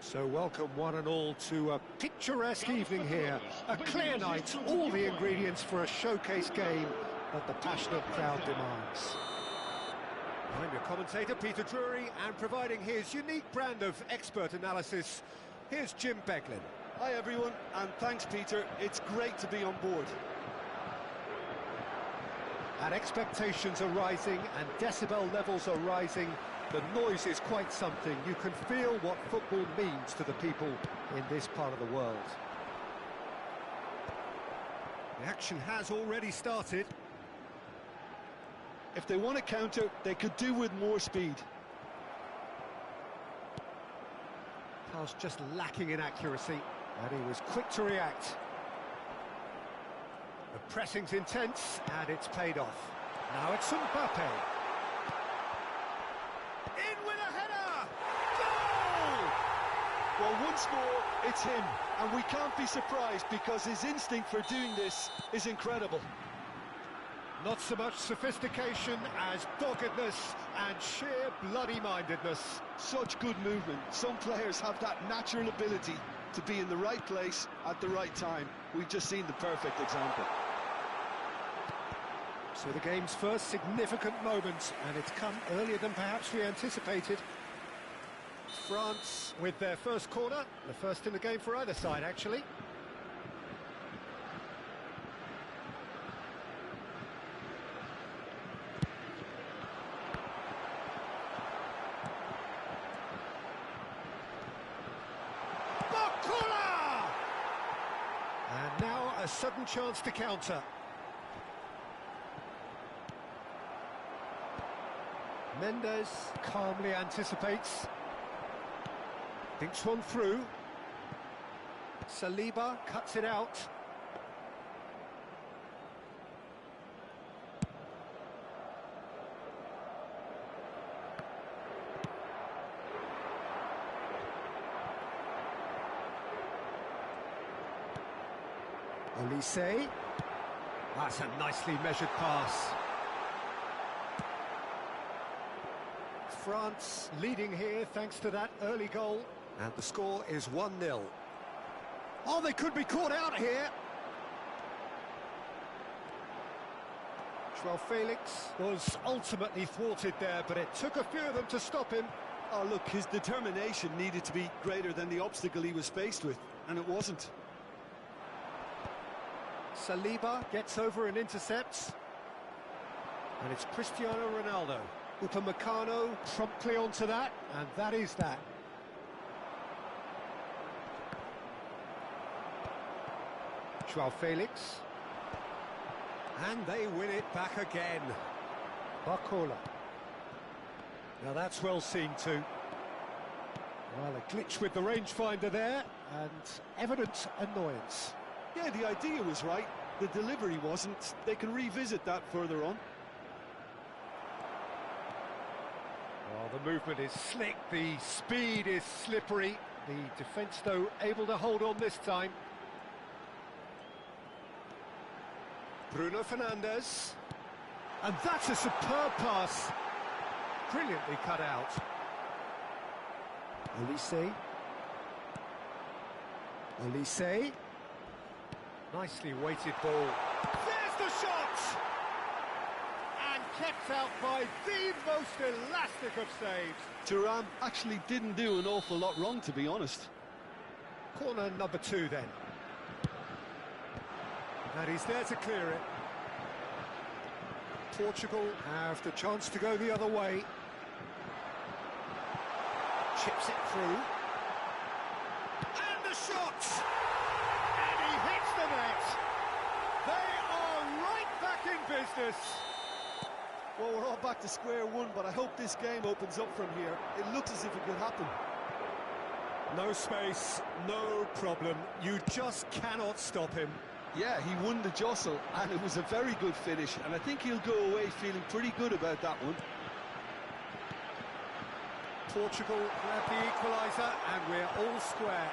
So welcome one and all to a picturesque evening here. A clear night, all the ingredients for a showcase game that the passionate crowd demands. I'm your commentator, Peter Drury, and providing his unique brand of expert analysis, here's Jim Beglin. Hi everyone, and thanks Peter, it's great to be on board. And expectations are rising and decibel levels are rising. The noise is quite something. You can feel what football means to the people in this part of the world. The action has already started. If they want to counter, they could do with more speed. Pass just lacking in accuracy, and he was quick to react. The pressing's intense, and it's paid off. Now it's Mbappe. In with a header! Well, once more, it's him, and we can't be surprised because his instinct for doing this is incredible. Not so much sophistication as doggedness and sheer bloody-mindedness. Such good movement. Some players have that natural ability to be in the right place at the right time. We've just seen the perfect example. So the game's first significant moment, and it's come earlier than perhaps we anticipated. France with their first corner, the first in the game for either side, actually. And now a sudden chance to counter. Mendes calmly anticipates. Thinks one through. Saliba cuts it out. Olise. That's a nicely measured pass. France leading here thanks to that early goal. And the score is 1-0. Oh, they could be caught out here. Joao Felix was ultimately thwarted there, but it took a few of them to stop him. Oh, look, his determination needed to be greater than the obstacle he was faced with, and it wasn't. Saliba gets over and intercepts. And it's Cristiano Ronaldo. Upamecano promptly onto that, and that is that. Joao Felix. And they win it back again. Barcola. Now that's well seen too. Well, a glitch with the rangefinder there, and evident annoyance. Yeah, the idea was right, the delivery wasn't. They can revisit that further on. Well, the movement is slick, the speed is slippery. The defence, though, able to hold on this time. Bruno Fernandes. And that's a superb pass. Brilliantly cut out. Olise. Olise. Nicely weighted ball. There's the shot! And kept out by the most elastic of saves. Thuram actually didn't do an awful lot wrong, to be honest. Corner number 2 then. And he's there to clear it. Portugal have the chance to go the other way. Chips it through. And the shot! And he hits the net. They are right back in business. Well, we're all back to square one, but I hope this game opens up from here. It looks as if it could happen. No space, no problem. You just cannot stop him. Yeah, he won the jostle, and it was a very good finish, and I think he'll go away feeling pretty good about that one. Portugal grab the equaliser, and we're all square.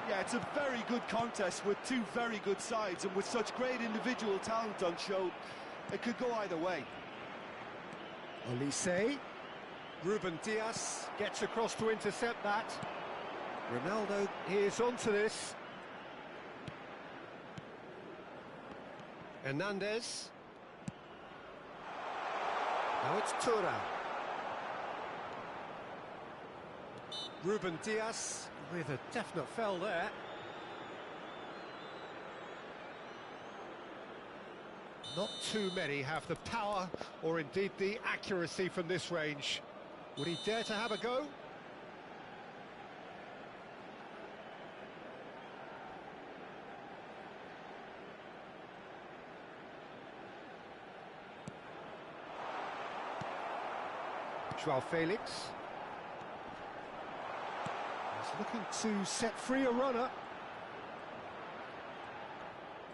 Yeah, it's a very good contest with two very good sides, and with such great individual talent on show, it could go either way. Olise. Ruben Dias gets across to intercept that. Ronaldo is onto this. Hernandez. Now it's Thuram. Ruben Dias with a definite foul there. Not too many have the power or indeed the accuracy from this range. Would he dare to have a go? Joao Felix. He's looking to set free a runner.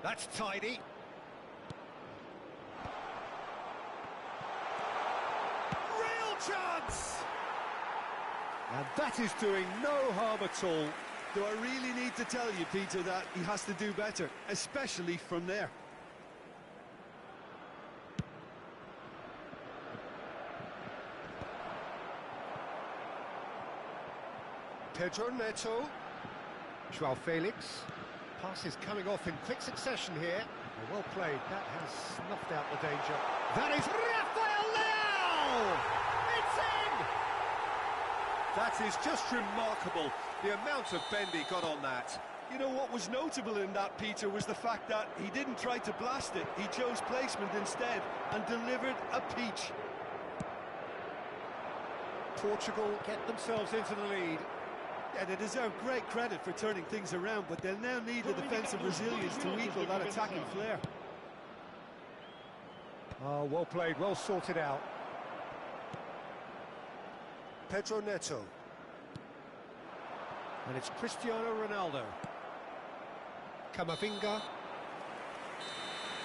That's tidy. Real chance! And that is doing no harm at all. Do I really need to tell you, Peter, that he has to do better, especially from there? Pedro Neto. Joao Felix. Pass is coming off in quick succession here. Oh, well played. That has snuffed out the danger. That is Rafael Leao! It's in! That is just remarkable, the amount of bend he got on that. You know what was notable in that, Peter, was the fact that he didn't try to blast it. He chose placement instead and delivered a peach. Portugal get themselves into the lead. Yeah, they deserve great credit for turning things around, but they'll now need the defensive resilience to equal that attacking flair. Oh, well played, well sorted out. Pedro Neto. And it's Cristiano Ronaldo. Camavinga.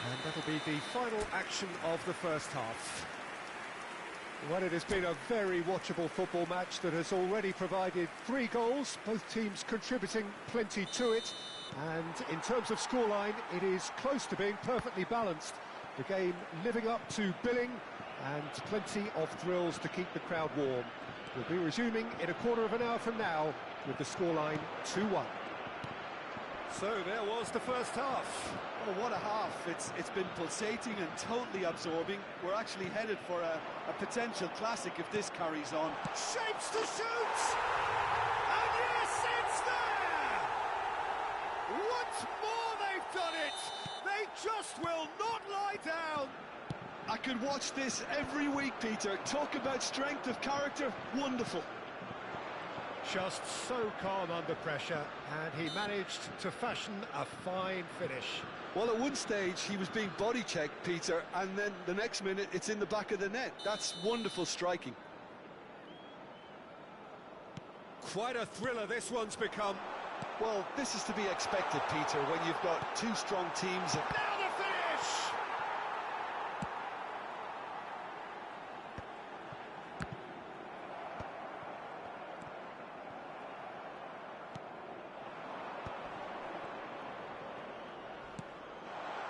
And that'll be the final action of the first half. Well, it has been a very watchable football match that has already provided 3 goals, both teams contributing plenty to it. And in terms of scoreline, it is close to being perfectly balanced. The game living up to billing and plenty of thrills to keep the crowd warm. We'll be resuming in a quarter of an hour from now with the scoreline 2-1. So there was the first half. Oh, what a half. It's been pulsating and totally absorbing. We're actually headed for a potential classic if this carries on. Shapes to shoot! And yes, it's there! Once more they've done it! They just will not lie down! I could watch this every week, Peter. Talk about strength of character. Wonderful. Just so calm under pressure, and he managed to fashion a fine finish. Well, at one stage he was being body checked, Peter, and then the next minute it's in the back of the net. That's wonderful striking. Quite a thriller this one's become. Well, this is to be expected, Peter, when you've got 2 strong teams. Now the finish!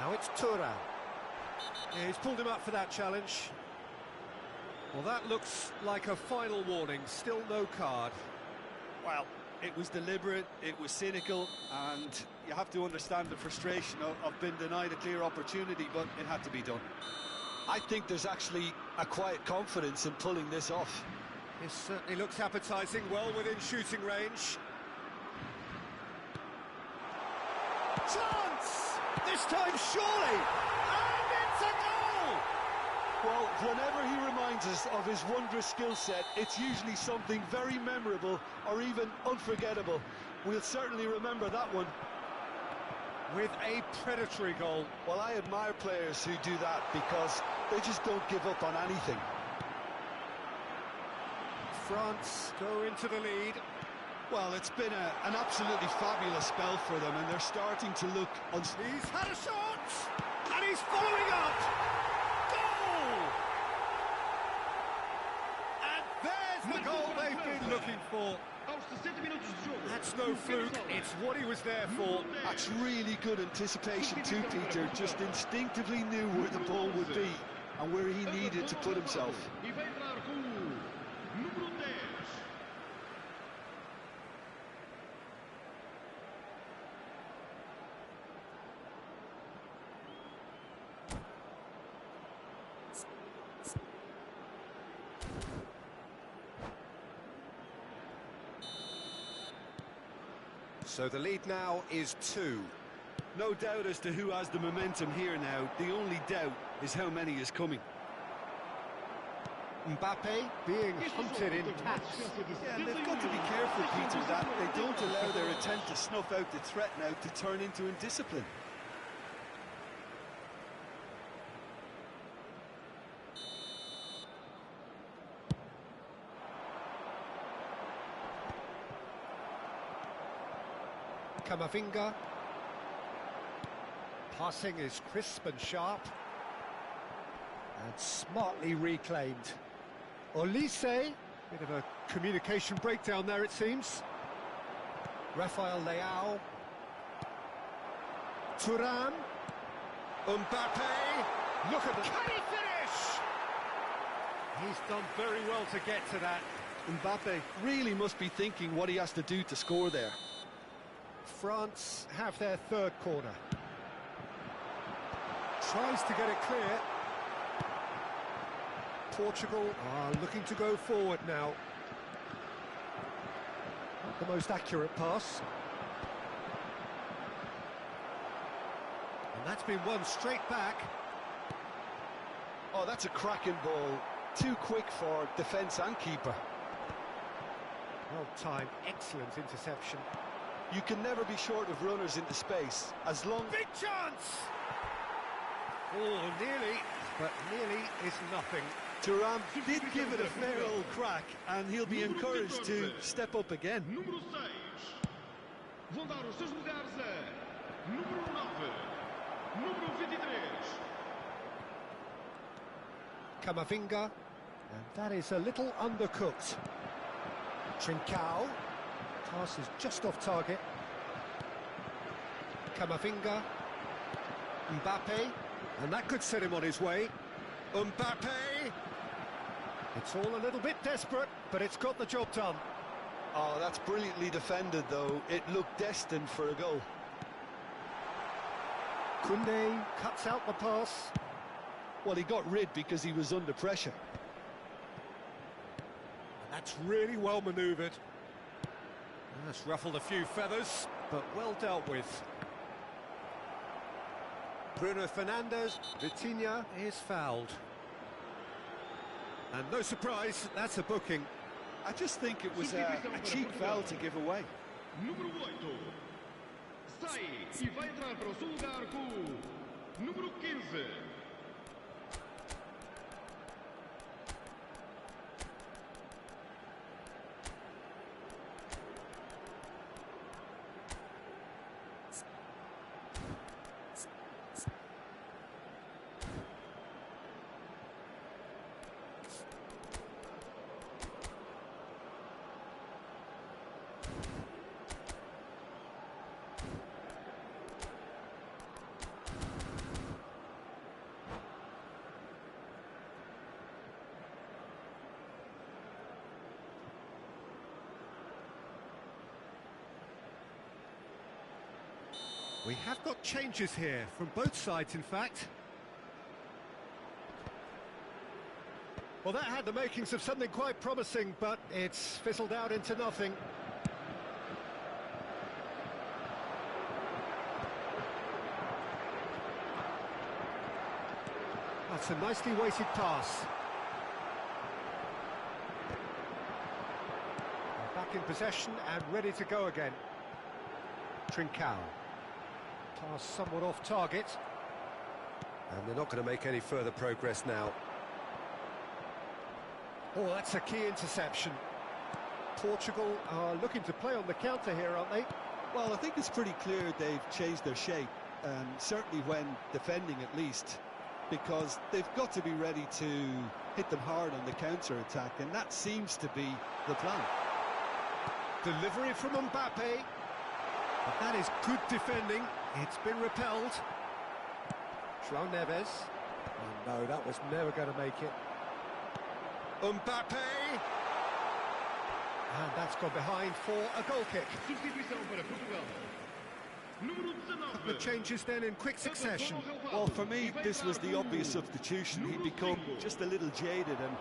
Now it's Thuram. Yeah, he's pulled him up for that challenge. Well, that looks like a final warning. Still no card. Well, it was deliberate, it was cynical, and you have to understand the frustration of being denied a clear opportunity, but it had to be done. I think there's actually a quiet confidence in pulling this off. This certainly looks appetising, well within shooting range. Chance! This time surely! And it's a goal! Well, whenever he reminds us of his wondrous skill set, it's usually something very memorable or even unforgettable. We'll certainly remember that one. With a predatory goal. Well, I admire players who do that because they just don't give up on anything. France go into the lead. Well, it's been an absolutely fabulous spell for them, and they're starting to look... He's had a shot! And he's following up! Goal! And there's the goal they've been looking for. That's no fluke, it's what he was there for. That's really good anticipation too, Peter. Just instinctively knew where the ball would be and where he needed to put himself. So the lead now is 2. No doubt as to who has the momentum here now. The only doubt is how many is coming. Mbappe being hunted in packs. Yeah, and they've got to be careful, Peter, that they don't allow their attempt to snuff out the threat now to turn into indiscipline. Camavinga. Passing is crisp and sharp. And smartly reclaimed. Olise. Bit of a communication breakdown there, it seems. Rafael Leao. Thuram. Mbappe. Look at the... Can he finish? He's done very well to get to that. Mbappe really must be thinking what he has to do to score there. France have their third corner. Tries to get it clear. Portugal are looking to go forward now. Not the most accurate pass. And that's been won straight back. Oh, that's a cracking ball. Too quick for defence and keeper. Well timed, excellent interception. You can never be short of runners into space, as long... Big chance! Oh, nearly, but nearly is nothing. Thuram did give it a fair old crack, and he'll be encouraged to step up again. Número 6. Vão dar os seus lugares a número 9, número 23. Camavinga, and that is a little undercooked. Trincao, pass is just off target. Camavinga, Mbappe, and that could set him on his way. Mbappe! It's all a little bit desperate, but it's got the job done. Oh, that's brilliantly defended, though. It looked destined for a goal. Koundé cuts out the pass. Well, he got rid because he was under pressure. And that's really well manoeuvred. That's ruffled a few feathers, but well dealt with. Bruno Fernandes, Vitinha is fouled. And no surprise, that's a booking. I just think it was a cheap foul to give away. Número 8. Sai e vai entrar para o seu lugar com o número 15. We have got changes here, from both sides in fact. Well, that had the makings of something quite promising, but it's fizzled out into nothing. That's a nicely weighted pass. They're back in possession and ready to go again. Trincao. Pass somewhat off target. And they're not going to make any further progress now. Oh, that's a key interception. Portugal are looking to play on the counter here, aren't they? Well, I think it's pretty clear they've changed their shape, certainly when defending at least, because they've got to be ready to hit them hard on the counter-attack, and that seems to be the plan. Delivery from Mbappe. But that is good defending. It's been repelled. João Neves. Oh no, that was never going to make it. Mbappe! And that's gone behind for a goal kick. Substituição para Portugal. Número 19. The changes then in quick succession. Well, for me, this was the obvious substitution. He'd become just a little jaded, and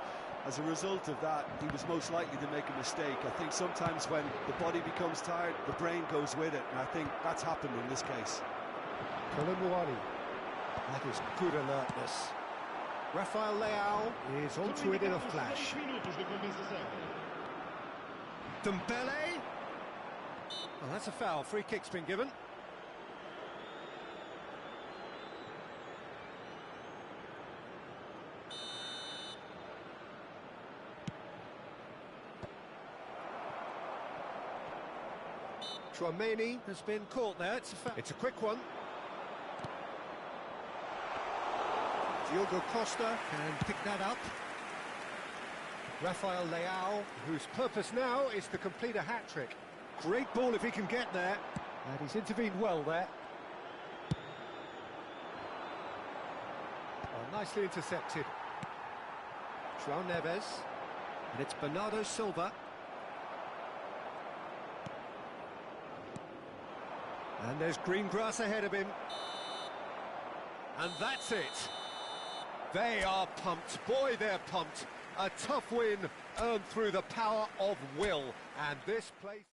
as a result of that, he was most likely to make a mistake. I think sometimes when the body becomes tired, the brain goes with it, and I think that's happened in this case. Colomboani. That is good alertness. Rafael Leao is onto it in a flash. Dembele. Well, that's a foul. Free kick's been given. Chouameni has been caught there. It's a quick one. Diogo Costa can pick that up. Rafael Leao, whose purpose now is to complete a hat-trick. Great ball if he can get there. And he's intervened well there. Oh, nicely intercepted. João Neves. And it's Bernardo Silva. And there's green grass ahead of him. And that's it. They are pumped. Boy, they're pumped. A tough win earned through the power of will. And this place...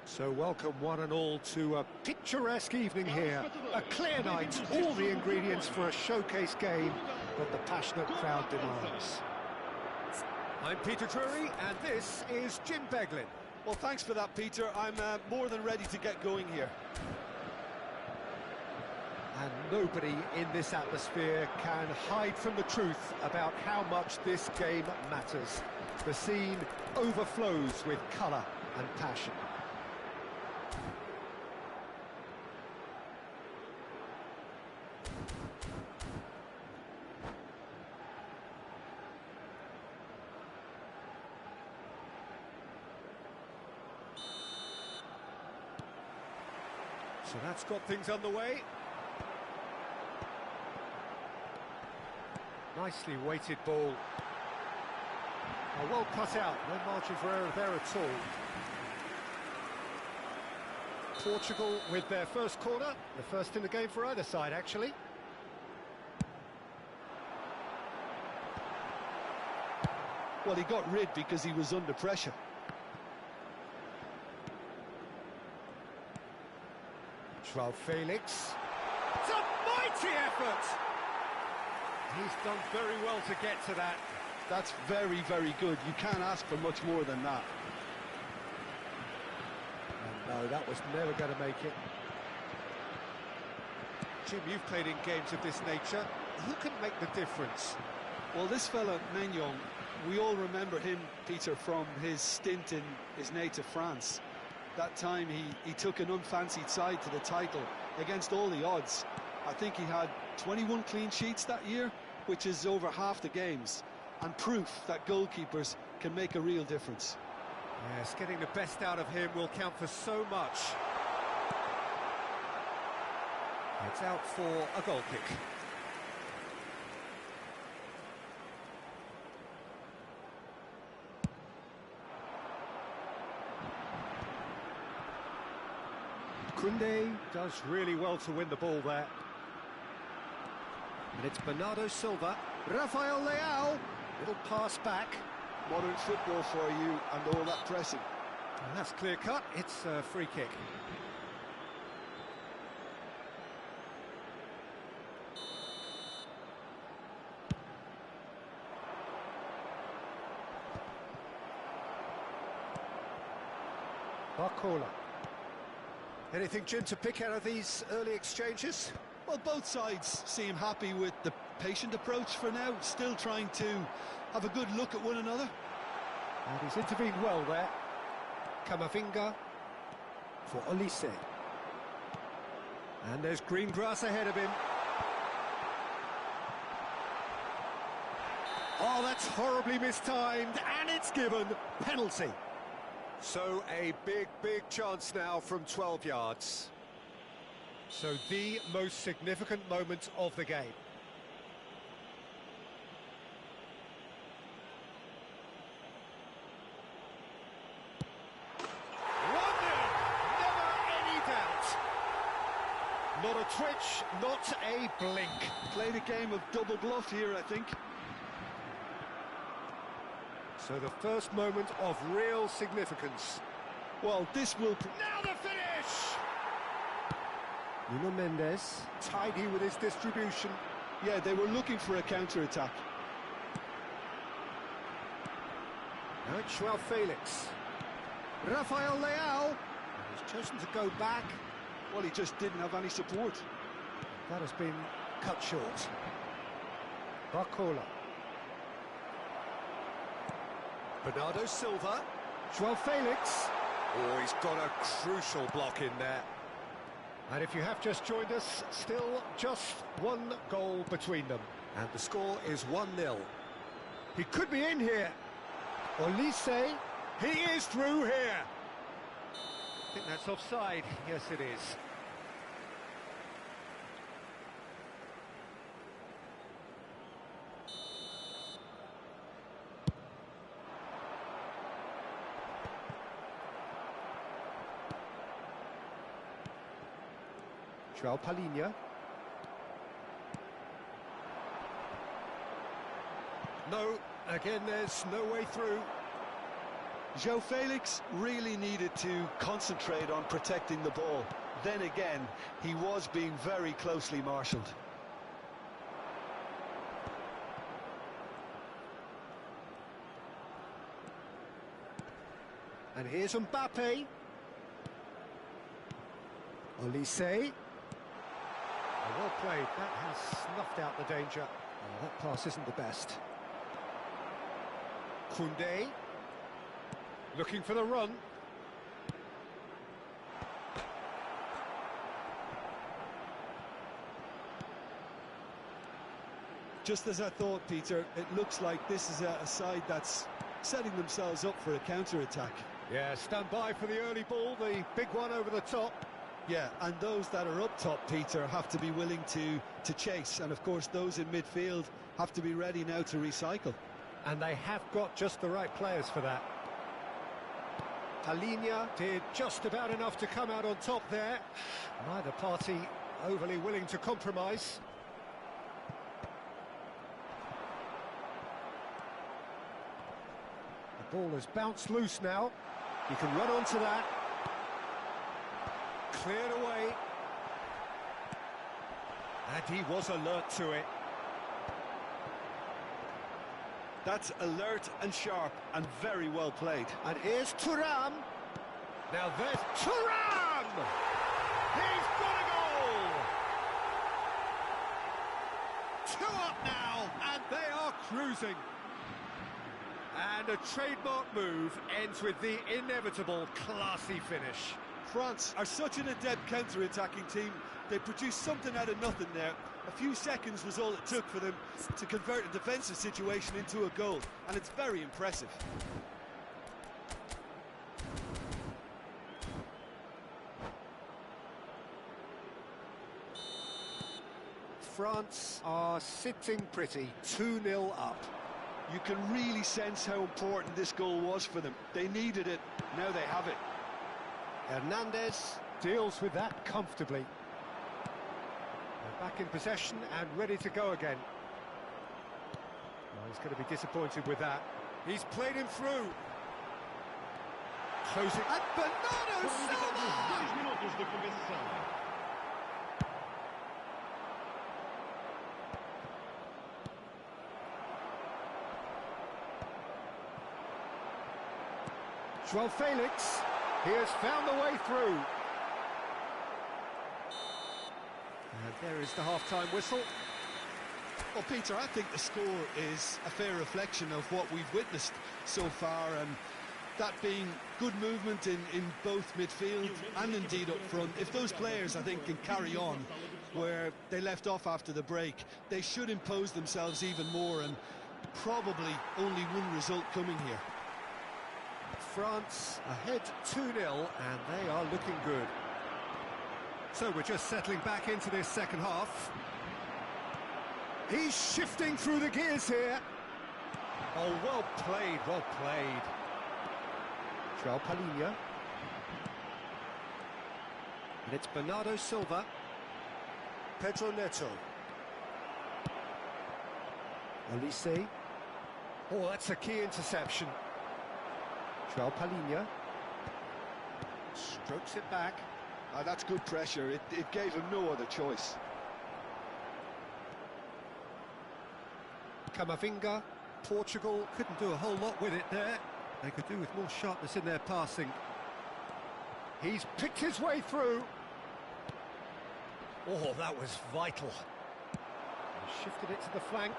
So welcome one and all to a picturesque evening here. A clear night, all the ingredients for a showcase game that the passionate crowd demands. I'm Peter Drury, and this is Jim Beglin. Well, thanks for that, Peter. I'm more than ready to get going here. And nobody in this atmosphere can hide from the truth about how much this game matters. The scene overflows with colour and passion. So that's got things underway. Nicely weighted ball. Well cut out, no margin for error there at all. Portugal with their first corner, the first in the game for either side, actually. Well, he got rid because he was under pressure. João Felix. It's a mighty effort! He's done very well to get to that. That's very, very good. You can't ask for much more than that. No, that was never going to make it. Jim, you've played in games of this nature. Who can make the difference? Well, this fella, Maignan, we all remember him, Peter, from his stint in his native France. That time he took an unfancied side to the title against all the odds. I think he had 21 clean sheets that year, which is over half the games, and proof that goalkeepers can make a real difference. Yes, getting the best out of him will count for so much. It's out for a goal kick. Kunde does really well to win the ball there. And it's Bernardo Silva. Rafael Leao. Little pass back. Modern football for you and all that pressing. And that's clear cut. It's a free kick. Barcola. Anything, Jim, to pick out of these early exchanges? Well, both sides seem happy with the patient approach for now, still trying to have a good look at one another. And he's intervened well there. Camavinga for Olise. And there's green grass ahead of him. Oh, that's horribly mistimed, and it's given. Penalty. So a big chance now from 12 yards. So the most significant moment of the game. Not a twitch, not a blink. Played a game of double bluff here, I think. So the first moment of real significance. Well, this will... Now the finish! Nuno Mendes, tidy with his distribution. Yeah, they were looking for a counter-attack. Now it's João Felix. Rafael Leao. He's chosen to go back. Well, he just didn't have any support. That has been cut short. Barcola. Bernardo Silva. João Felix. Oh, he's got a crucial block in there. And if you have just joined us, still just one goal between them. And the score is 1-0. He could be in here. Olise. He is through here. I think that's offside. Yes, it is. João Palhinha. No, again, there's no way through. João Felix really needed to concentrate on protecting the ball. Then again, he was being very closely marshalled. And here's Mbappe. Olise. Oh, well played. That has snuffed out the danger. Oh, that pass isn't the best. Kunde. Looking for the run. Just as I thought, Peter, it looks like this is a side that's setting themselves up for a counter-attack. Yeah, stand by for the early ball, the big one over the top. Yeah, and those that are up top, Peter, have to be willing to chase. And, of course, those in midfield have to be ready now to recycle. And they have got just the right players for that. Palinha did just about enough to come out on top there. Neither party overly willing to compromise. The ball has bounced loose now. He can run onto that. Cleared away. And he was alert to it. That's alert and sharp and very well played. And here's Thuram. Now there's Thuram! He's got a goal! 2 up now, and they are cruising. And a trademark move ends with the inevitable classy finish. France are such an adept counter-attacking team. They produced something out of nothing there. A few seconds was all it took for them to convert a defensive situation into a goal, and it's very impressive. France are sitting pretty, 2-0 up. You can really sense how important this goal was for them. They needed it, now they have it. Hernandez deals with that comfortably. They're back in possession and ready to go again. Well, he's going to be disappointed with that. He's played him through. Closing. And Bernardo Silva! 2 minutos de compensação. João Felix, he has found the way through. And there is the half-time whistle. Well, Peter, I think the score is a fair reflection of what we've witnessed so far, and that being good movement in both midfield and indeed up front. If those players, I think, can carry on where they left off after the break, they should impose themselves even more, and probably only one result coming here. France ahead 2-0, and they are looking good. So we're just settling back into this second half. He's shifting through the gears here. Oh, well played, well played. João Palinha. And it's Bernardo Silva. Pedro Neto. Olise. Oh, that's a key interception. João Palinha. Strokes it back. That's good pressure. It gave him no other choice. Camavinga. Portugal couldn't do a whole lot with it there. They could do with more sharpness in their passing. He's picked his way through. Oh, that was vital. He shifted it to the flank.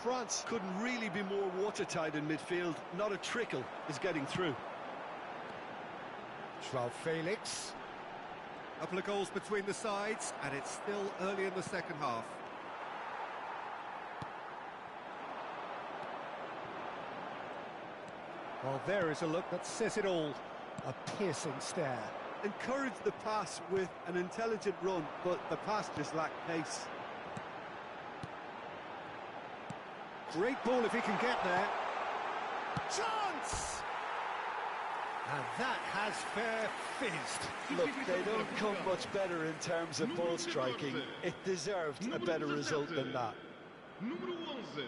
France couldn't really be more watertight in midfield. Not a trickle is getting through. João Felix. A couple of goals between the sides, and it's still early in the second half. Well, there is a look that says it all. A piercing stare. Encouraged the pass with an intelligent run, but the pass just lacked pace. Great ball if he can get there. Chance! And that has fair fizzed. Look, they don't come much better in terms of ball striking. It deserved a better result than that. Número 11.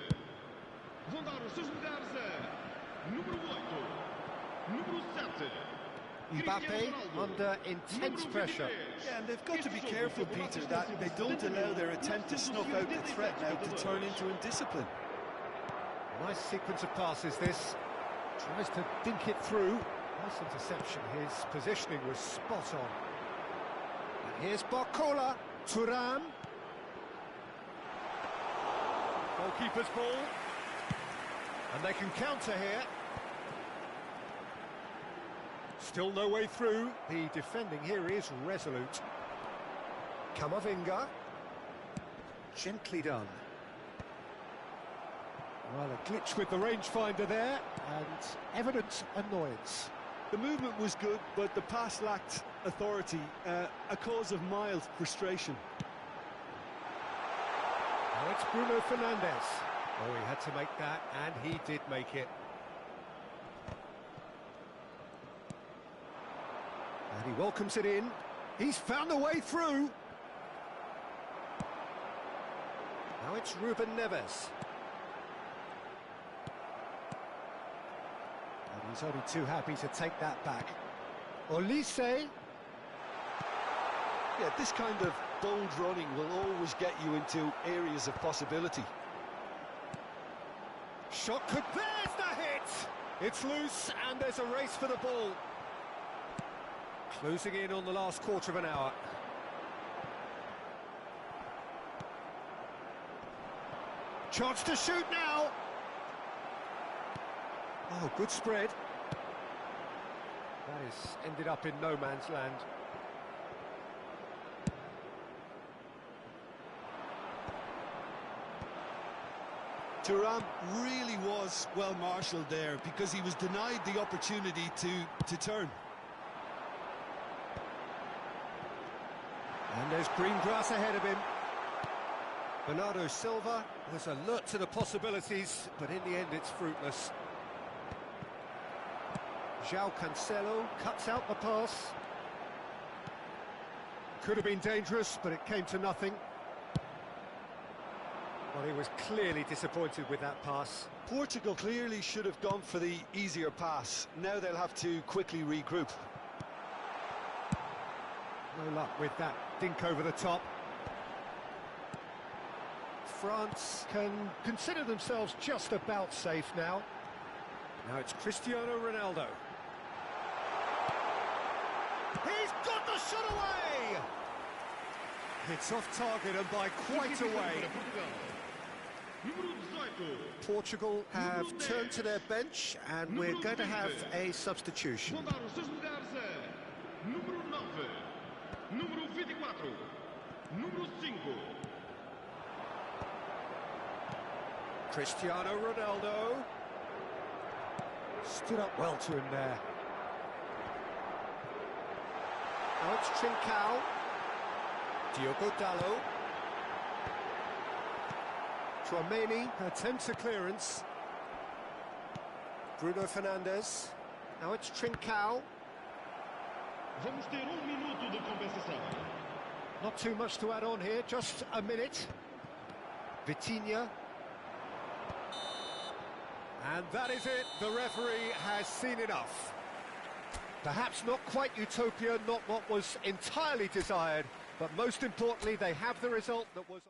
Vão dar os seus lugares a número 8. Número 7. Mbappe under intense pressure. Yeah, and they've got to be careful, Peter, that they don't allow their attempt to snuff out the threat now to turn into indiscipline. Nice sequence of passes, this. Tries to dink it through. Nice interception. His positioning was spot on. And here's Barcola. Thuram. Goalkeeper's ball. And they can counter here. Still no way through. The defending here is resolute. Camavinga. Gently done. Well, a glitch with the rangefinder there, and evident annoyance. The movement was good, but the pass lacked authority, a cause of mild frustration. Now it's Bruno Fernandes. Oh, he had to make that, and he did make it. And he welcomes it in. He's found a way through. Now it's Ruben Neves. And he's only too happy to take that back. Olise. Yeah, this kind of bold running will always get you into areas of possibility. Shot could... There's the hit! It's loose, and there's a race for the ball. Closing in on the last quarter of an hour. Chance to shoot now. Oh, good spread. That has ended up in no man's land. Thuram really was well marshalled there because he was denied the opportunity to turn. And there's green grass ahead of him. Bernardo Silva was alert to the possibilities, but in the end it's fruitless. João Cancelo cuts out the pass. Could have been dangerous, but it came to nothing. Well, he was clearly disappointed with that pass. Portugal clearly should have gone for the easier pass. Now they'll have to quickly regroup. No luck with that dink over the top. France can consider themselves just about safe now. Now it's Cristiano Ronaldo. He's got the shot away! It's off target and by quite a way. Portugal have turned to their bench and we're going to have a substitution. Cristiano Ronaldo stood up well to him there. Now it's Trincao. Diogo Dalot. Tchouaméni attempts a clearance. Bruno Fernandes. Now it's Trincao. Vamos ter minuto de compensação. Not too much to add on here, just a minute. Vitinha. And that is it, the referee has seen enough. Perhaps not quite utopia, not what was entirely desired, but most importantly, they have the result that was...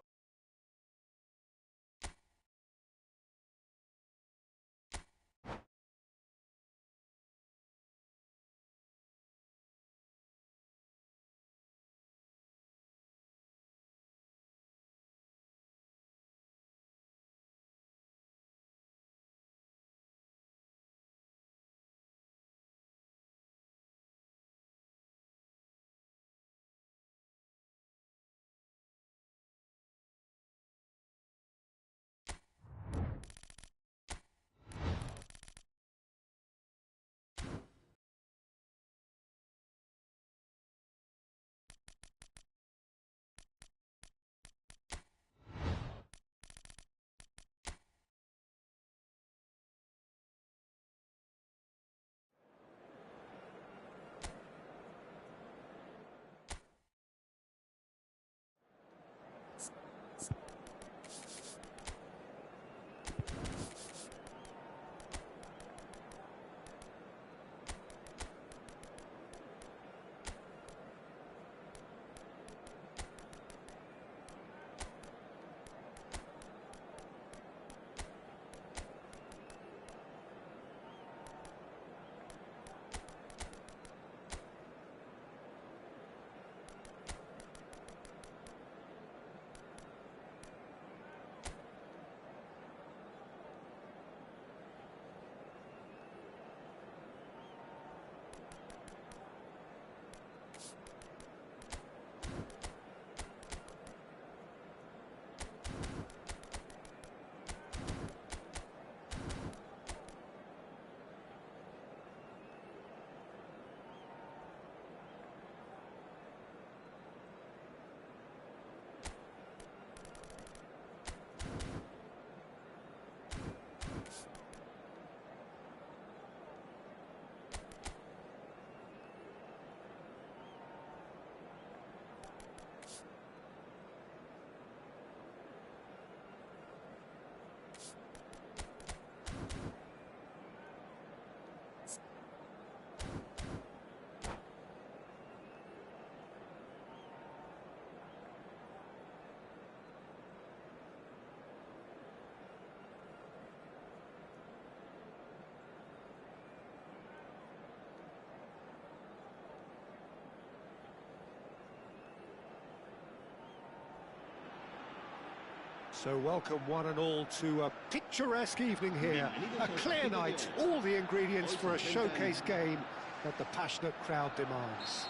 So welcome one and all to a picturesque evening here. A clear night, all the ingredients for a showcase game that the passionate crowd demands.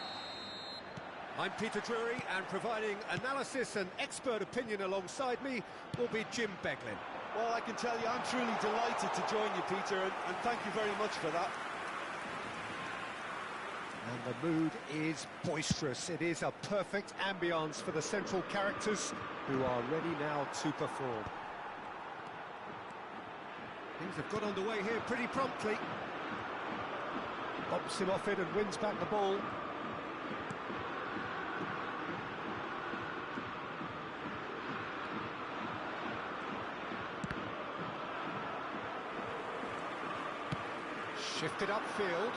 I'm Peter Drury, and providing analysis and expert opinion alongside me will be Jim Beglin. Well, I can tell you, I'm truly delighted to join you, Peter, and thank you very much for that. And the mood is boisterous. It is a perfect ambience for the central characters who are ready now to perform. Things have got underway here pretty promptly. Bumps him off it and wins back the ball. Shifted upfield.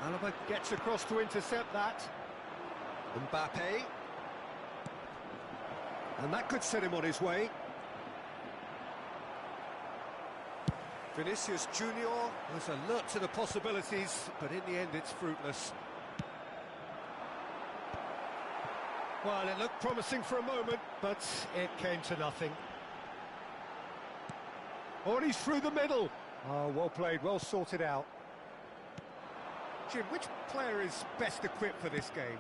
Alaba gets across to intercept that. Mbappe. And that could set him on his way. Vinicius Junior was alert to the possibilities, but in the end it's fruitless. Well, it looked promising for a moment, but it came to nothing. Oh, and he's through the middle. Oh, well played, well sorted out. Jim, which player is best equipped for this game?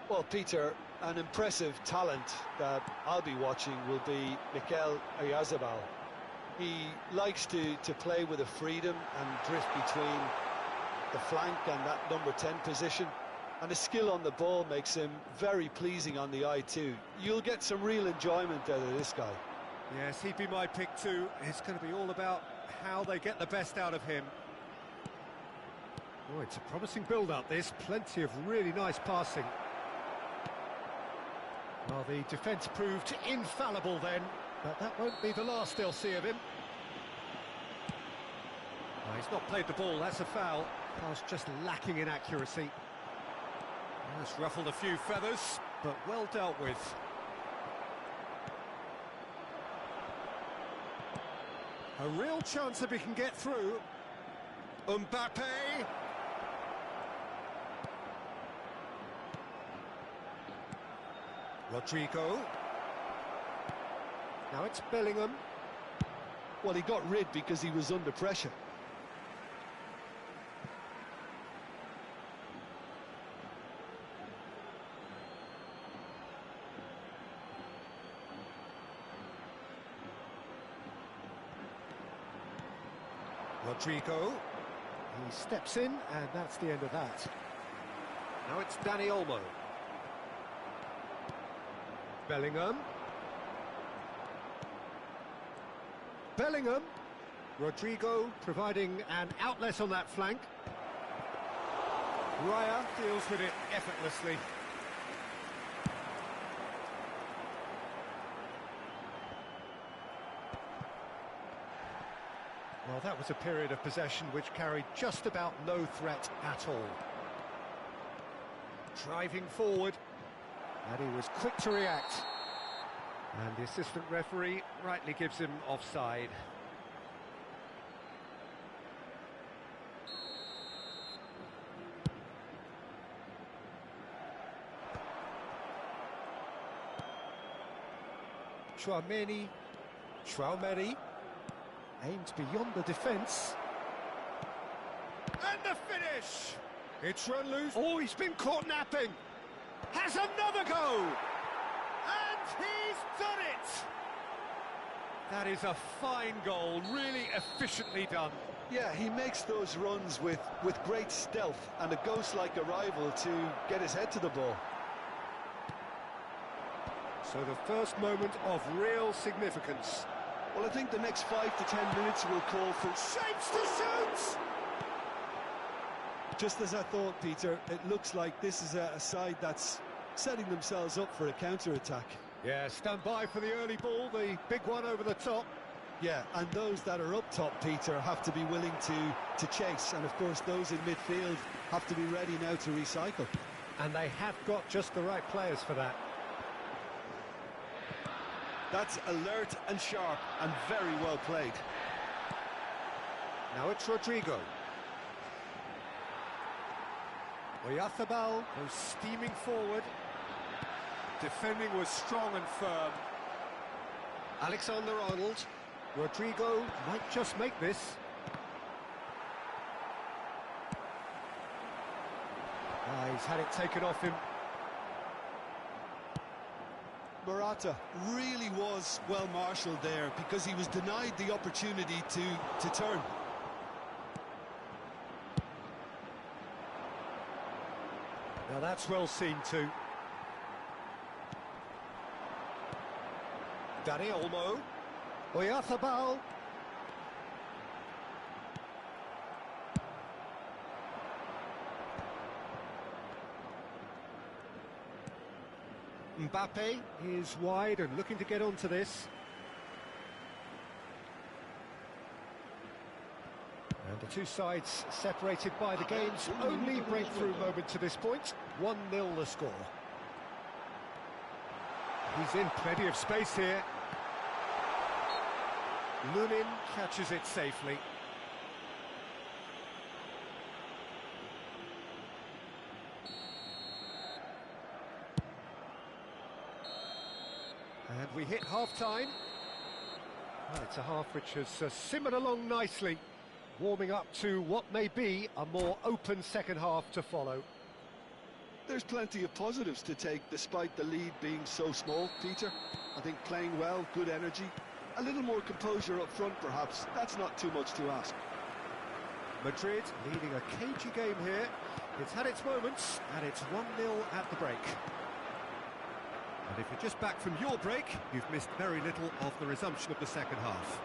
Well, Peter, an impressive talent that I'll be watching will be Mikel Oyarzabal. He likes to play with a freedom and drift between the flank and that number 10 position. And his skill on the ball makes him very pleasing on the eye too. You'll get some real enjoyment out of this guy. Yes, he'd be my pick too. It's going to be all about how they get the best out of him. Oh, it's a promising build-up, this. Plenty of really nice passing. Well, the defence proved infallible then, but that won't be the last they'll see of him. Oh, he's not played the ball, that's a foul. Pass just lacking in accuracy. That's ruffled a few feathers, but well dealt with. A real chance if he can get through. Mbappe. Rodrigo. Now it's Bellingham. Well, he got rid because he was under pressure. Rodrigo. He steps in, and that's the end of that. Now it's Dani Olmo. Bellingham. Bellingham. Rodrigo providing an outlet on that flank. Raya deals with it effortlessly. Well, that was a period of possession which carried just about no threat at all. Driving forward. And he was quick to react. And the assistant referee rightly gives him offside. Tchouaméni aimed beyond the defence. And the finish! It's run loose. Oh, he's been caught napping. Has another go! And he's done it! That is a fine goal, really efficiently done. Yeah, he makes those runs with great stealth and a ghost-like arrival to get his head to the ball. So the first moment of real significance. Well, I think the next 5 to 10 minutes will call for Shapes to shoot! Just as I thought, Peter, it looks like this is a side that's setting themselves up for a counter-attack. Yeah, stand by for the early ball, the big one over the top. Yeah, and those that are up top, Peter, have to be willing to chase. And, of course, those in midfield have to be ready now to recycle. And they have got just the right players for that. That's alert and sharp and very well played. Now it's Rodrigo. Oyarzabal goes steaming forward. defending was strong and firm. Alexander-Arnold. Rodrigo might just make this. He's had it taken off him. Morata really was well marshalled there because he was denied the opportunity to turn. Now that's well seen too. Dani Olmo. Oyarzabal. Mbappe is wide and looking to get onto this. And the two sides separated by the game's only breakthrough moment to this point. 1-0 the score. He's in plenty of space here. Lunin catches it safely. And we hit half-time. Well, it's a half which has simmered along nicely, warming up to what may be a more open second half to follow. There's plenty of positives to take despite the lead being so small, Peter. I think playing well, good energy, a little more composure up front perhaps. That's not too much to ask. Madrid leading a cagey game here. It's had its moments, and it's 1-0 at the break. And if you're just back from your break, you've missed very little of the resumption of the second half.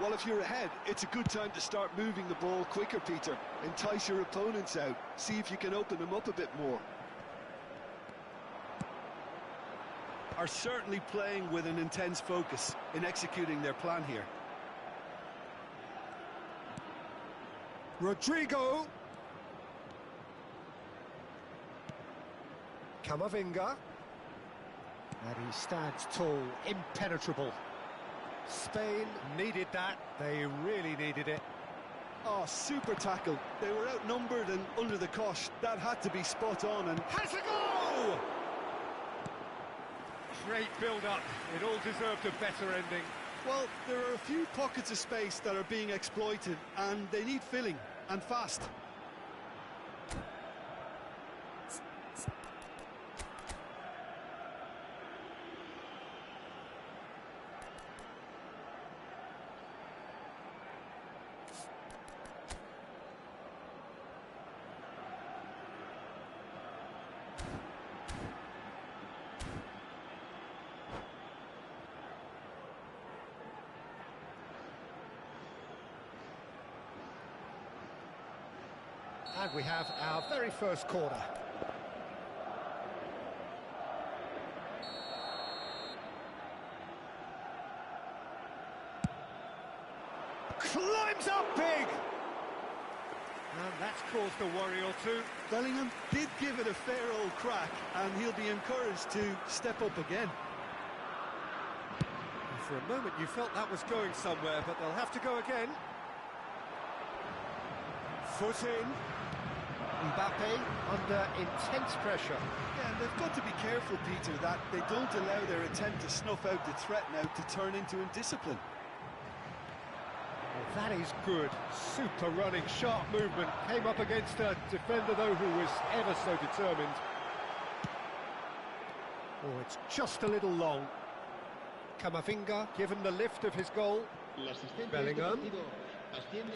Well, if you're ahead, it's a good time to start moving the ball quicker, Peter. Entice your opponents out. See if you can open them up a bit more. Are certainly playing with an intense focus in executing their plan here. Rodrigo. Camavinga. And he stands tall, impenetrable. Spain needed that. They really needed it. Oh, super tackle. They were outnumbered and under the cosh. That had to be spot on and... Has a goal! Great build-up. It all deserved a better ending. Well, there are a few pockets of space that are being exploited, and they need filling, and fast. And we have our very first corner. Climbs up big! And that's caused a worry or two. Bellingham did give it a fair old crack, and he'll be encouraged to step up again. For a moment you felt that was going somewhere, but they'll have to go again. Foot in. Mbappe under intense pressure. Yeah, and they've got to be careful, Peter, that they don't allow their attempt to snuff out the threat now to turn into indiscipline. Well, that is good. Super running, sharp movement. Came up against a defender, though, who was ever so determined. Oh, it's just a little long. Camavinga given the lift of his goal. Bellingham.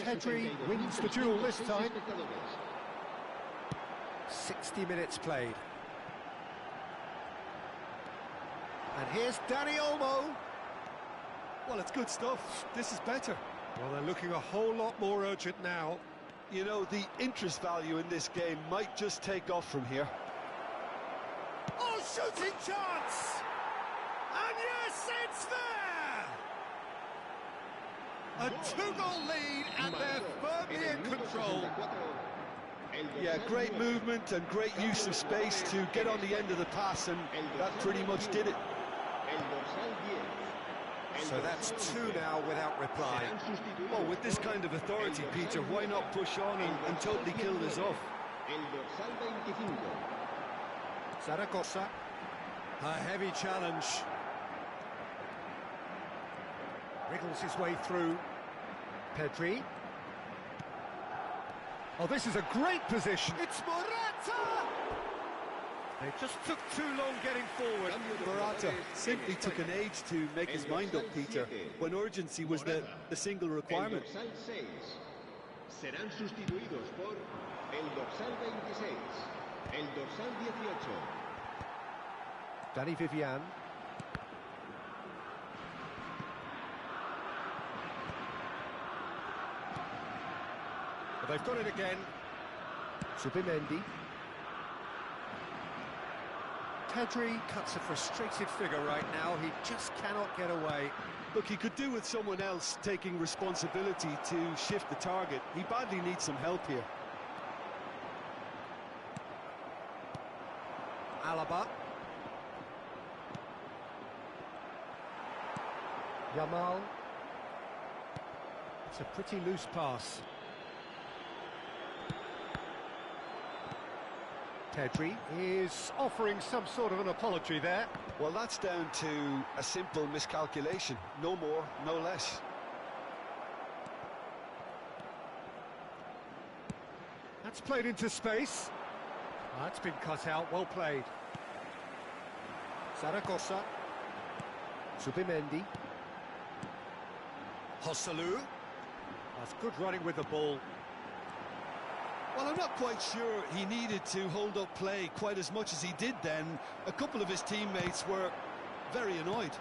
Pedri wins the duel this time. 60 minutes played. And here's Dani Olmo. Well, it's good stuff. This is better. Well, they're looking a whole lot more urgent now. You know, the interest value in this game might just take off from here. Oh, shooting chance! And yes, it's there! A two-goal lead, and they're firmly in control. Yeah, great movement and great use of space to get on the end of the pass, and that pretty much did it. So that's two now without reply. Well, with this kind of authority, Peter, why not push on and totally kill this off? Zaragoza. A heavy challenge. Wriggles his way through. Pedri. Oh, this is a great position. It's Morata! They just took too long getting forward. Morata simply took an age to make his mind up, Peter, when urgency was the single requirement. El dorsal 6 serán sustituidos por el dorsal 26, el dorsal 18. Danny Vivian. But they've got it again. Zubimendi. Pedri cuts a frustrated figure right now. He just cannot get away. Look, he could do with someone else taking responsibility to shift the target. He badly needs some help here. Alaba. Yamal. It's a pretty loose pass. Pedri is offering some sort of an apology there. Well, that's down to a simple miscalculation. No more, no less. That's played into space. That's been cut out, well played. Zaragoza. Zubimendi. Hosselu. That's good running with the ball. Well, I'm not quite sure he needed to hold up play quite as much as he did then. A couple of his teammates were very annoyed.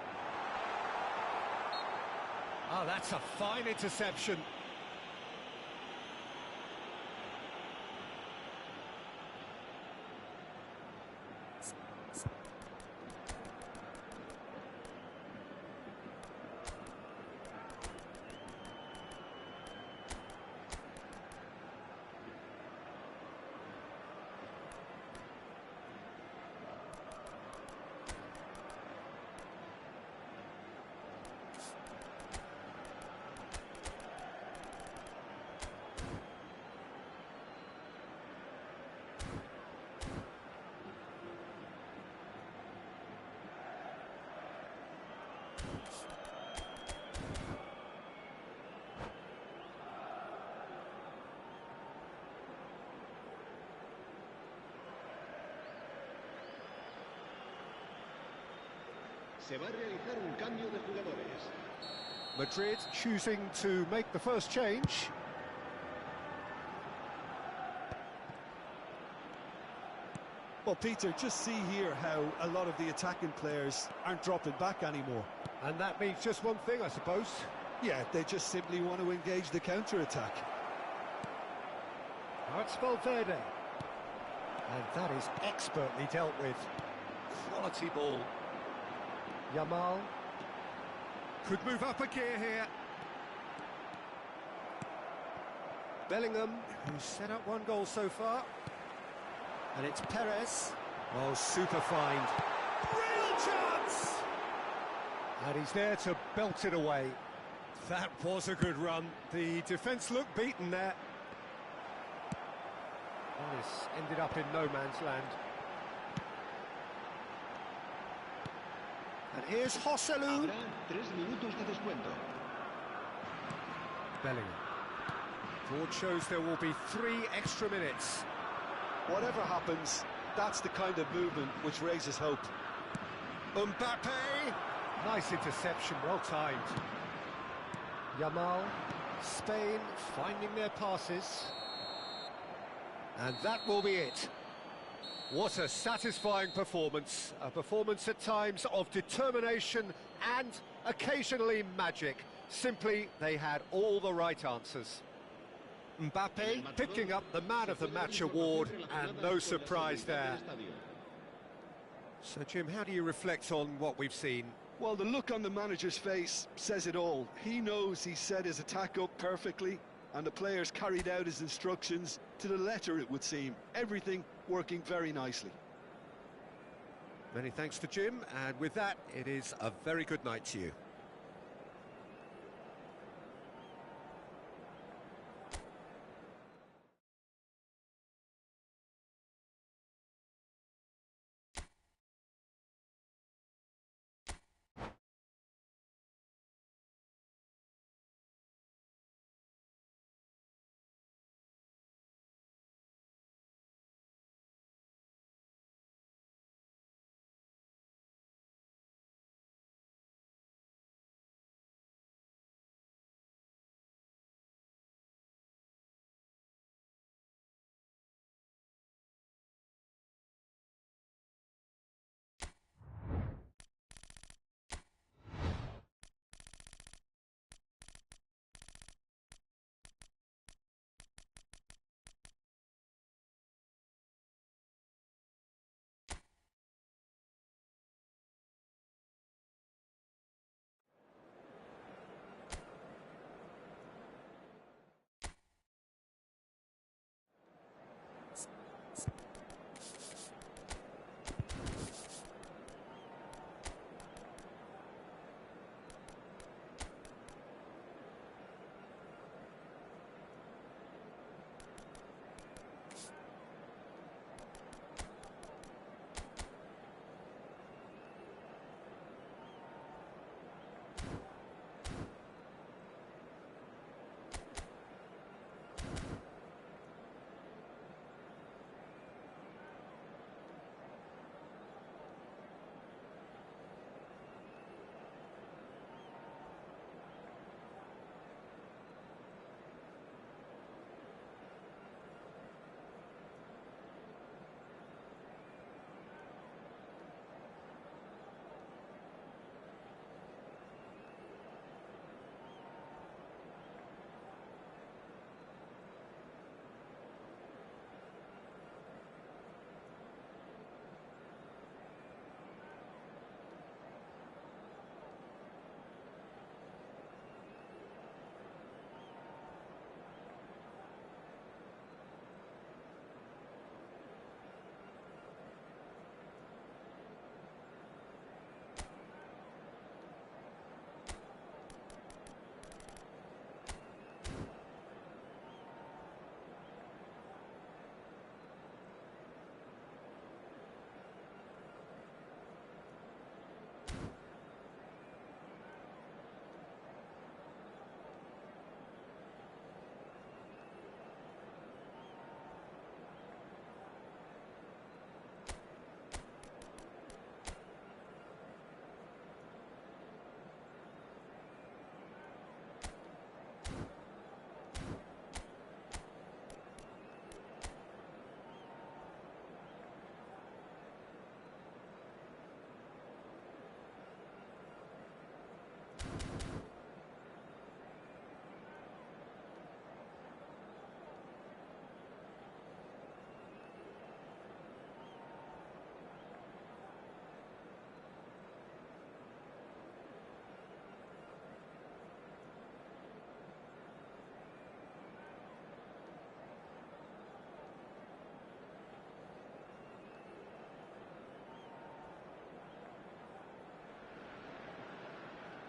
Oh, that's a fine interception. Se va a realizar un cambio de jugadores. Madrid choosing to make the first change. Well, Peter, just see here how a lot of the attacking players aren't dropping back anymore. And that means just one thing, I suppose. Yeah, they just simply want to engage the counter-attack. Now it's Valverde. And that is expertly dealt with. Quality ball. Yamal. Could move up a gear here. Bellingham, who's set up one goal so far. And it's Perez. Oh, super find. Real chance! And he's there to belt it away. That was a good run. The defence looked beaten there. Well, this ended up in no man's land. And here's Hosselu. Habrá 3 minutos de descuento. Bellingham. Board shows there will be 3 extra minutes. Whatever happens, that's the kind of movement which raises hope. Mbappe! Nice interception, well timed. Yamal, Spain finding their passes. And that will be it. What a satisfying performance. A performance at times of determination and occasionally magic. Simply, they had all the right answers. Mbappe picking up the Man of the Match award, and no surprise there. So, Jim, how do you reflect on what we've seen? Well, the look on the manager's face says it all. He knows he set his attack up perfectly, and the players carried out his instructions to the letter, it would seem. Everything working very nicely. Many thanks to Jim, and with that, it is a very good night to you.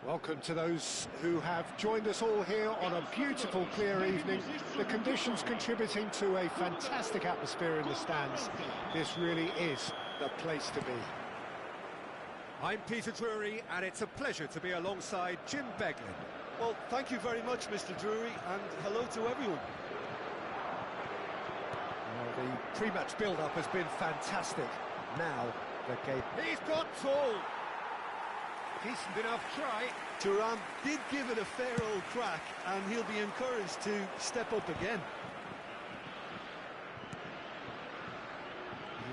Welcome to those who have joined us all here on a beautiful, clear evening. The conditions contributing to a fantastic atmosphere in the stands. This really is the place to be. I'm Peter Drury, and it's a pleasure to be alongside Jim Beglin. Well, thank you very much, Mr. Drury, and hello to everyone. Well, the pre-match build-up has been fantastic. Now, the game... He's got full! Decent enough try. Thuram did give it a fair old crack, and he'll be encouraged to step up again.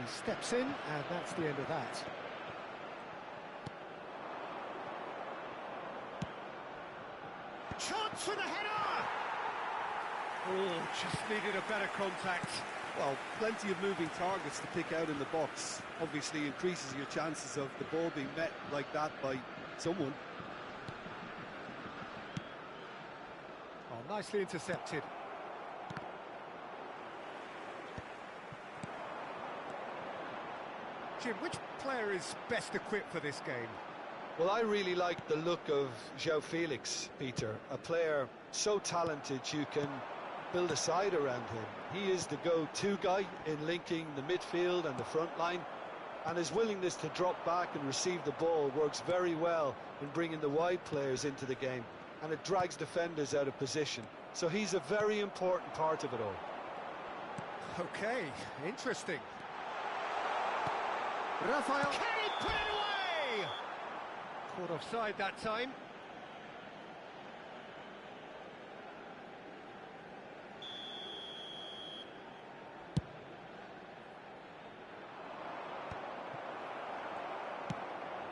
He steps in, and that's the end of that. Chance for the header! Oh, just needed a better contact. Well, plenty of moving targets to pick out in the box. Obviously increases your chances of the ball being met like that by someone. Oh, nicely intercepted. Jim, which player is best equipped for this game? Well, I really like the look of João Felix, Peter. A player so talented you can build a side around him. He is the go-to guy in linking the midfield and the front line, and his willingness to drop back and receive the ball works very well in bringing the wide players into the game, and it drags defenders out of position. So he's a very important part of it all. Okay, interesting. Rafael, can he put it away? Caught offside that time.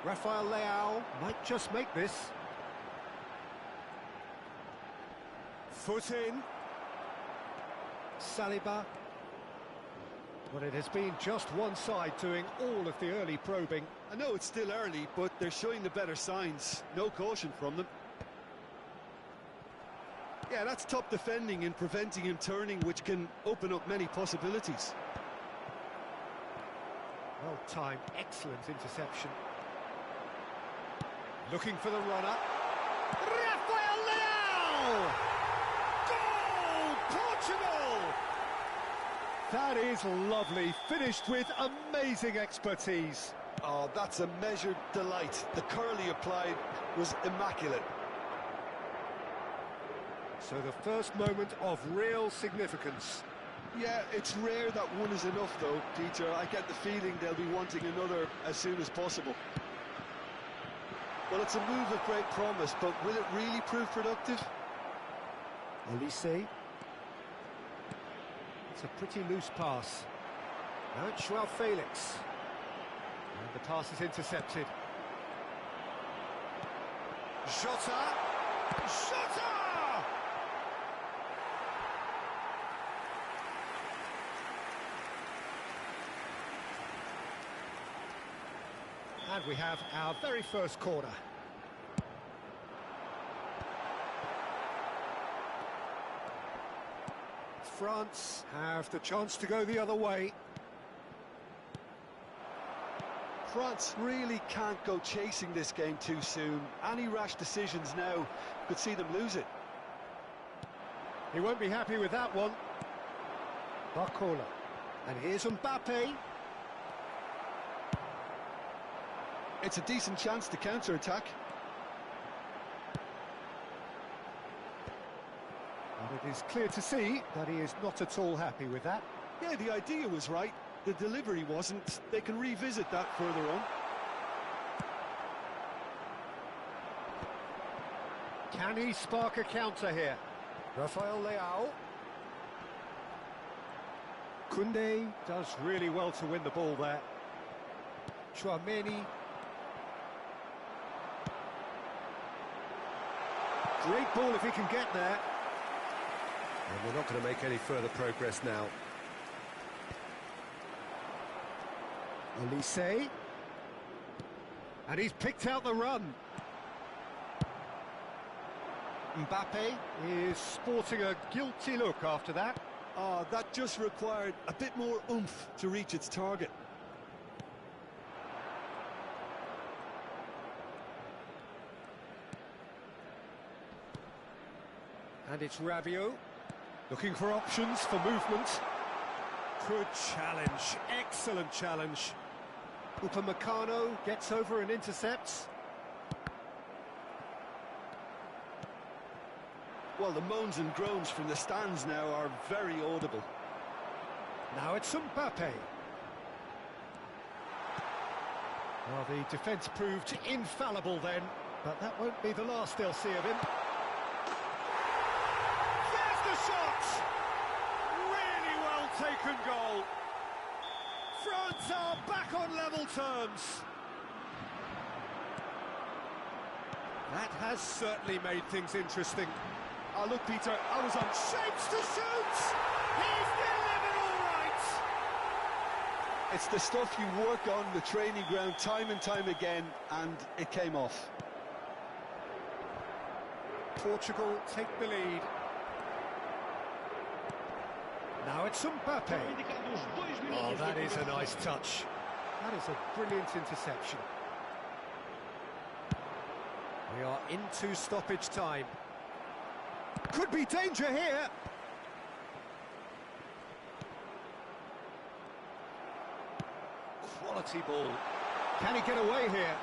Rafael Leao might just make this. Foot in. Saliba. Well, it has been just one side doing all of the early probing. I know it's still early, but they're showing the better signs. No caution from them. Yeah, that's top defending and preventing him turning, which can open up many possibilities. Well timed, excellent interception. Looking for the runner. Rafael Leao! Goal! Portugal! That is lovely, finished with amazing expertise. Oh, that's a measured delight. The curl he applied was immaculate. So the first moment of real significance. Yeah, it's rare that one is enough though, Peter. I get the feeling they'll be wanting another as soon as possible. Well, it's a move of great promise, but will it really prove productive? Elise. It's a pretty loose pass. Now it's João Felix. And the pass is intercepted. Jota! Jota! And we have our very first corner. France have the chance to go the other way. France really can't go chasing this game too soon. Any rash decisions now could see them lose it. He won't be happy with that one. Barcola. And here's Mbappe. It's a decent chance to counter-attack. And it is clear to see that he is not at all happy with that. Yeah, the idea was right. The delivery wasn't. They can revisit that further on. Can he spark a counter here? Rafael Leao. Koundé does really well to win the ball there. Chouameni. Great ball if he can get there. And we're not going to make any further progress now. Elise. And he's picked out the run. Mbappe is sporting a guilty look after that. Oh, that just required a bit more oomph to reach its target. And it's Rabiot, looking for options for movement. Good challenge, excellent challenge. Upamecano gets over and intercepts. Well, the moans and groans from the stands now are very audible. Now it's Mbappe. Well, the defence proved infallible then, but that won't be the last they'll see of him. There's the shot! Really well taken goal. France are back on level terms. That has certainly made things interesting. Oh, look, Peter, I was on Shapes to shoot! He's delivered all right! It's the stuff you work on the training ground time and time again, and it came off. Portugal take the lead. Now it's Mbappe. Oh, that is a nice touch. That is a brilliant interception. We are into stoppage time. Could be danger here. Quality ball. Can he get away here?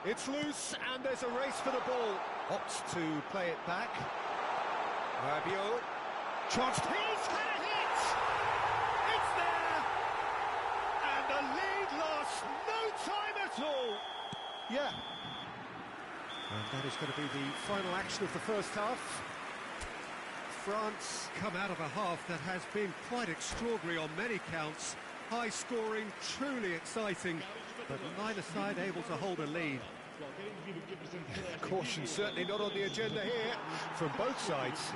It's loose and there's a race for the ball. Opts to play it back. Rabiot. Chance. He's had a hit! It's there! And the lead lost no time at all. Yeah. And that is going to be the final action of the first half. France come out of a half that has been quite extraordinary on many counts. High scoring, truly exciting, but neither side able to hold a lead. Caution certainly not on the agenda here from both sides.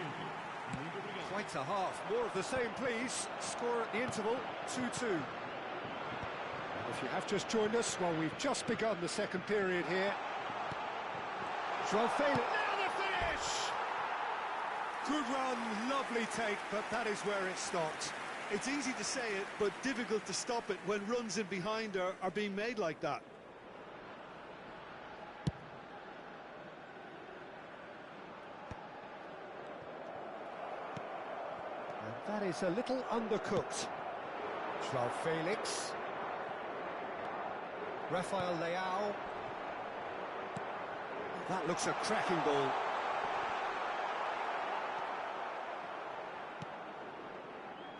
Quite a half, more of the same please. Score at the interval, 2-2. If you have just joined us, well, we've just begun the second period here. Now the finish! Good run, lovely take, but that is where it stopped. It's easy to say it, but difficult to stop it when runs in behind are being made like that. And that is a little undercooked. João Felix. Rafael Leao. That looks a cracking ball.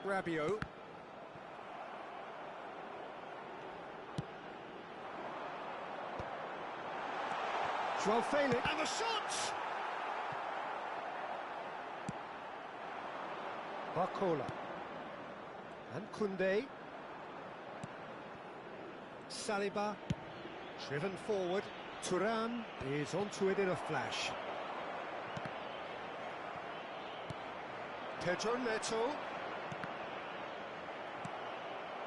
Rabiot. João Felix. And the shot! Barcola. And Koundé. Saliba. Driven forward. Thuram is onto it in a flash. Pedro Neto.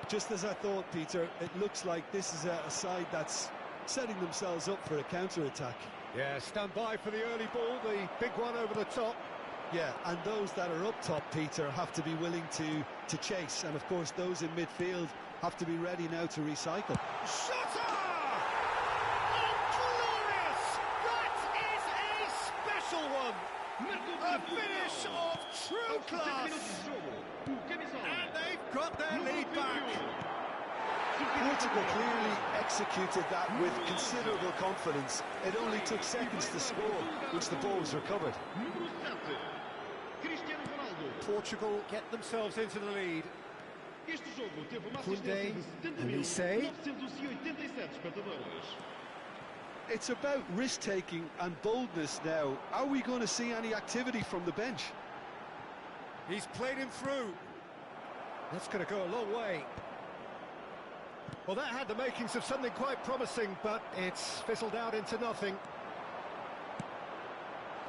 Just as I thought, Peter, it looks like this is a side that's setting themselves up for a counter-attack. Yeah, stand by for the early ball, the big one over the top. Yeah, and those that are up top, Peter, have to be willing to chase. And, of course, those in midfield have to be ready now to recycle. Shutter! A finish of true class! And they've got their lead back! Portugal clearly executed that with considerable confidence. It only took seconds to score, which the ball was recovered. Portugal get themselves into the lead. Koundé, Elise. It's about risk-taking and boldness now. Are we going to see any activity from the bench? He's played him through. That's going to go a long way. Well, that had the makings of something quite promising, but it's fizzled out into nothing.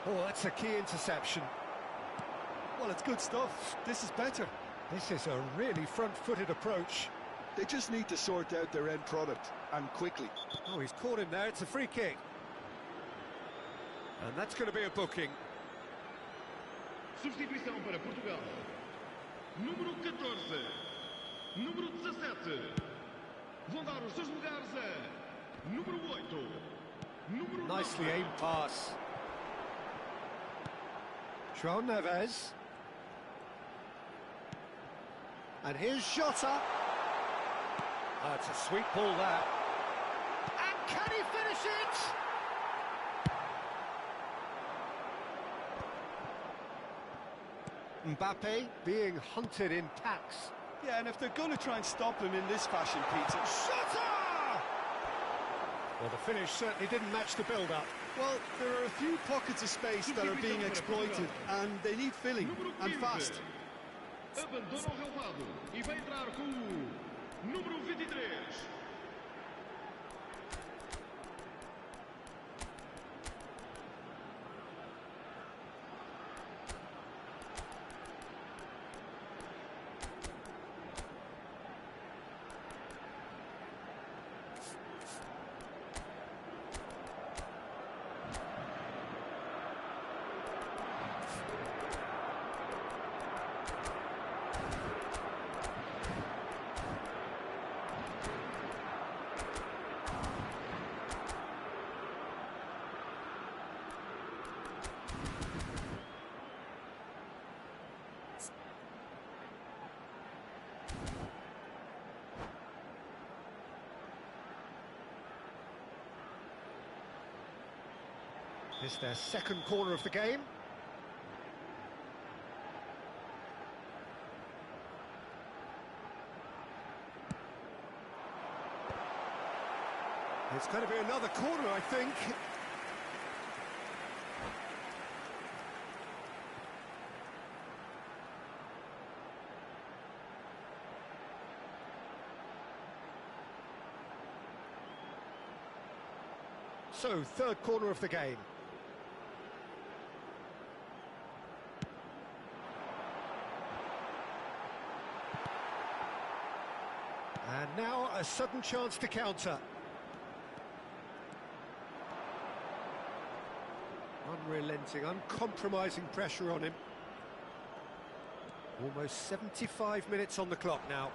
Oh, that's a key interception. Well, it's good stuff. This is better. This is a really front-footed approach. They just need to sort out their end product, and quickly. Oh, he's caught him there. It's a free kick. And that's going to be a booking. Substituição para Portugal. Número 14. Número 17. Vão dar os seus lugares a número 8. Número 9. Nicely aimed pass. João Neves. And here's Jota. It's a sweet ball there. And can he finish it? Mbappe being hunted in packs. Yeah, and if they're going to try and stop him in this fashion, Peter... Jota! Well, the finish certainly didn't match the build-up. Well, there are a few pockets of space that are being exploited, and they need filling, and fast. Abandona o relvado e vai entrar com o número 23. It's their second corner of the game. It's going to be another corner, I think. So, third corner of the game. And now a sudden chance to counter. Unrelenting, uncompromising pressure on him. Almost 75 minutes on the clock now.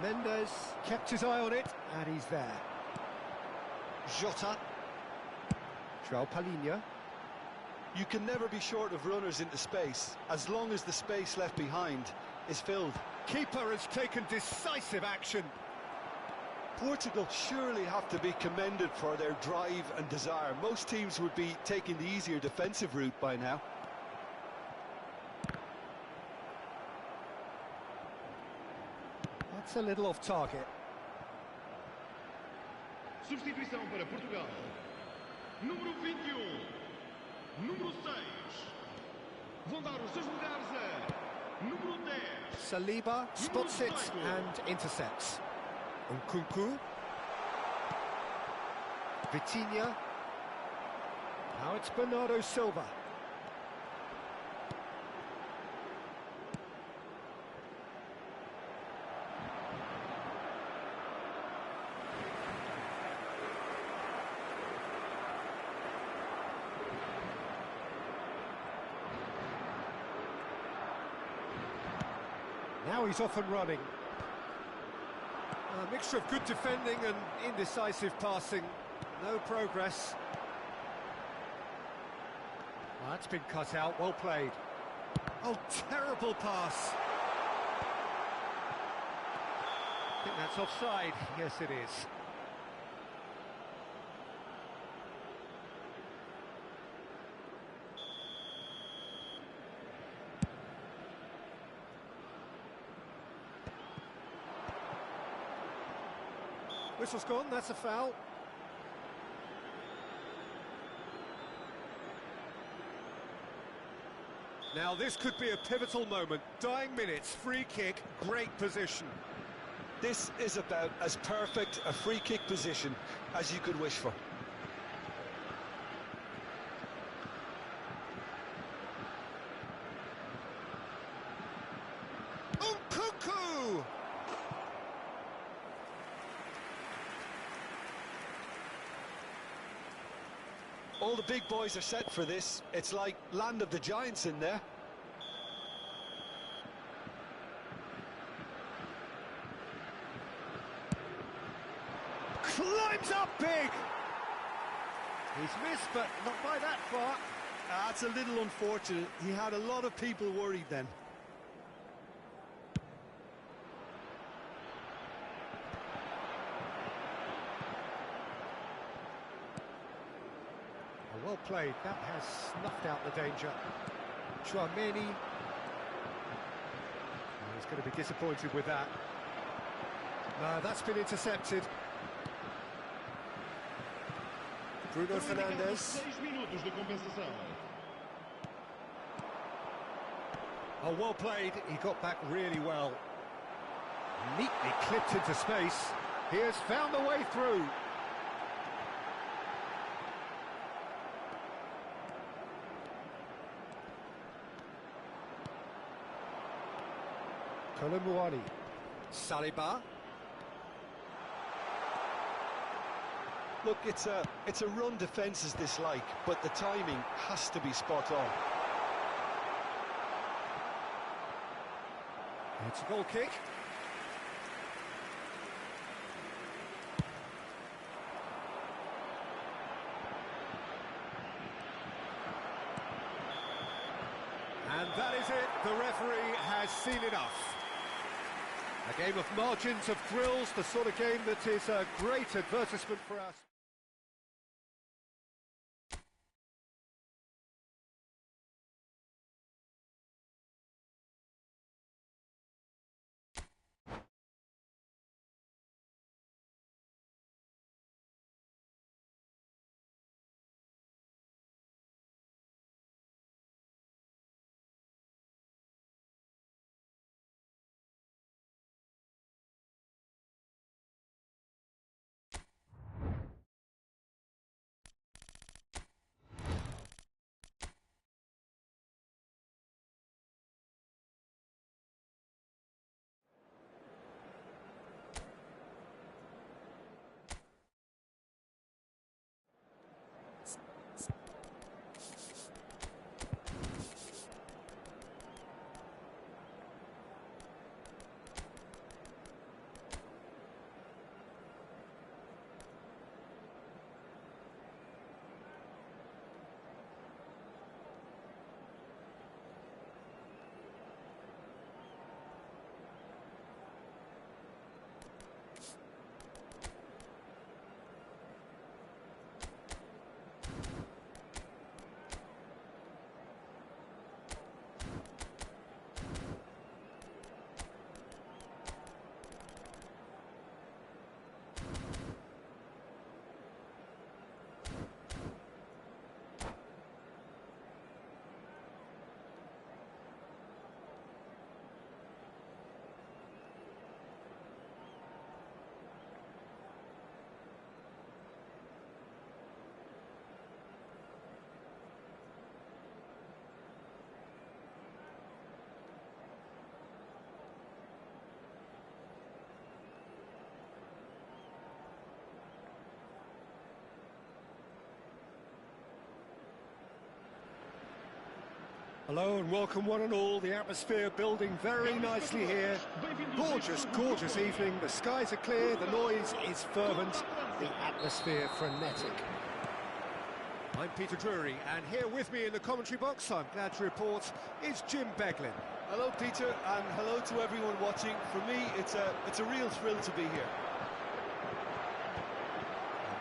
Mendes kept his eye on it, and he's there. Jota. João Palhinha. You can never be short of runners into space, as long as the space left behind is filled. Keeper has taken decisive action. Portugal surely have to be commended for their drive and desire. Most teams would be taking the easier defensive route by now. That's a little off target. Substituição para Portugal. Número 21. Número 6. Vão dar os seus lugares a número 10. Saliba spots it and intercepts. Cubu. Vitinha. Now it's Bernardo Silva. Now he's off and running. A mixture of good defending and indecisive passing. No progress. Well, that's been cut out. Well played. Oh, terrible pass. I think that's offside. Yes, it is. Whistle's gone, that's a foul. Now this could be a pivotal moment. Dying minutes, free kick, great position. This is about as perfect a free kick position as you could wish for. Cubu! All the big boys are set for this. It's like land of the giants in there. Climbs up big! He's missed, but not by that far. That's a little unfortunate. He had a lot of people worried then. Well played. That has snuffed out the danger. Chouameni. He's going to be disappointed with that. No, that's been intercepted. Bruno Fernandes. 6 minutos de compensação. Oh, well played. He got back really well. Neatly clipped into space. He has found the way through. Colomboani. Saliba. Look, it's a run defence's dislike, but the timing has to be spot on. It's a goal kick. And that is it. The referee has seen enough. A game of margins, of thrills, the sort of game that is a great advertisement for us. Hello and welcome one and all. The atmosphere building very nicely here. Gorgeous, gorgeous evening. The skies are clear, the noise is fervent, the atmosphere frenetic. I'm Peter Drury, and here with me in the commentary box, I'm glad to report, is Jim Beglin. Hello, Peter, and hello to everyone watching. For me, it's a real thrill to be here.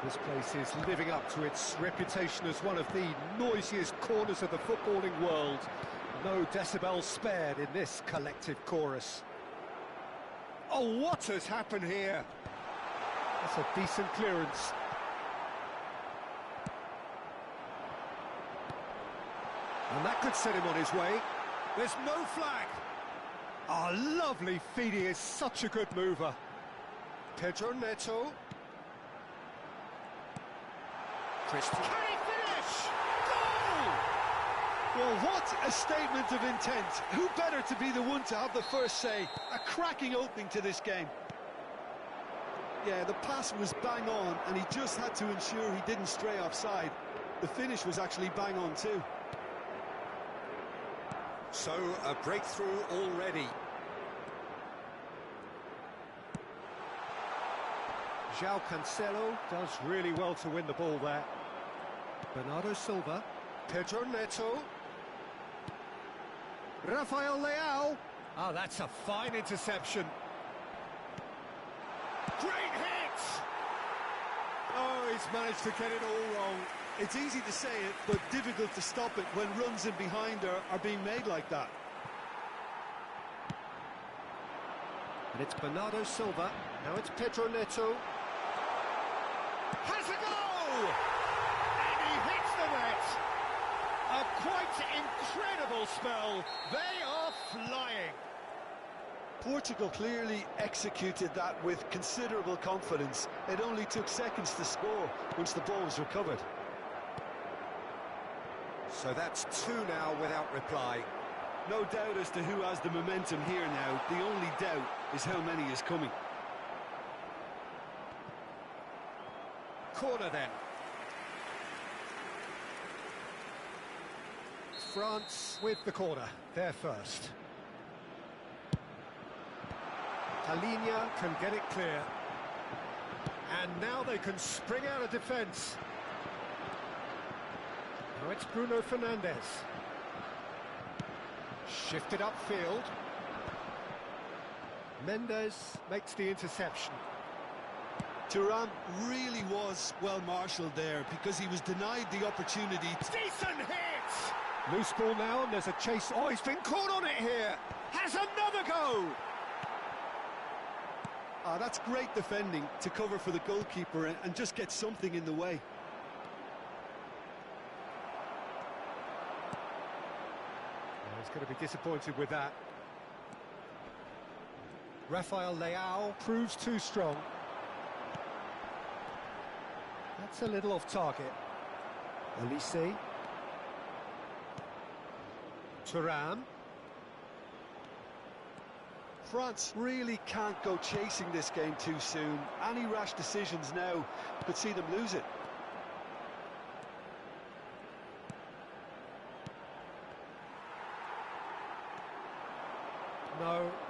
This place is living up to its reputation as one of the noisiest corners of the footballing world. No decibels spared in this collective chorus. Oh, what has happened here? That's a decent clearance. And that could set him on his way. There's no flag. Oh, lovely feet. He is such a good mover. Pedro Neto. Can he finish? Goal! Well, what a statement of intent. Who better to be the one to have the first say? A cracking opening to this game. Yeah, the pass was bang on, and he just had to ensure he didn't stray offside. The finish was actually bang on too. So, a breakthrough already. João Cancelo does really well to win the ball there. Bernardo Silva. Pedro Neto. Rafael Leao. Ah, that's a fine interception. Great hit! Oh, he's managed to get it all wrong. It's easy to say it, but difficult to stop it when runs in behind are being made like that. And it's Bernardo Silva. Now it's Pedro Neto. Has a goal! And he hits the net! A quite incredible spell. They are flying. Portugal clearly executed that with considerable confidence. It only took seconds to score once the ball was recovered. So that's two now without reply. No doubt as to who has the momentum here now. The only doubt is how many is coming. Corner then. France with the corner, they're first. Talinia can get it clear. And now they can spring out of defence. Now it's Bruno Fernandes. Shifted upfield. Mendes makes the interception. Thuram really was well marshalled there because he was denied the opportunity. Decent hit! Loose ball now and there's a chase. Oh, he's been caught on it here. Has another go! Ah, that's great defending to cover for the goalkeeper and just get something in the way. He's going to be disappointed with that. Rafael Leao proves too strong. That's a little off target. Elise. Thuram. France really can't go chasing this game too soon. Any rash decisions now could see them lose it.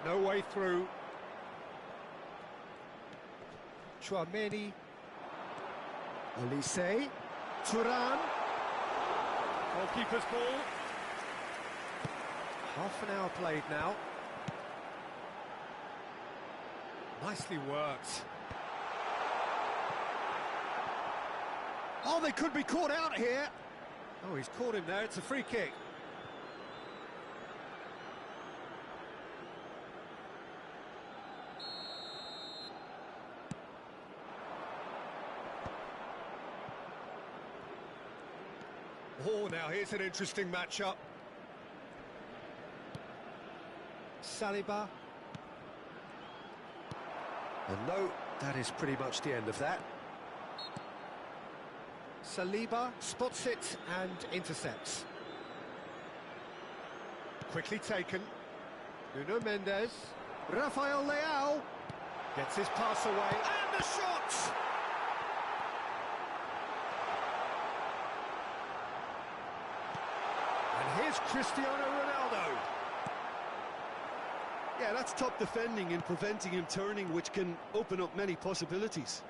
No way through. Chouameni. Elise. Thuram. Goalkeeper's ball. Half an hour played now. Nicely worked. Oh, they could be caught out here. Oh, he's caught him there. It's a free kick. Oh, now here's an interesting matchup. Saliba. And no, that is pretty much the end of that. Saliba spots it and intercepts. Quickly taken. Nuno Mendes. Rafael Leao gets his pass away. And the shot! And here's Cristiano Ronaldo. Yeah, that's top defending and preventing him turning, which can open up many possibilities.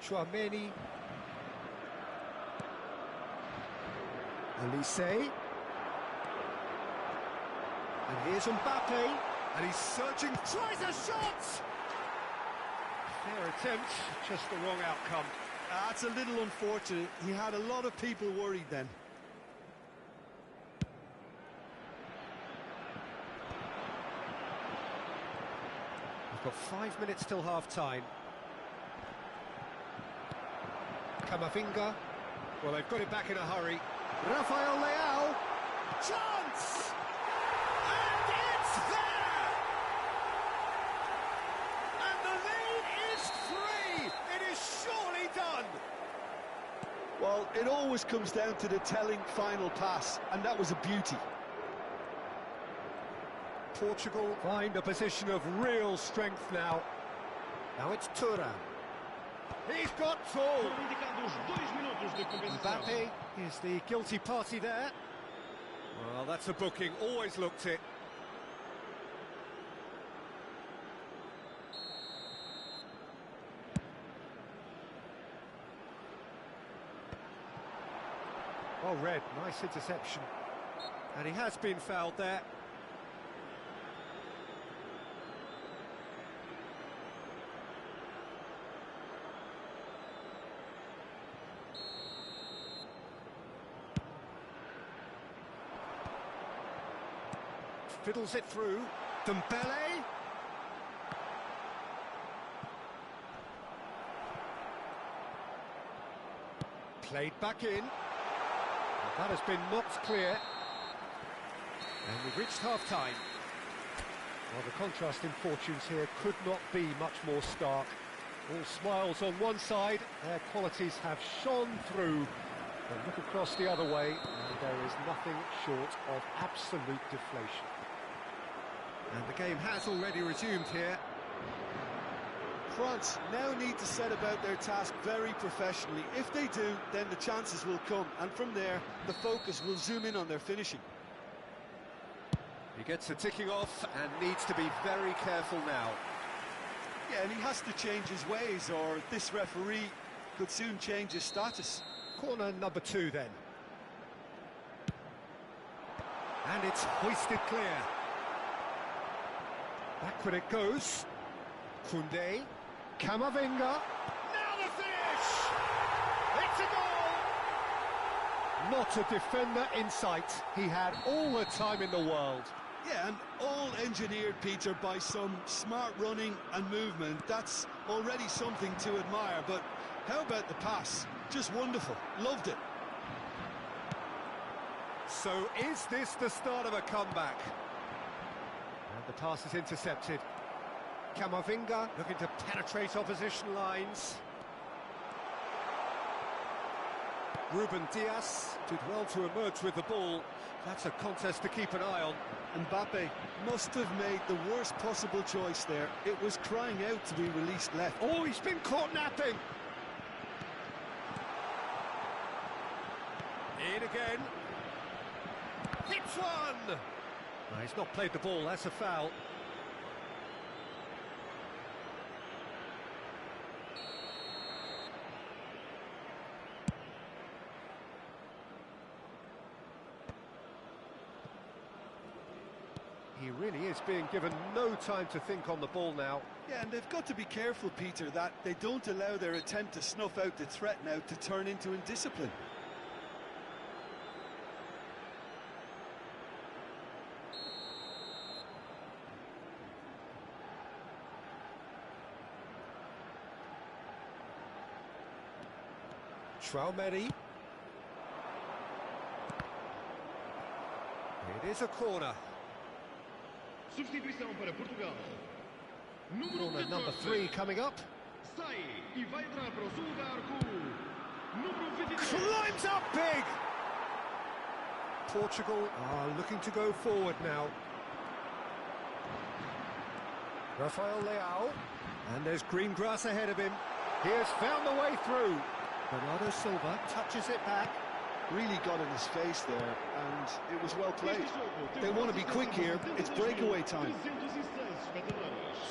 Chouameni. Elise. And here's Mbappe. And he's searching. Tries a shot! Fair attempt, just the wrong outcome. That's a little unfortunate. He had a lot of people worried then. We've got 5 minutes till half-time. Camavinga. Well, they've got it back in a hurry. Rafael Leao. Chance! And it's there! And the lead is 3! It is surely done! Well, it always comes down to the telling final pass, and that was a beauty. Portugal find a position of real strength now. Now it's Thuram. He's got tall. Mbappe is the guilty party there. Well, that's a booking. Always looked it. Well read, nice interception. And he has been fouled there. Fiddles it through. Dembele. Played back in. And that has been knocked clear. And we've reached half-time. Well, the contrast in fortunes here could not be much more stark. All smiles on one side, their qualities have shone through. But look across the other way, and there is nothing short of absolute deflation. And the game has already resumed here. France now need to set about their task very professionally. If they do, then the chances will come, and from there, the focus will zoom in on their finishing. He gets the ticking off and needs to be very careful now. Yeah, and he has to change his ways, or this referee could soon change his status. Corner number 2 then. And it's hoisted clear. Backward it goes. Koundé. Camavinga. Now the finish! It's a goal! Not a defender in sight. He had all the time in the world. Yeah, and all engineered, Peter, by some smart running and movement. That's already something to admire, but how about the pass? Just wonderful. Loved it. So is this the start of a comeback? And the pass is intercepted. Camavinga looking to penetrate opposition lines. Ruben Dias did well to emerge with the ball. That's a contest to keep an eye on. Mbappe must have made the worst possible choice there. It was crying out to be released left. Oh, he's been caught napping. In again. Hits one! No, he's not played the ball, that's a foul. He really is being given no time to think on the ball now. Yeah, and they've got to be careful, Peter, that they don't allow their attempt to snuff out the threat now to turn into indiscipline. Traumeri. It is a corner. Substituição para Portugal. Corner number 3 coming up. Sai e vai entrar para o seu lugar com o número 23. Climbs up big! Portugal are looking to go forward now. Rafael Leao. And there's green grass ahead of him. He has found the way through. Bernardo Silva touches it back. Really got in his face there, and it was well played. They want to be quick here. It's breakaway time.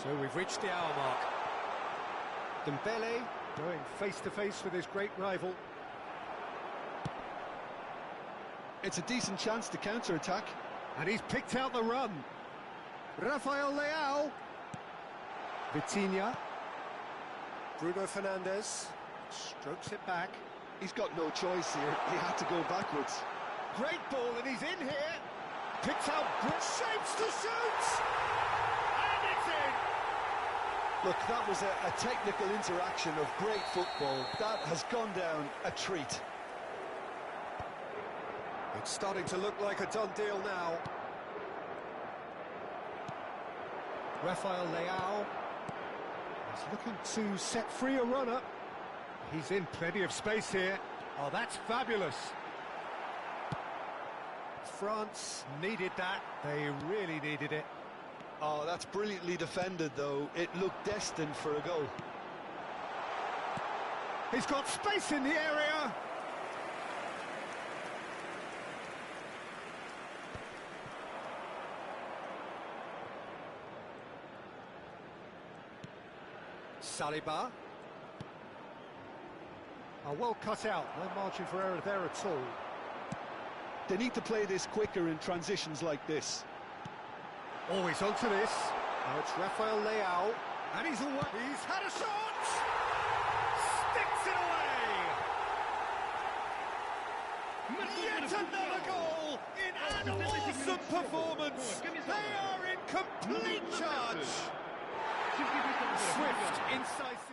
So we've reached the hour mark. Dembele going face-to-face with his great rival. It's a decent chance to counter-attack. And he's picked out the run. Rafael Leao. Vitinha. Bruno Fernandes. Strokes it back. He's got no choice here. He had to go backwards. Great ball, and he's in here. Picks out good shapes to shoot. And it's in. Look, that was a technical interaction of great football. That has gone down a treat. It's starting to look like a done deal now. Rafael Leao is looking to set free a runner. He's in plenty of space here. Oh, that's fabulous. France needed that. They really needed it. Oh, that's brilliantly defended, though. It looked destined for a goal. He's got space in the area. Saliba. Well cut out, no margin for error there at all. They need to play this quicker in transitions like this. Always onto this. Now it's Rafael Leao. And he's away. He's had a shot! Sticks it away! Yet another goal in an awesome performance! They are in complete charge! Swift, incisive.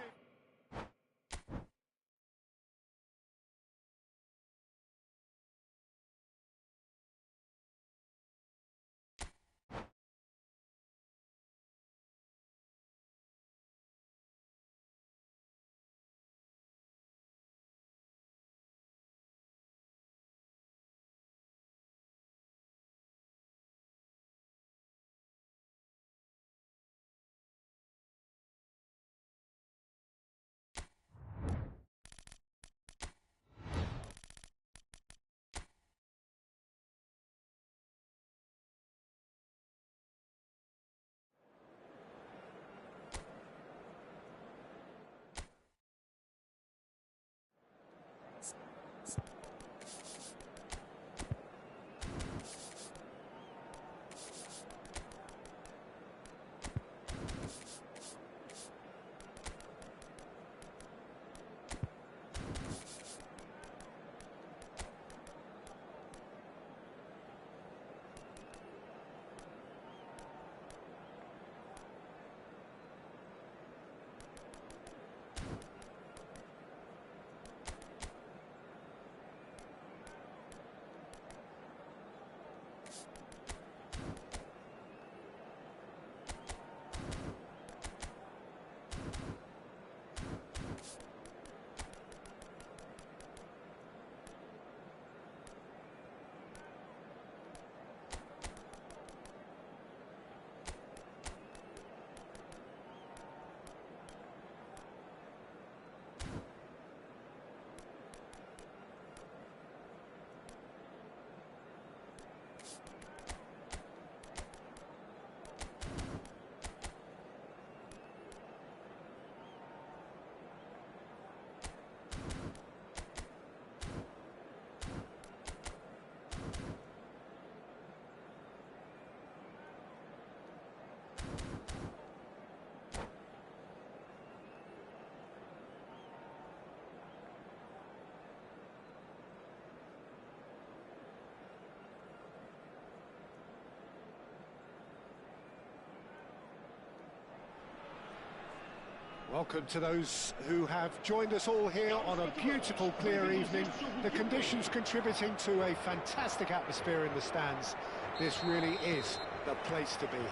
Welcome to those who have joined us all here on a beautiful, clear evening. The conditions contributing to a fantastic atmosphere in the stands. This really is the place to be.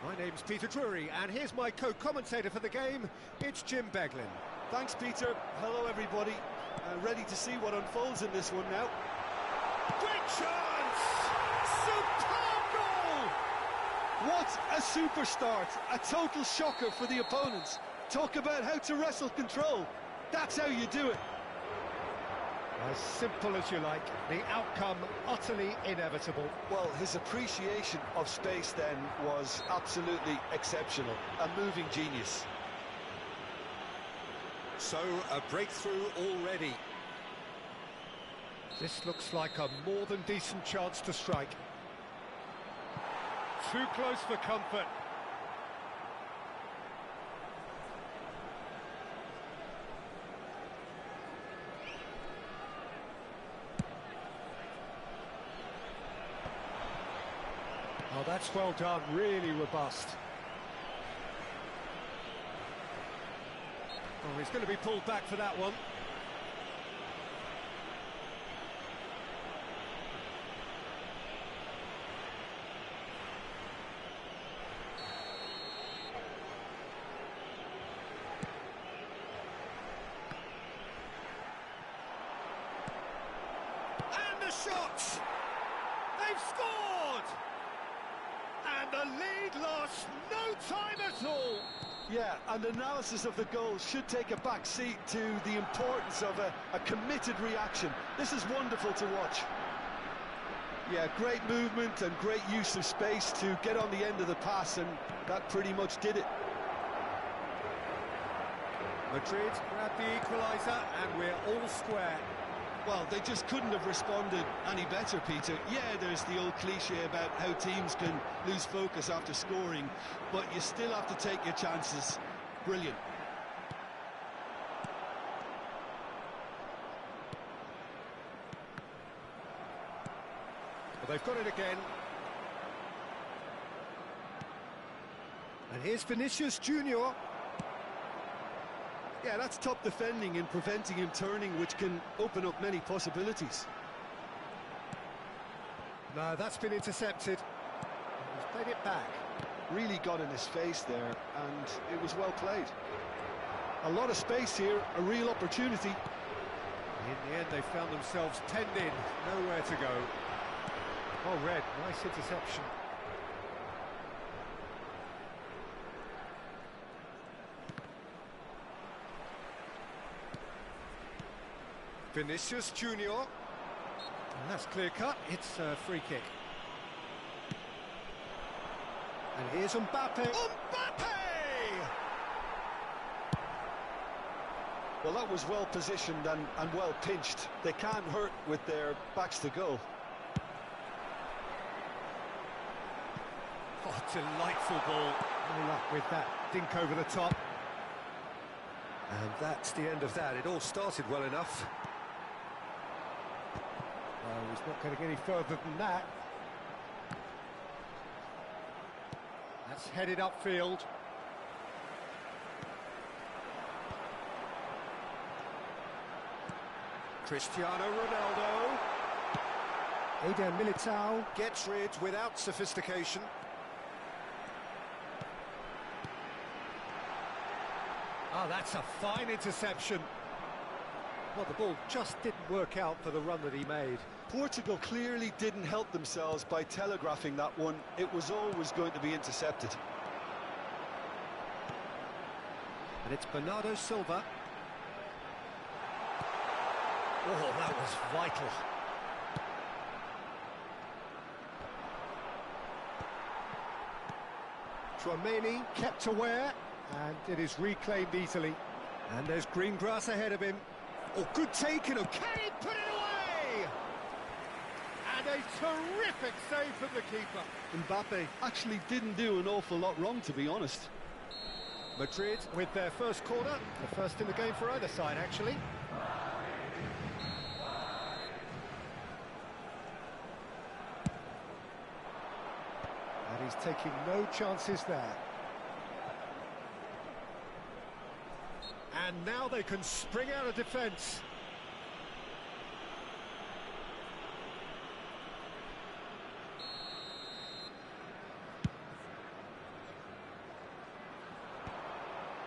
My name's Peter Drury, and here's my co-commentator for the game. It's Jim Beglin. Thanks, Peter. Hello, everybody. Ready to see what unfolds in this one now. Great chance! Superb goal! What a super start. A total shocker for the opponents. Talk about how to wrestle control. That's how you do it. As simple as you like, the outcome utterly inevitable. Well, his appreciation of space then was absolutely exceptional. A moving genius. So, a breakthrough already. This looks like a more than decent chance to strike. Too close for comfort. Oh, that's well done, really robust. Oh, he's going to be pulled back for that one. And the shot! They've scored! And the lead lost no time at all. Yeah, and analysis of the goal should take a back seat to the importance of a committed reaction. This is wonderful to watch. Yeah, great movement and great use of space to get on the end of the pass, and that pretty much did it. Madrid grab the equaliser, and we're all square. Well, they just couldn't have responded any better, Peter. Yeah, there's the old cliche about how teams can lose focus after scoring, but you still have to take your chances. Brilliant. Well, they've got it again. And here's Vinicius Junior. Yeah, that's top defending and preventing him turning, which can open up many possibilities. No, that's been intercepted. He's played it back. Really got in his face there, and it was well played. A lot of space here, a real opportunity. In the end, they found themselves penned in, nowhere to go. Oh, red, nice interception. Vinicius Junior. And that's clear cut, it's a free kick. And here's Mbappe. Mbappe! Well, that was well positioned and well pinched. They can't hurt with their backs to goal. Oh, delightful ball. No luck with that dink over the top. And that's the end of that. It all started well enough. Oh, he's not getting any further than that. That's headed upfield. Cristiano Ronaldo. Eder Militao gets rid without sophistication. Ah, that's a fine interception. Well, the ball just didn't work out for the run that he made. Portugal clearly didn't help themselves by telegraphing that one. It was always going to be intercepted. And it's Bernardo Silva. Oh, that was vital. Tchouaméni kept aware, and it is reclaimed easily. And there's green grass ahead of him. Oh, good taken. Oh, can he put it away? And a terrific save from the keeper. Mbappe actually didn't do an awful lot wrong, to be honest. Madrid with their first corner, the first in the game for either side, actually. And he's taking no chances there. And now they can spring out of defence.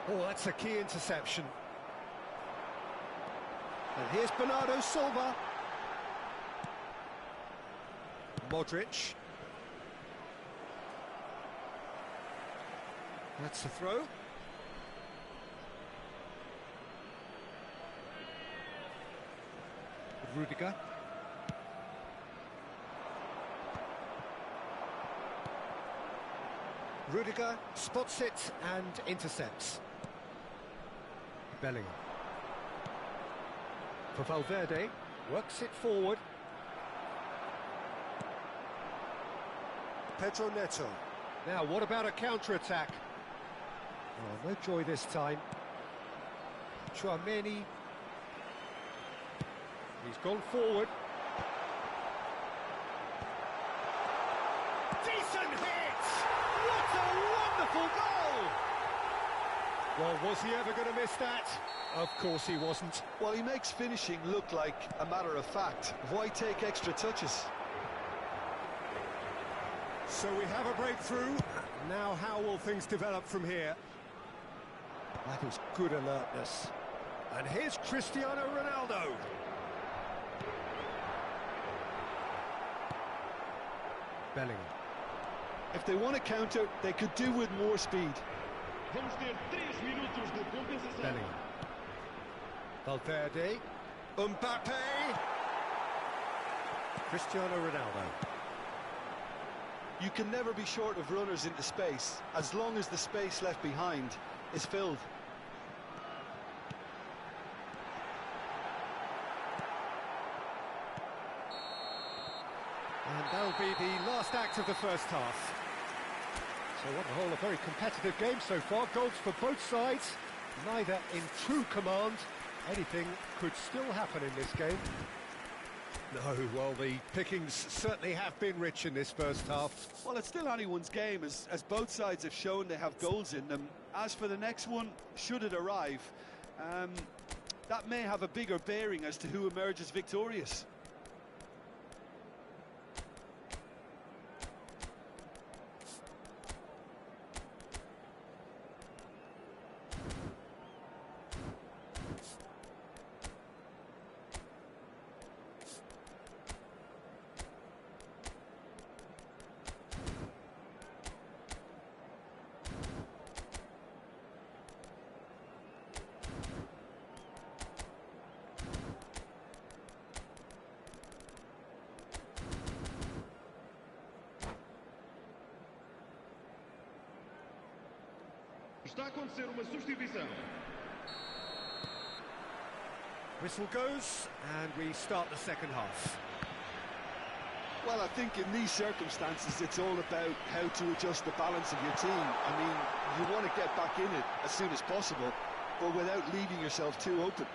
Oh, that's a key interception. And here's Bernardo Silva. Modric. That's the throw. Rudiger. Rudiger spots it and intercepts. Bellingham. For Valverde, works it forward. Pedro Neto. Now, what about a counter-attack? Oh, no joy this time. Tchouaméni. He's gone forward. Decent hit! What a wonderful goal! Well, was he ever going to miss that? Of course he wasn't. Well, he makes finishing look like a matter of fact. Why take extra touches? So we have a breakthrough. Now how will things develop from here? That is good alertness. And here's Cristiano Ronaldo. Bellingham. If they want to counter, they could do with more speed. Vamos ter 3 minutos de compensação. Bellingham. Valverde. Mbappe. Cristiano Ronaldo. You can never be short of runners into space, as long as the space left behind is filled. And that'll be the last act of the first half. So on the whole, a very competitive game so far. Goals for both sides, neither in true command. Anything could still happen in this game. No, well, the pickings certainly have been rich in this first half. Well, it's still anyone's game, as both sides have shown they have goals in them. As for the next one, should it arrive, that may have a bigger bearing as to who emerges victorious. Está a acontecer uma substituição. Whistle goes, and we start the second half. Well, I think in these circumstances, it's all about how to adjust the balance of your team. I mean, you want to get back in it as soon as possible, but without leaving yourself too open.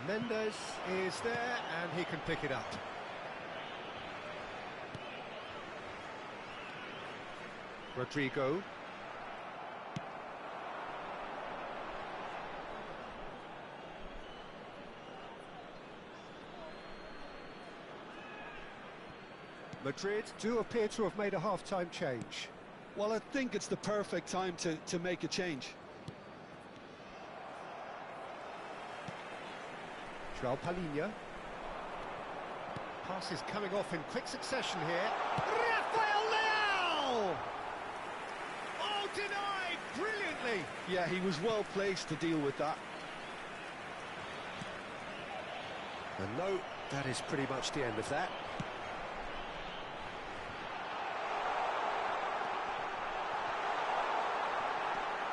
Mendes is there, and he can pick it up. Rodrigo. Madrid do appear to have made a half-time change. Well, I think it's the perfect time to make a change. João Palhinha. Pass is coming off in quick succession here. Rafael Leao! Oh, denied brilliantly! Yeah, he was well placed to deal with that. And no, that is pretty much the end of that.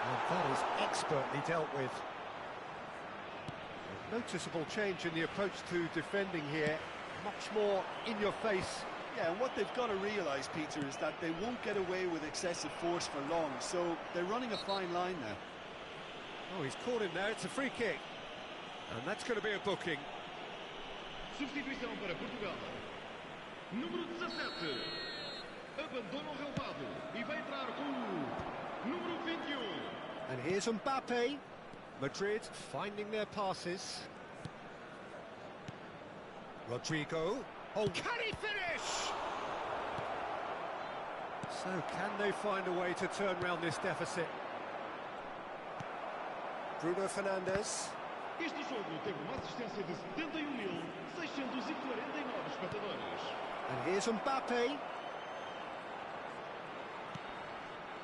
And that is expertly dealt with. A noticeable change in the approach to defending here. Much more in your face. Yeah, and what they've got to realise, Peter, is that they won't get away with excessive force for long, so they're running a fine line now. Oh, he's caught him there, it's a free kick. And that's going to be a booking. Substituição para Portugal. Número 17. Abandona o relvado e vai entrar com o número 21. And here's Mbappe. Madrid finding their passes. Rodrigo. Oh, can he finish? So can they find a way to turn around this deficit? Bruno Fernandes. Este jogo teve uma assistência de 71.649 espectadores. And here's Mbappe.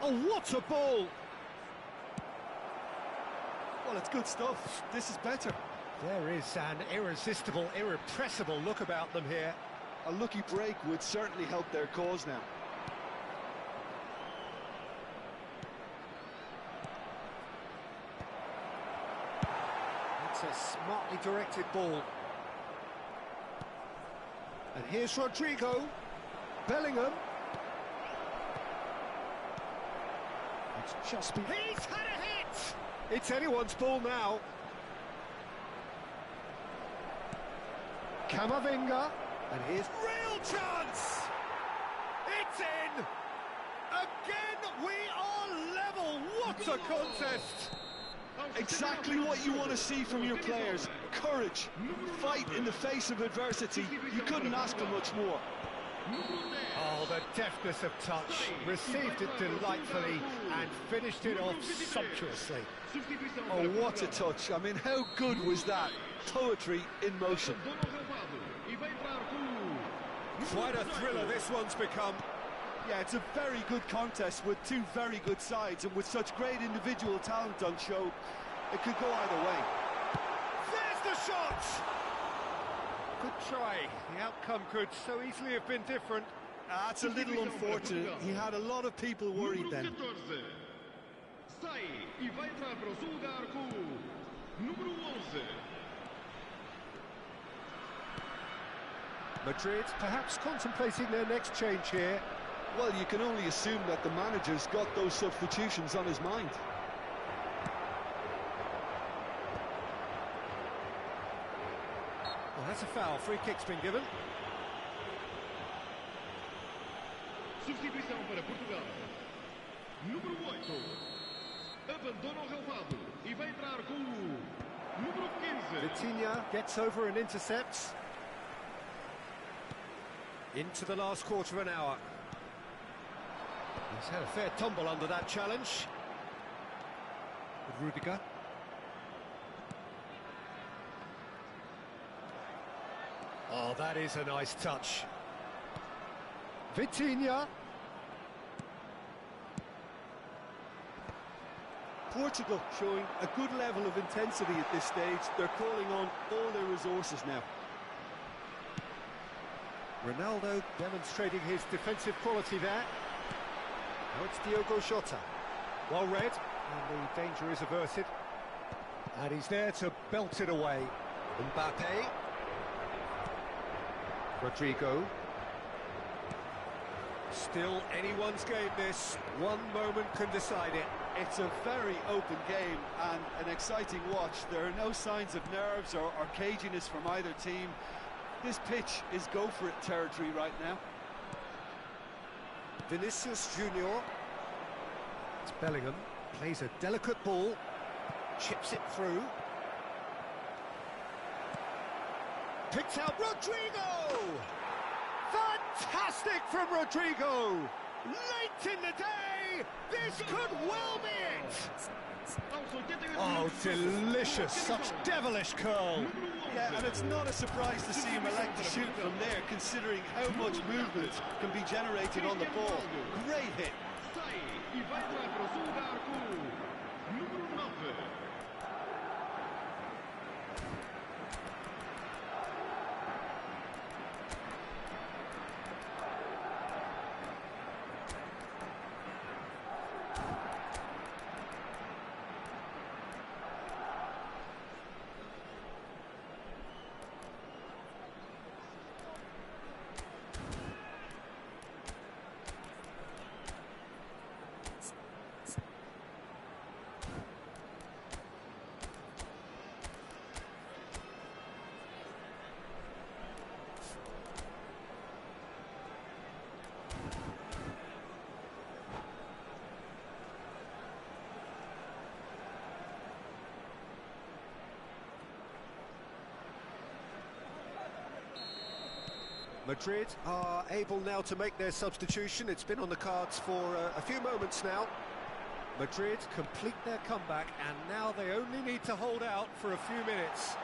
Oh, what a ball! Well, it's good stuff. This is better. There is an irresistible, irrepressible look about them here. A lucky break would certainly help their cause now. It's a smartly directed ball. And here's Rodrigo. Bellingham. It's just been... He's had a hit! It's anyone's ball now. Camavinga. And here's real chance! It's in! Again, we are level! What a contest! Exactly what you want to see from your players. Courage, fight in the face of adversity. You couldn't ask for much more. Oh, the deftness of touch. Received it delightfully and finished it off sumptuously. Oh, what a touch. I mean, how good was that? Poetry in motion. Quite a thriller this one's become. Yeah, it's a very good contest with two very good sides, and with such great individual talent on show, it could go either way. There's the shot! Good try. The outcome could so easily have been different. That's a little unfortunate. He had a lot of people worried then. Sai e vai entrar para o seu lugar com o número 11. Madrid perhaps contemplating their next change here. Well, you can only assume that the manager's got those substitutions on his mind. Well, that's a foul. Free kick's been given. Substituição para Portugal. Número 8. Abandona o relvado e vai entrar com o número 15. Vitinha gets over and intercepts. Into the last quarter of an hour. He's had a fair tumble under that challenge. With Rudiger. Oh, that is a nice touch. Vitinha. Portugal showing a good level of intensity at this stage. They're calling on all their resources now. Ronaldo demonstrating his defensive quality there. Now it's Diogo Jota. Well read, and the danger is averted. And he's there to belt it away. Mbappe. Rodrigo. Still anyone's game this. One moment can decide it. It's a very open game and an exciting watch. There are no signs of nerves or caginess from either team. This pitch is go-for-it territory right now. Vinicius Junior. It's Bellingham. Plays a delicate ball. Chips it through. Picks out Rodrigo! Fantastic from Rodrigo! Late in the day, this could well be it! Oh, delicious, such devilish curl. Yeah, and it's not a surprise to see him elect to shoot from there, considering how much movement can be generated on the ball. Great hit. E vai entrar para o seu lugar com o número 9. Madrid are able now to make their substitution. It's been on the cards for a few moments now. Madrid complete their comeback, and now they only need to hold out for a few minutes.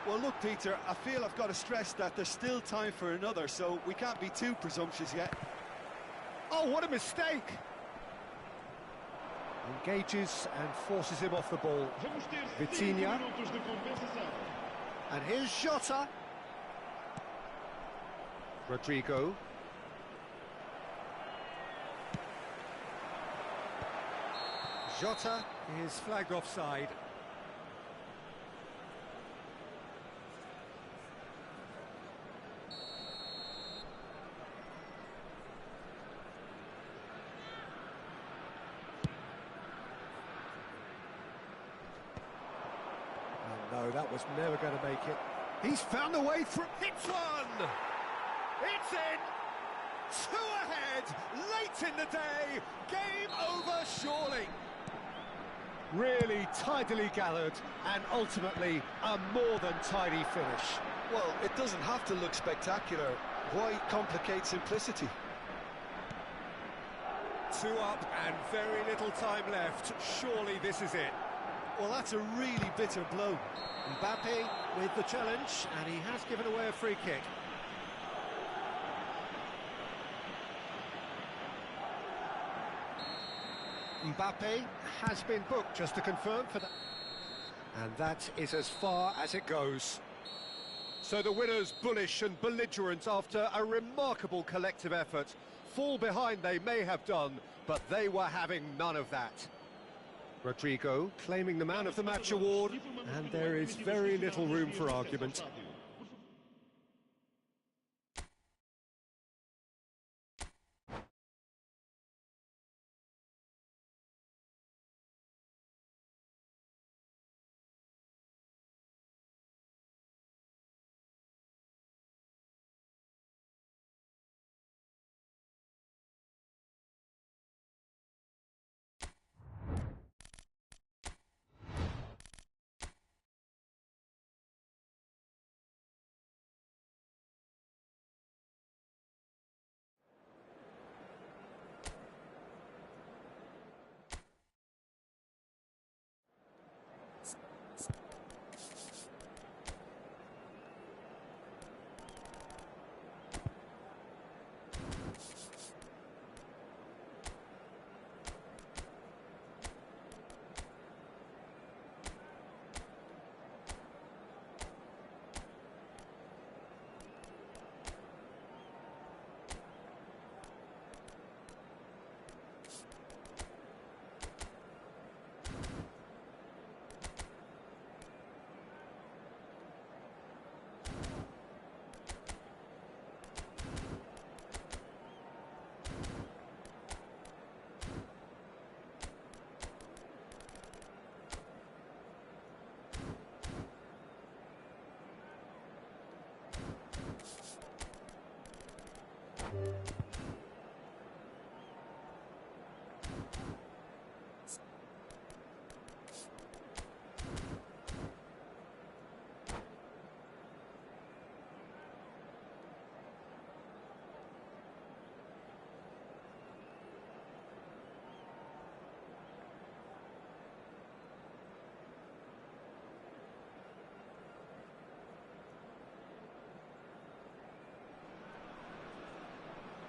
Well, look, Peter, I feel I've got to stress that there's still time for another, so we can't be too presumptuous yet. Oh, what a mistake! Engages and forces him off the ball. Vitinha. And here's Jota. Rodrigo. Jota is flagged offside. Oh, no, that was never going to make it. He's found a way through. Hits one! It's in! 2 ahead, late in the day, game over surely. Really tidily gathered, and ultimately a more than tidy finish. Well, it doesn't have to look spectacular. Why complicate simplicity? 2 up and very little time left. Surely this is it. Well, that's a really bitter blow. Mbappe with the challenge, and he has given away a free kick. Mbappe has been booked, just to confirm for that. And that is as far as it goes. So the winners, bullish and belligerent after a remarkable collective effort. Fall behind they may have done, but they were having none of that. Rodrigo claiming the Man of the Match award, and there is very little room for argument.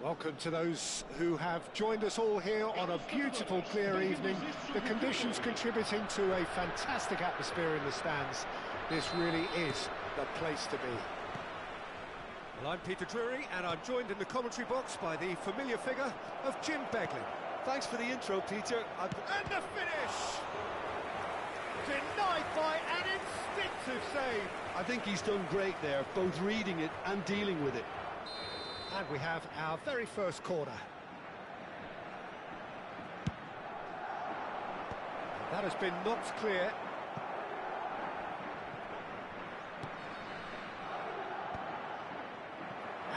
Welcome to those who have joined us all here on a beautiful, clear evening. The conditions contributing to a fantastic atmosphere in the stands. This really is the place to be. Well, I'm Peter Drury, and I'm joined in the commentary box by the familiar figure of Jim Begley. Thanks for the intro, Peter. And the finish! Denied by an instinctive save. I think he's done great there, both reading it and dealing with it. And we have our very first corner. That has been knocked clear.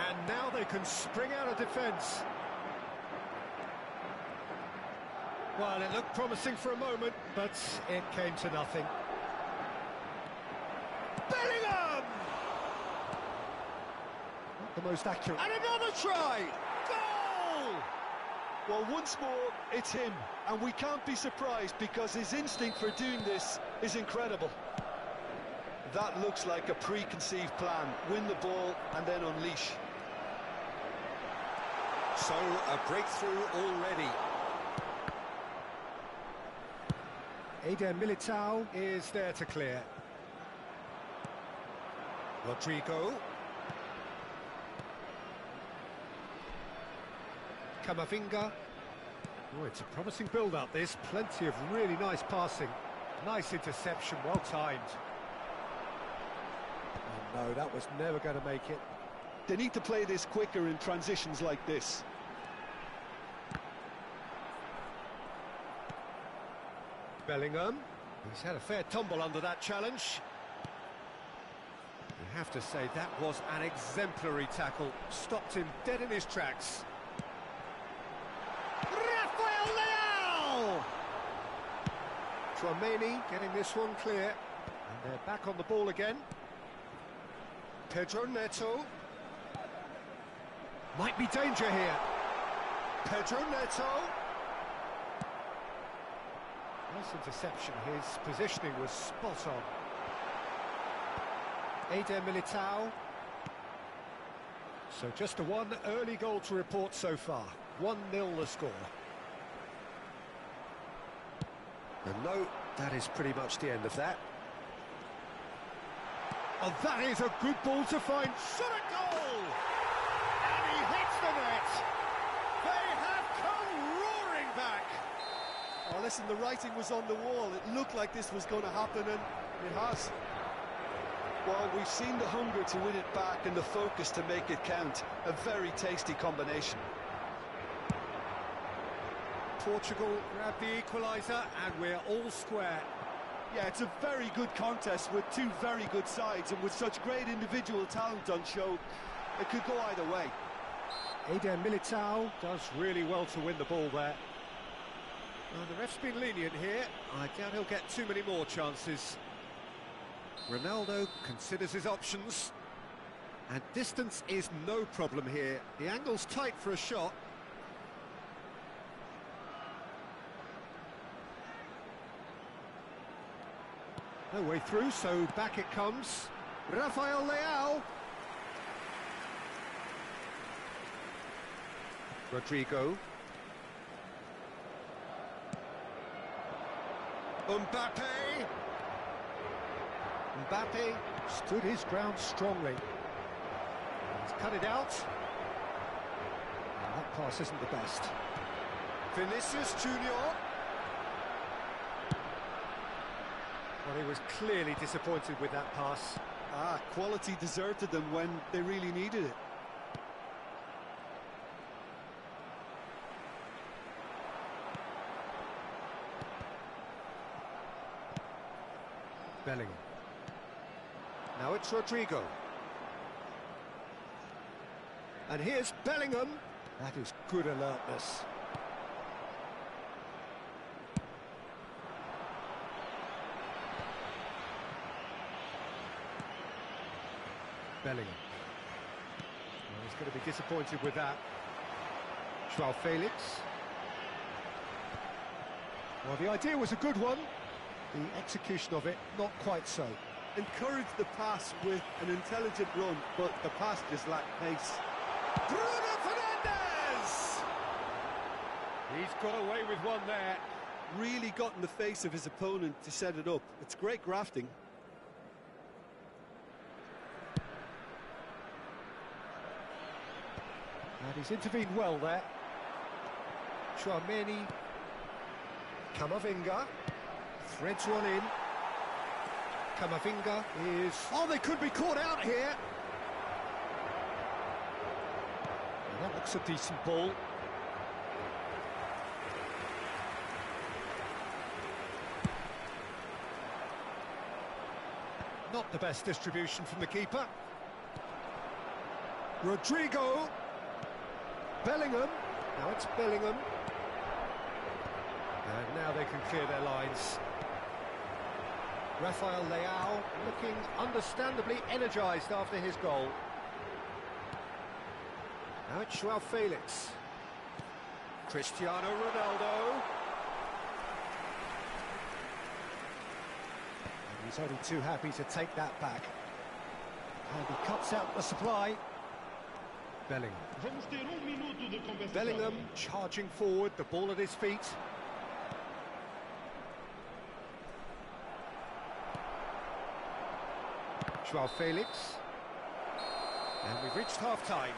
And now they can spring out of defence. Well, it looked promising for a moment, but it came to nothing. Bellingham! Not the most accurate. And another try! Goal! Well, once more, it's him. And we can't be surprised because his instinct for doing this is incredible. That looks like a preconceived plan. Win the ball and then unleash. So, a breakthrough already. Eder Militao is there to clear. Rodrigo. Camavinga. Oh, it's a promising build-up, this. Plenty of really nice passing. Nice interception, well timed. Oh, no, that was never going to make it. They need to play this quicker in transitions like this. Bellingham. He's had a fair tumble under that challenge. You have to say that was an exemplary tackle. Stopped him dead in his tracks. Rafael Leao! Tchouaméni getting this one clear. And they're back on the ball again. Pedro Neto. Might be danger here. Pedro Neto. Nice interception. His positioning was spot on. Eder Militao. So just a one early goal to report so far. 1-0 the score. And no, that is pretty much the end of that. Oh, that is a good ball to find. Shot a goal! And he hits the net. They have come roaring back. Oh, listen, the writing was on the wall. It looked like this was going to happen, and it has. Well, we've seen the hunger to win it back and the focus to make it count. A very tasty combination. Portugal grabbed the equaliser, and we're all square. Yeah, it's a very good contest with two very good sides, and with such great individual talent on show, it could go either way. Eder Militao does really well to win the ball there. Well, the ref's been lenient here. I doubt he'll get too many more chances. Ronaldo considers his options. And distance is no problem here. The angle's tight for a shot. No way through, so back it comes. Rafael Leao. Rodrigo. Mbappe. Mbappe stood his ground strongly. He's cut it out. And that pass isn't the best. Vinicius Junior. Well, he was clearly disappointed with that pass. Quality deserted them when they really needed it. Bellingham. Now it's Rodrigo. And here's Bellingham. That is good alertness. Bellingham. Well, he's going to be disappointed with that. Joao Felix. Well, the idea was a good one. The execution of it, not quite so. Encouraged the pass with an intelligent run, but the pass just lacked pace. Bruno Fernandes! He's got away with one there. Really got in the face of his opponent to set it up. It's great grafting. And he's intervened well there. Chouameni. Camavinga. Threads one in. Camavinga is... Oh, they could be caught out here. Well, that looks a decent ball. Not the best distribution from the keeper. Rodrigo. Bellingham. Now it's Bellingham. And now they can clear their lines. Rafael Leao looking understandably energised after his goal. Now it's Joao Felix. Cristiano Ronaldo. And he's only too happy to take that back. And he cuts out the supply. Bellingham. Bellingham charging forward, the ball at his feet. Joao Felix. And we've reached half-time.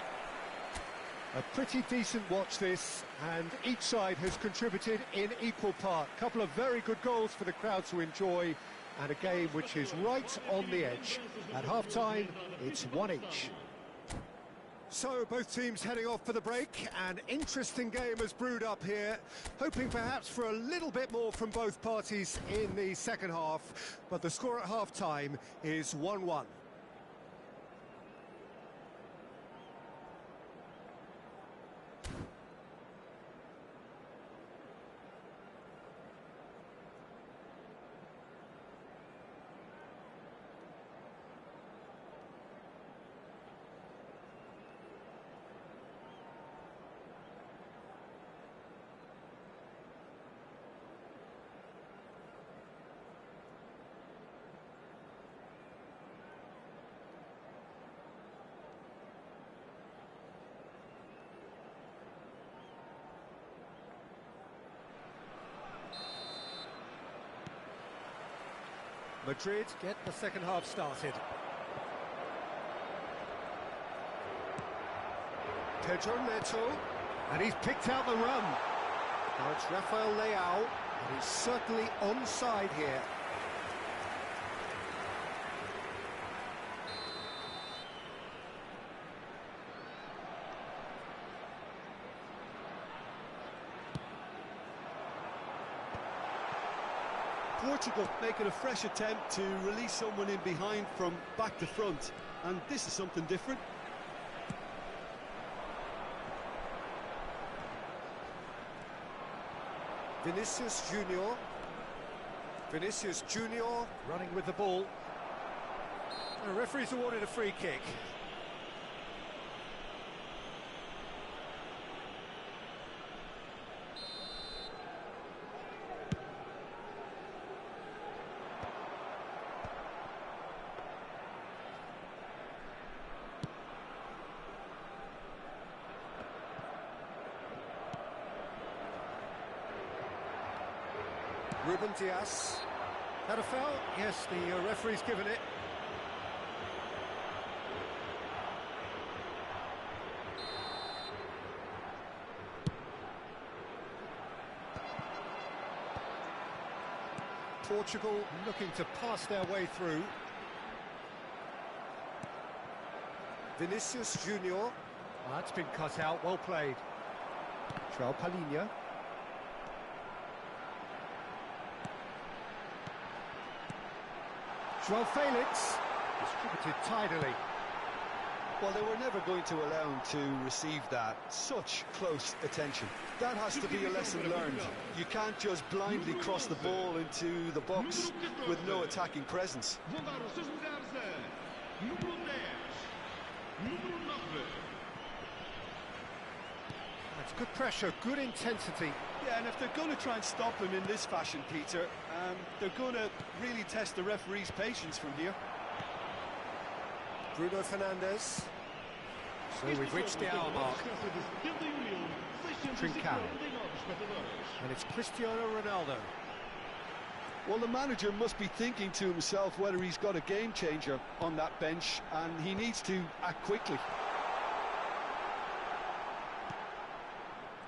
A pretty decent watch this, and each side has contributed in equal part. A couple of very good goals for the crowd to enjoy, and a game which is right on the edge. At half-time, it's one each. So, both teams heading off for the break. An interesting game has brewed up here, hoping perhaps for a little bit more from both parties in the second half, but the score at half-time is 1-1. Madrid get the second half started. Pedro Neto, and he's picked out the run. Now it's Rafael Leao, and he's certainly onside here. Portugal making a fresh attempt to release someone in behind from back to front, and this is something different. Vinicius Junior. Vinicius Junior running with the ball. The referee's awarded a free kick. Ruben Diaz. That a foul? Yes, the referee's given it. Portugal looking to pass their way through. Vinicius Junior. Well, that's been cut out, well played. João Palhinha. João Felix, distributed tidily. Well, they were never going to allow him to receive that. Such close attention. That has to be a lesson learned. You can't just blindly cross the ball into the box with no attacking presence. That's good pressure, good intensity. Yeah, and if they're going to try and stop him in this fashion, Peter, they're going to really test the referee's patience from here. Bruno Fernandes. So we've reached the hour mark. Trincao. And it's Cristiano Ronaldo. Well, the manager must be thinking to himself whether he's got a game changer on that bench, and he needs to act quickly.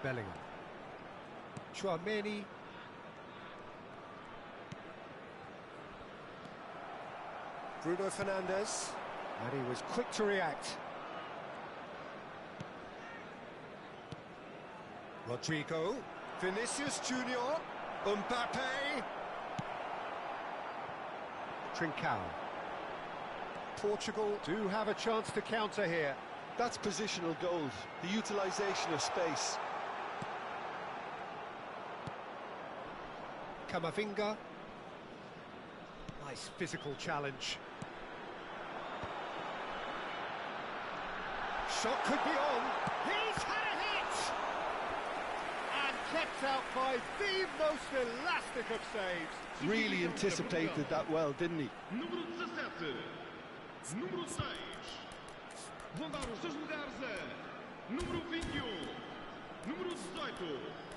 Bellingham. Chouameni. Bruno Fernandes. And he was quick to react. Rodrigo. Vinicius Junior. Mbappe. Trincao. Portugal do have a chance to counter here. That's positional gold, the utilisation of space. Camavinga. Nice physical challenge. Shot could be on. He's had a hit! And kept out by the most elastic of saves. Really anticipated that well, didn't he? Número 17. Número 6. Vão dar os seus lugares a número 21. Número 18.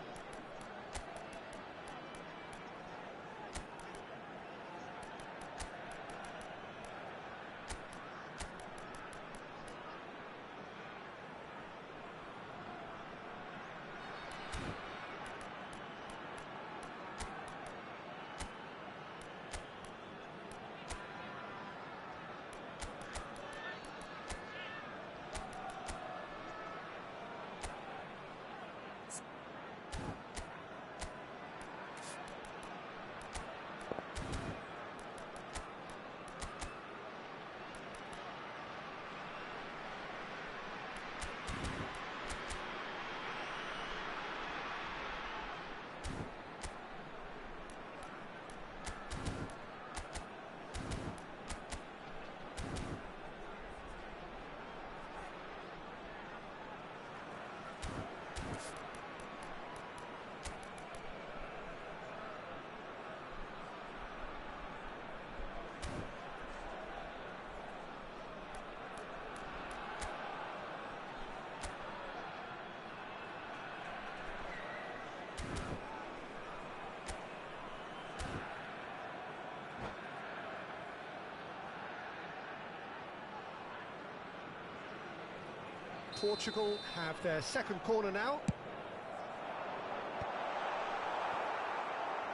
Portugal have their second corner now.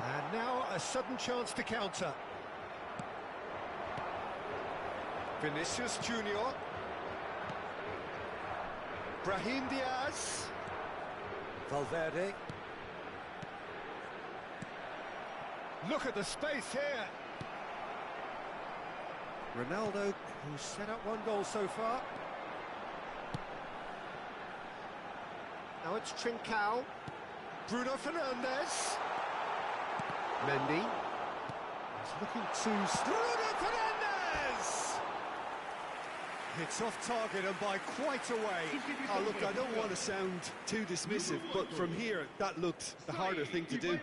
And now a sudden chance to counter. Vinicius Junior. Brahim Diaz. Valverde. Look at the space here. Ronaldo, who's set up one goal so far. Now it's Trincao. Bruno Fernandes. Mendy. He's looking to... Bruno Fernandes! It's off target and by quite a way. Oh, look, I don't want to sound too dismissive, but from here, that looked the harder thing to do.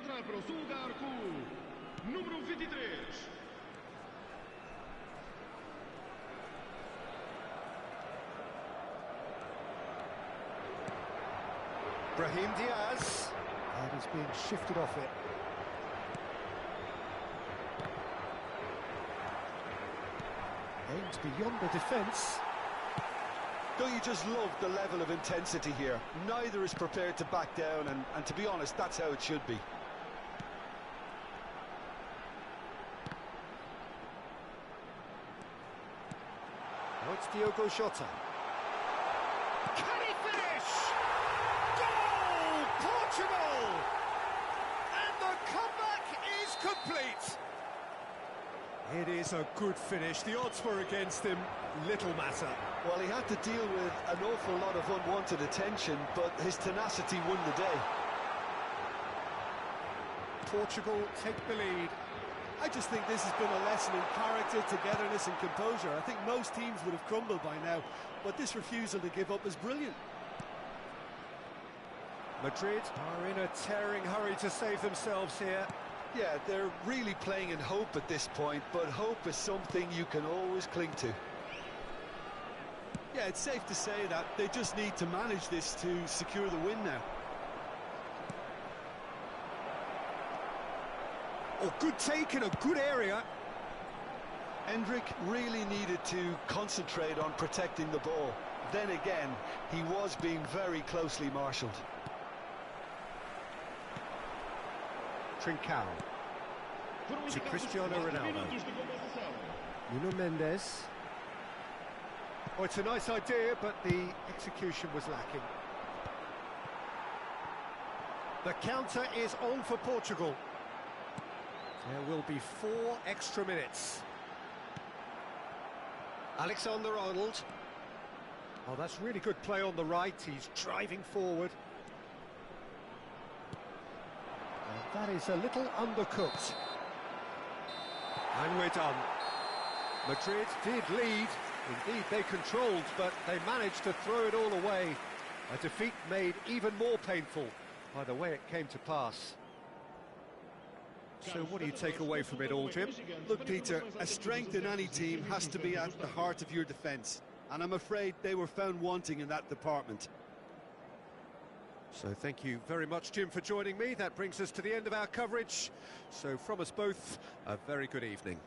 Número 23. Brahim Diaz. And he's being shifted off it. It's beyond the defence. Don't you just love the level of intensity here? Neither is prepared to back down, and to be honest, that's how it should be. Now it's Diogo Jota. Can he finish? Goal! Portugal! And the comeback is complete. It is a good finish. The odds were against him. Little matter. Well, he had to deal with an awful lot of unwanted attention, but his tenacity won the day. Portugal take the lead. I just think this has been a lesson in character, togetherness and composure. I think most teams would have crumbled by now, but this refusal to give up is brilliant. Madrid are in a tearing hurry to save themselves here. Yeah, they're really playing in hope at this point, but hope is something you can always cling to. Yeah, it's safe to say that they just need to manage this to secure the win now. Oh, good take in a good area. Hendrick really needed to concentrate on protecting the ball. Then again, he was being very closely marshalled. Trincao to Cristiano Ronaldo. Nuno Mendes. Oh, it's a nice idea, but the execution was lacking. The counter is on for Portugal. There will be 4 extra minutes. Alexander-Arnold. Oh, that's really good play on the right. He's driving forward. And that is a little undercooked. And we're done. Madrid did lead. Indeed, they controlled, but they managed to throw it all away. A defeat made even more painful by the way it came to pass. So what do you take away from it all, Jim? Look, Peter, a strength in any team has to be at the heart of your defence, and I'm afraid they were found wanting in that department. So thank you very much, Jim, for joining me. That brings us to the end of our coverage. So from us both, a very good evening.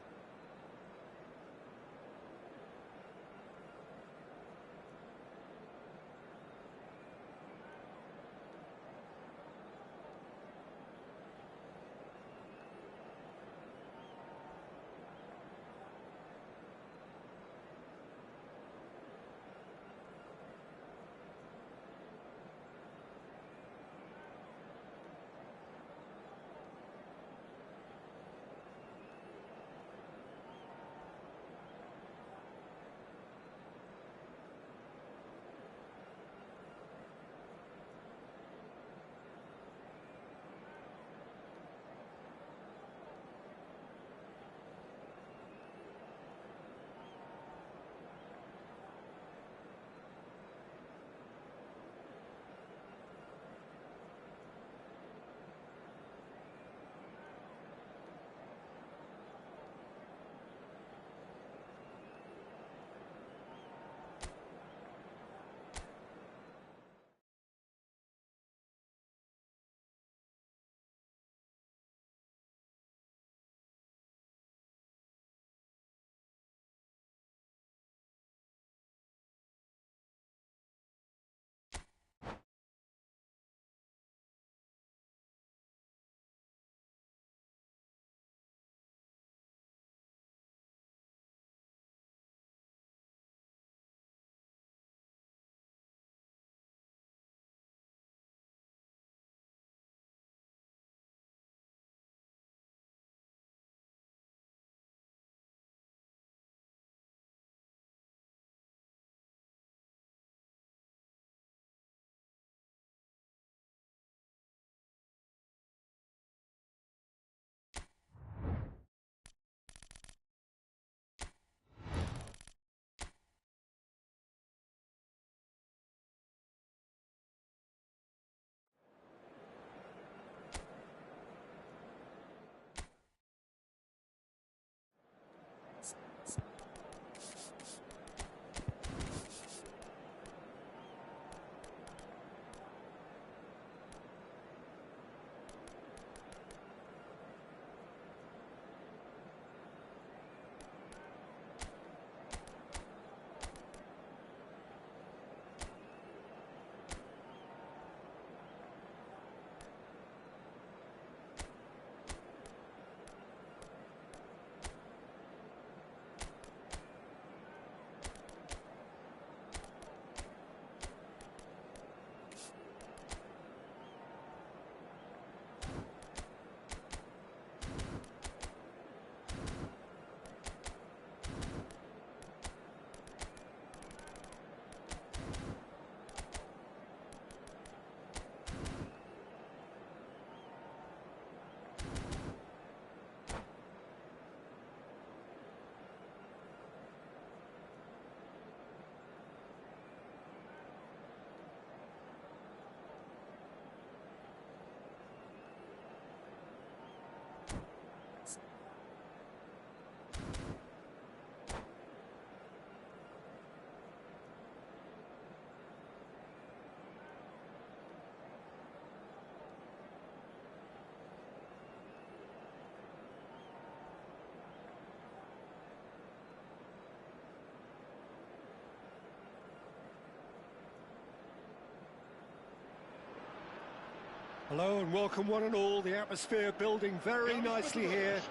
Hello and welcome one and all. The atmosphere building very nicely here.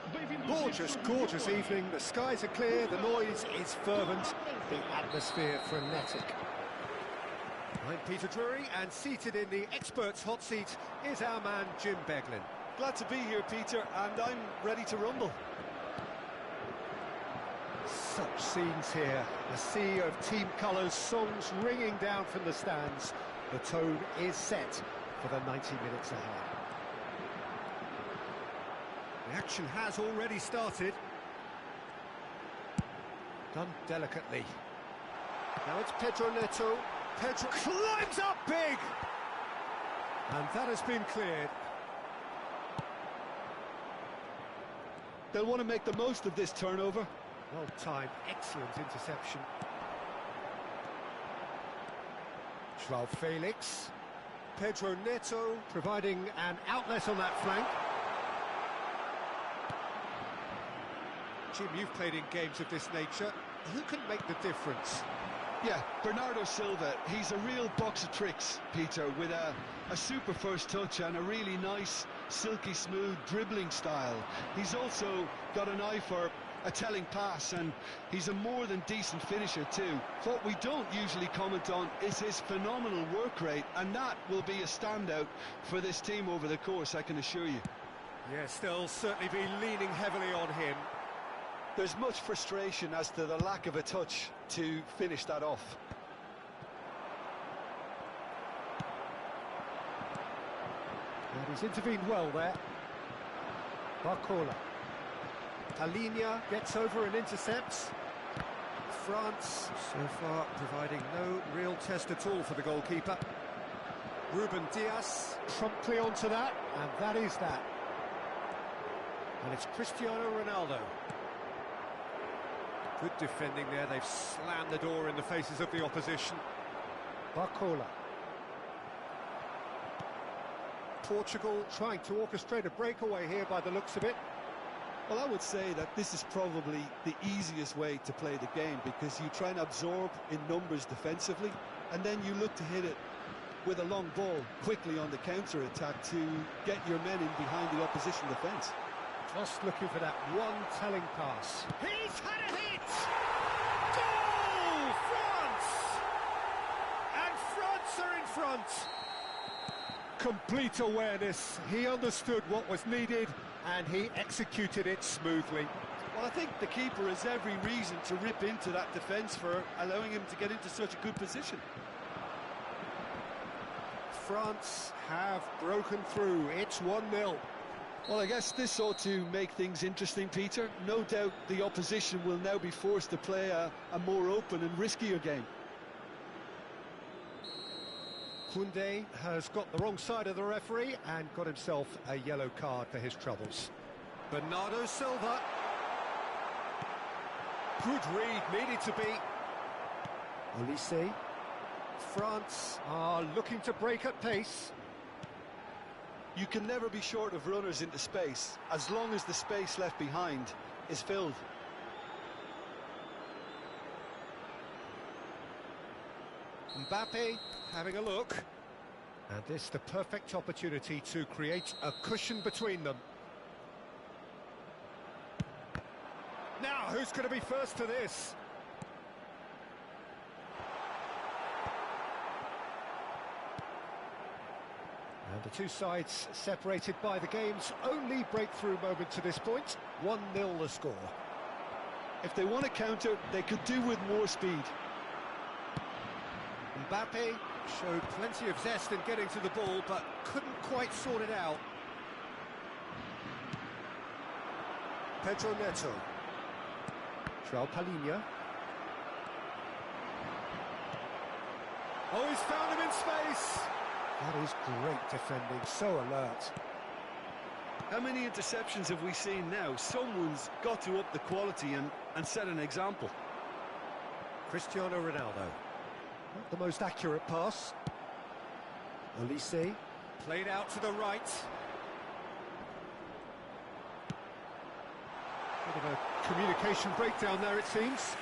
Gorgeous, gorgeous evening. The skies are clear, the noise is fervent, the atmosphere frenetic. I'm Peter Drury, and seated in the experts' hot seat is our man Jim Beglin. Glad to be here, Peter, and I'm ready to rumble. Such scenes here. A sea of team colours, songs ringing down from the stands. The tone is set for the 90 minutes ahead. The action has already started. Done delicately. Now it's Pedro Neto. Pedro climbs up big! And that has been cleared. They'll want to make the most of this turnover. Well timed, excellent interception. João Felix. Pedro Neto providing an outlet on that flank. Jim, you've played in games of this nature. Who can make the difference? Yeah, Bernardo Silva, he's a real box of tricks, Peter, with a super first touch and a really nice, silky smooth dribbling style. He's also got an eye for a telling pass, and he's a more than decent finisher too. What we don't usually comment on is his phenomenal work rate, and that will be a standout for this team over the course, I can assure you. Yes, they'll certainly be leaning heavily on him. There's much frustration as to the lack of a touch to finish that off. And he's intervened well there. Barcola. Talinia gets over and intercepts. France, so far, providing no real test at all for the goalkeeper. Ruben Dias promptly onto that, and that is that. And it's Cristiano Ronaldo. Good defending there, they've slammed the door in the faces of the opposition. Barcola. Portugal trying to orchestrate a breakaway here by the looks of it. Well, I would say that this is probably the easiest way to play the game, because you try and absorb in numbers defensively, and then you look to hit it with a long ball quickly on the counter-attack to get your men in behind the opposition defence. Just looking for that one telling pass. He's had a hit! Goal! France! And France are in front! Complete awareness. He understood what was needed, and he executed it smoothly. Well, I think the keeper has every reason to rip into that defence for allowing him to get into such a good position. France have broken through. It's 1-0. Well, I guess this ought to make things interesting, Peter. No doubt the opposition will now be forced to play a more open and riskier game. Koundé has got the wrong side of the referee and got himself a yellow card for his troubles. Bernardo Silva. Good read, needed to be. Olise. France are looking to break at pace. You can never be short of runners into space, as long as the space left behind is filled. Mbappe having a look. And this the perfect opportunity to create a cushion between them. Now, who's going to be first to this? And the two sides separated by the game's only breakthrough moment to this point. 1-0 the score. If they want to counter, they could do with more speed. Mbappe showed plenty of zest in getting to the ball, but couldn't quite sort it out. Pedro Neto. João Palhinha. Oh, he's found him in space! That is great defending, so alert. How many interceptions have we seen now? Someone's got to up the quality and set an example. Cristiano Ronaldo. Not the most accurate pass. Olise. Played out to the right. Bit of a communication breakdown there, it seems.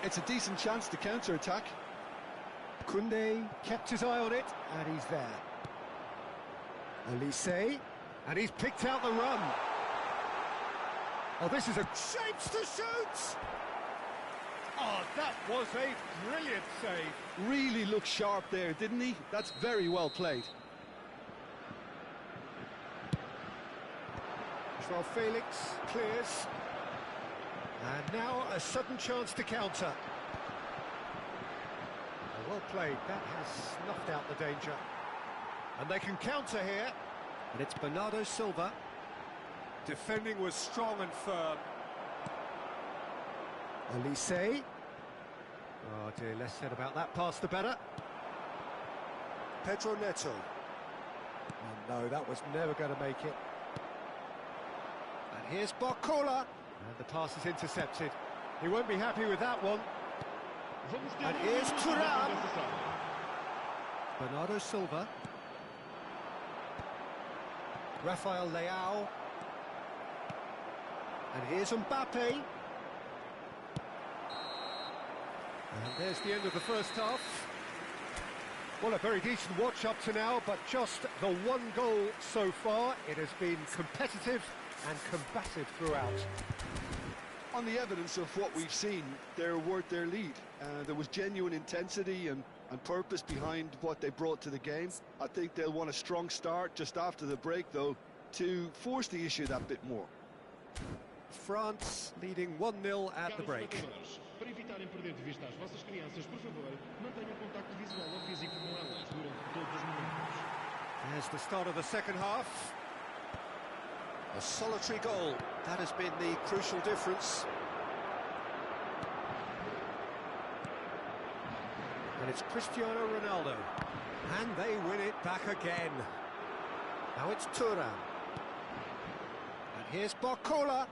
It's a decent chance to counter-attack. Koundé kept his eye on it, and he's there. Olise, and he's picked out the run. Oh, this is a shapes to shoot! Oh, that was a brilliant save. Really looked sharp there, didn't he? That's very well played. Joao Felix clears. And now a sudden chance to counter. Well played, that has snuffed out the danger. And they can counter here. And it's Bernardo Silva. Defending was strong and firm. Olise. Oh dear, less said about that pass the better. Pedro Neto. Oh no, that was never going to make it. And here's Barcola. And the pass is intercepted. He won't be happy with that one. And here's Thuram. Bernardo Silva. Rafael Leao. And here's Mbappe. And there's the end of the first half. Well, a very decent watch up to now, but just the one goal so far. It has been competitive and combative throughout. On the evidence of what we've seen, they're worth their lead. There was genuine intensity and purpose behind what they brought to the game. I think they'll want a strong start just after the break, though, to force the issue that bit more. France leading 1-0 at the break. Para evitarem perder de vista as vossas crianças, por favor, mantenham contacto visual ou físico com elas durante todos os momentos. There's the start of the second half. A solitary goal, that has been the crucial difference. And it's Cristiano Ronaldo. And they win it back again. Now it's Thuram. And here's Barcola.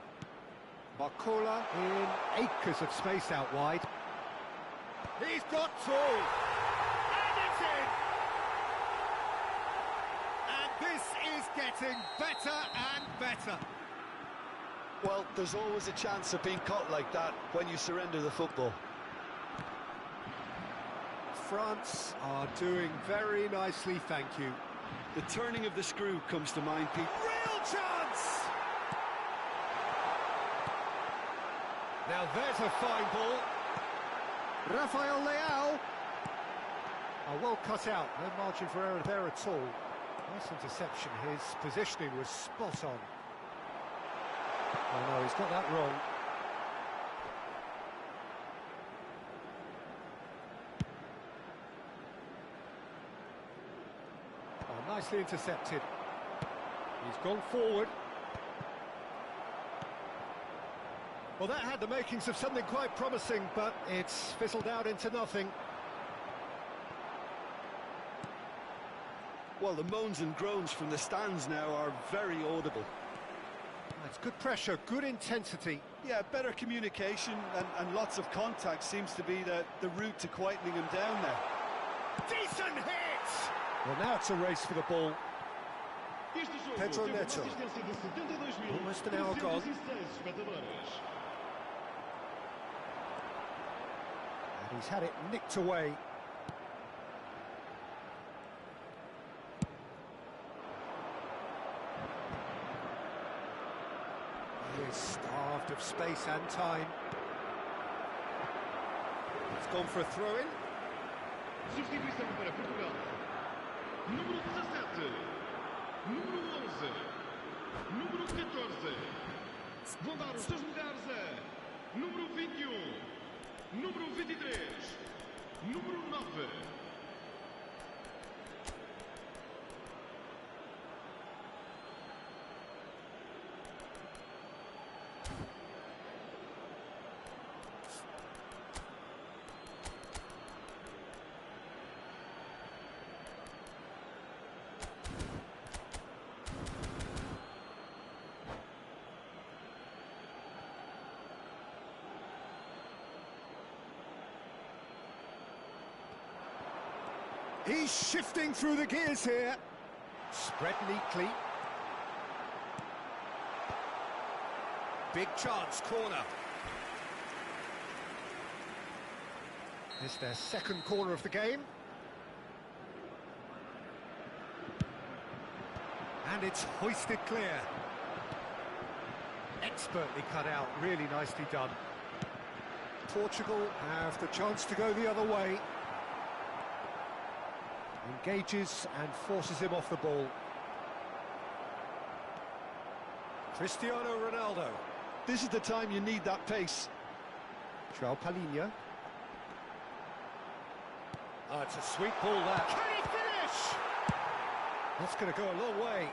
Barcola in acres of space out wide. He's got two! And it's in! And this is getting better and better. Well, there's always a chance of being caught like that when you surrender the football. France are doing very nicely, thank you. The turning of the screw comes to mind, Pete. Real chance! Now there's a fine ball. Rafael Leao. Oh, well cut out, no margin for error there at all. Nice interception, his positioning was spot on. Oh no, he's got that wrong. Oh, nicely intercepted. He's gone forward. Well, that had the makings of something quite promising, but it's fizzled out into nothing. Well, the moans and groans from the stands now are very audible. It's good pressure, good intensity. Yeah, better communication and lots of contact seems to be the route to quietening him down there. Decent hit! Well, now it's a race for the ball. Pedro Neto. Almost an hour gone. And he's had it nicked away. He is starved of space and time. He's gone for a throw-in. Substituição para Portugal. Número 17. Número 11. Número 14. Vão dar os seus lugares a número 21. Número 23. Número 9. He's shifting through the gears here. Spread neatly. Big chance, corner. It's their second corner of the game. And it's hoisted clear. Expertly cut out, really nicely done. Portugal have the chance to go the other way. Engages and forces him off the ball. Cristiano Ronaldo. This is the time you need that pace. João Palhinha. Oh, it's a sweet ball that. Can he finish? That's going to go a long way.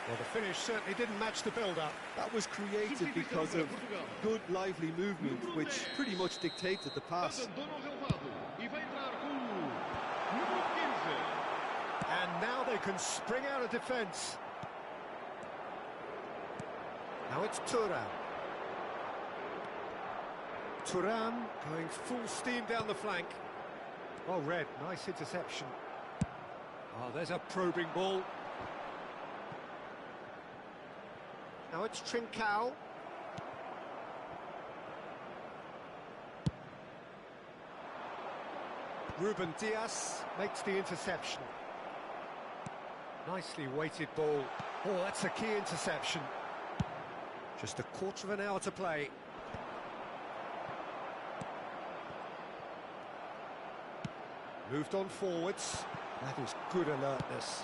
Well, the finish certainly didn't match the build-up. That was created because of good, lively movement, which pretty much dictated the pass. And now they can spring out of defence. Now it's Thuram. Thuram going full steam down the flank. Well read, nice interception. Oh, there's a probing ball. Now it's Trincao. Ruben Dias makes the interception. Nicely weighted ball. Oh, that's a key interception. Just a quarter of an hour to play. Moved on forwards. That is good alertness.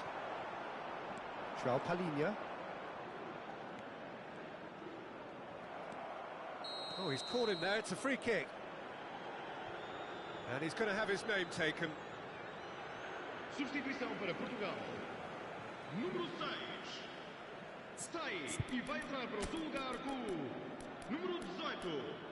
João Palhinha. Oh, he's caught him there. It's a free kick. And he's going to have his name taken. Substituição para Portugal. Número 6. Sai e vai entrar para o seu lugar com o número 18.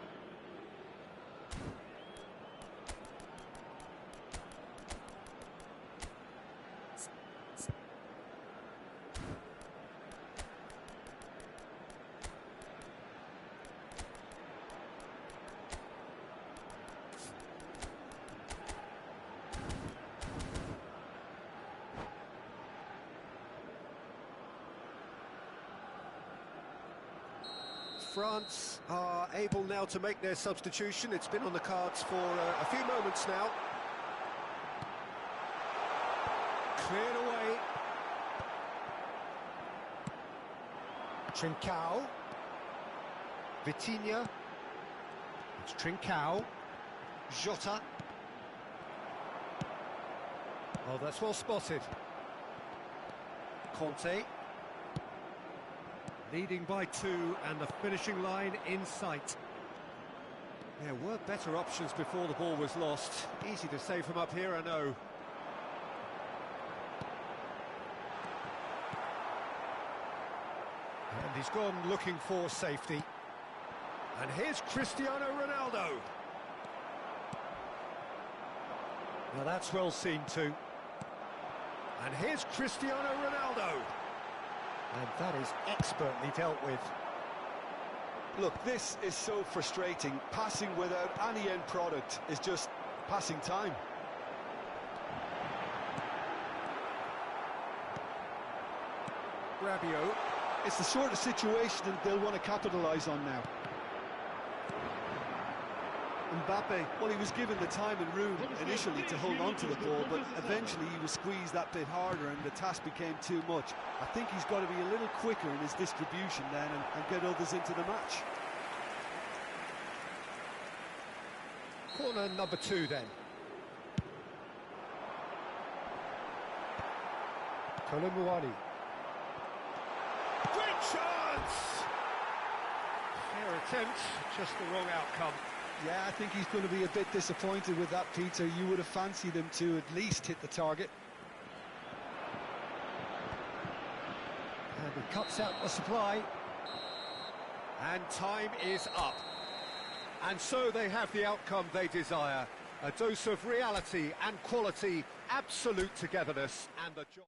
France are able now to make their substitution. It's been on the cards for a few moments now. Cleared away. Trincao. Vitinha. It's Trincao. Jota. Oh, that's well spotted. Conte. Leading by 2 and the finishing line in sight. There were better options before the ball was lost. Easy to say from up here, I know. And he's gone looking for safety. And here's Cristiano Ronaldo. Now that's well seen too. And here's Cristiano Ronaldo. And that is expertly dealt with. Look, this is so frustrating. Passing without any end product is just passing time. Rabiot. It's the sort of situation that they'll want to capitalise on now. Mbappe, well, he was given the time and room initially to hold on to the ball, but eventually he was squeezed that bit harder and the task became too much. I think he's got to be a little quicker in his distribution then and get others into the match. Corner number 2 then. Kolomuani. Great chance! Fair attempt, just the wrong outcome. Yeah, I think he's going to be a bit disappointed with that, Peter. You would have fancied him to at least hit the target. And he cuts out the supply. And time is up. And so they have the outcome they desire. A dose of reality and quality, absolute togetherness, and the job.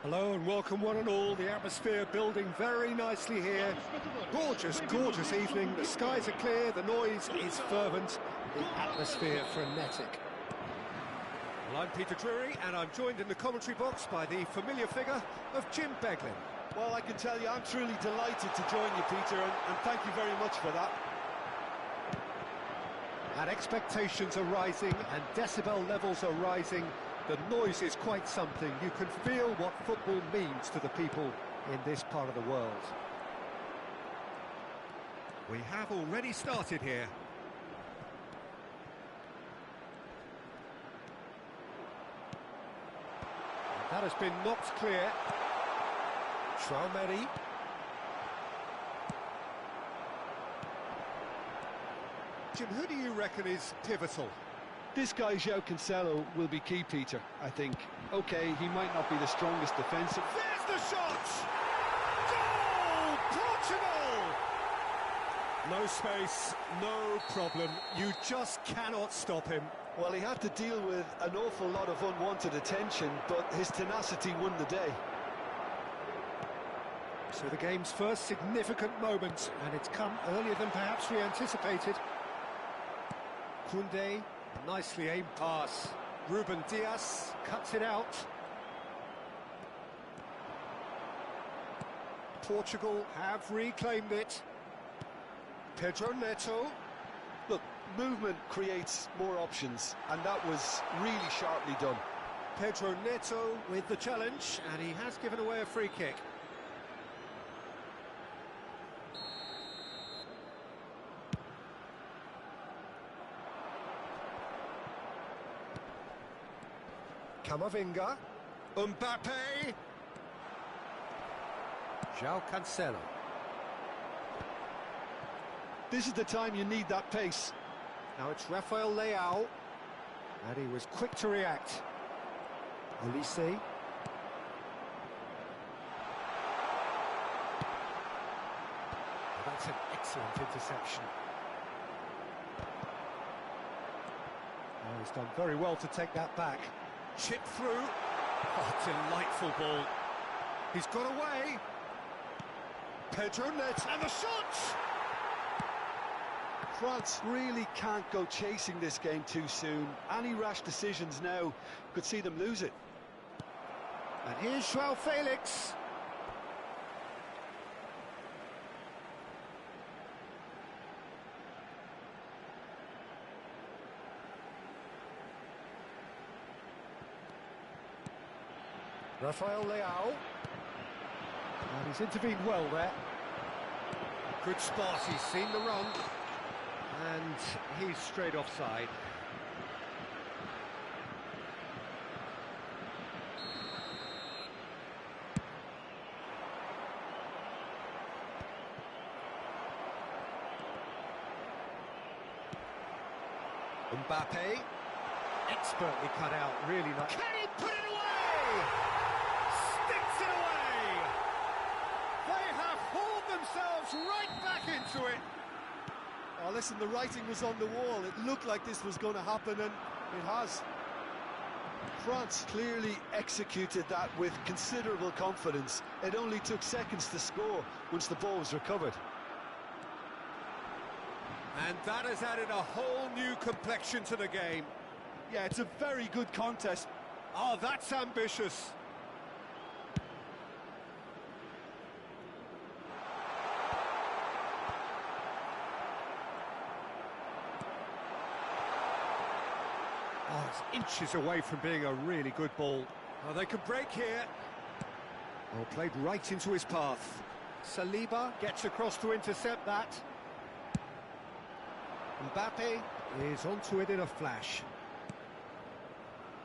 Hello and welcome one and all. The atmosphere building very nicely here. Gorgeous, gorgeous evening. The skies are clear, the noise is fervent, the atmosphere frenetic. Well, I'm Peter Drury and I'm joined in the commentary box by the familiar figure of Jim Beglin. Well, I can tell you, I'm truly delighted to join you, Peter, and thank you very much for that. And expectations are rising and decibel levels are rising. The noise is quite something. You can feel what football means to the people in this part of the world. We have already started here. That has been knocked clear. Traumeri. Jim, who do you reckon is pivotal? This guy, João Cancelo, will be key, Peter, I think. OK, he might not be the strongest defensive... There's the shot! Goal! Portugal! No space, no problem. You just cannot stop him. Well, he had to deal with an awful lot of unwanted attention, but his tenacity won the day. So the game's first significant moment, and it's come earlier than perhaps we anticipated. Koundé, nicely aimed pass. Ruben Dias cuts it out. Portugal have reclaimed it. Pedro Neto. Look, movement creates more options, and that was really sharply done. Pedro Neto with the challenge, and he has given away a free kick. Camavinga, Mbappe, João Cancelo. This is the time you need that pace. Now it's Rafael Leao, and he was quick to react. Olise. That's an excellent interception. Oh, he's done very well to take that back. Chip through. Oh, delightful ball. He's got away. Pedro Neto, and the shot! France really can't go chasing this game too soon. Any rash decisions now could see them lose it. And here's João Felix. Rafael Leao. And he's intervened well there. Good spot, he's seen the run. And he's straight offside. Mbappe. Expertly cut out, really nice. Can he put it away? Sticks it away! They have hauled themselves right back into it. Oh, listen, the writing was on the wall. It looked like this was going to happen, and it has. France clearly executed that with considerable confidence. It only took seconds to score once the ball was recovered. And that has added a whole new complexion to the game. Yeah, it's a very good contest. Oh, that's ambitious. Oh, it's inches away from being a really good ball. Oh, they can break here. Oh, played right into his path. Saliba gets across to intercept that. Mbappe is onto it in a flash.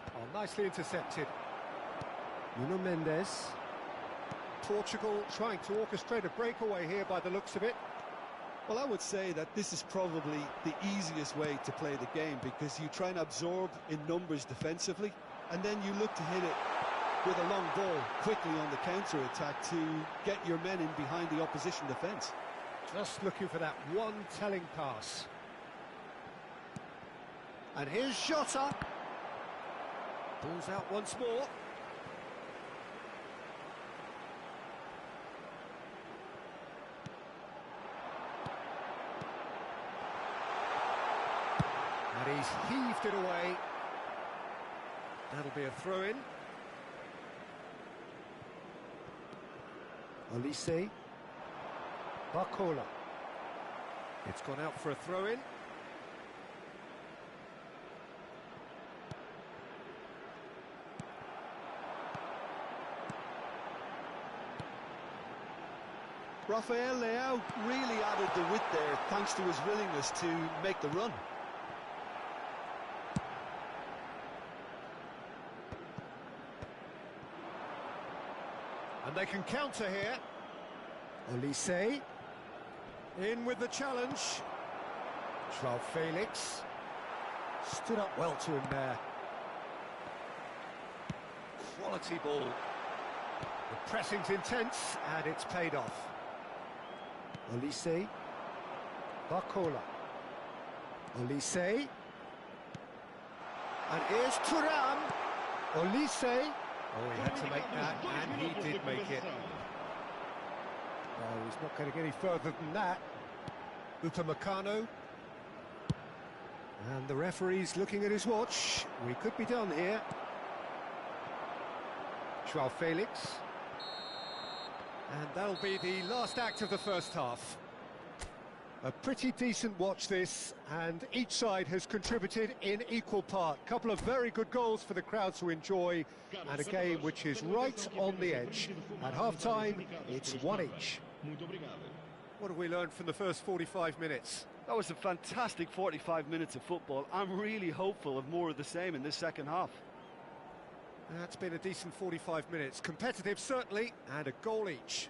Oh, nicely intercepted. Nuno Mendes. Portugal trying to orchestrate a breakaway here by the looks of it. Well, I would say that this is probably the easiest way to play the game, because you try and absorb in numbers defensively, and then you look to hit it with a long ball quickly on the counter-attack to get your men in behind the opposition defence. Just looking for that one telling pass. And here's Jota. Ball's out once more. And he's heaved it away. That'll be a throw-in. Olise. Barcola. It's gone out for a throw-in. Rafael Leao really added the width there thanks to his willingness to make the run. And they can counter here. Olise. In with the challenge. João Felix. Stood up well to him there. Quality ball. The pressing's intense, and it's paid off. Olise. Barcola. Olise. And here's Thuram. Olise. Oh, he had to make that, and he did make it. Oh, he's not going to get any further than that. Upamecano. And the referee's looking at his watch. We could be done here. João Felix. And that'll be the last act of the first half. A pretty decent watch this, and each side has contributed in equal part. Couple of very good goals for the crowd to enjoy, and a game which is right on the edge. At half-time, it's one each. What have we learned from the first 45 minutes? That was a fantastic 45 minutes of football. I'm really hopeful of more of the same in this second half. That's been a decent 45 minutes. Competitive, certainly, and a goal each.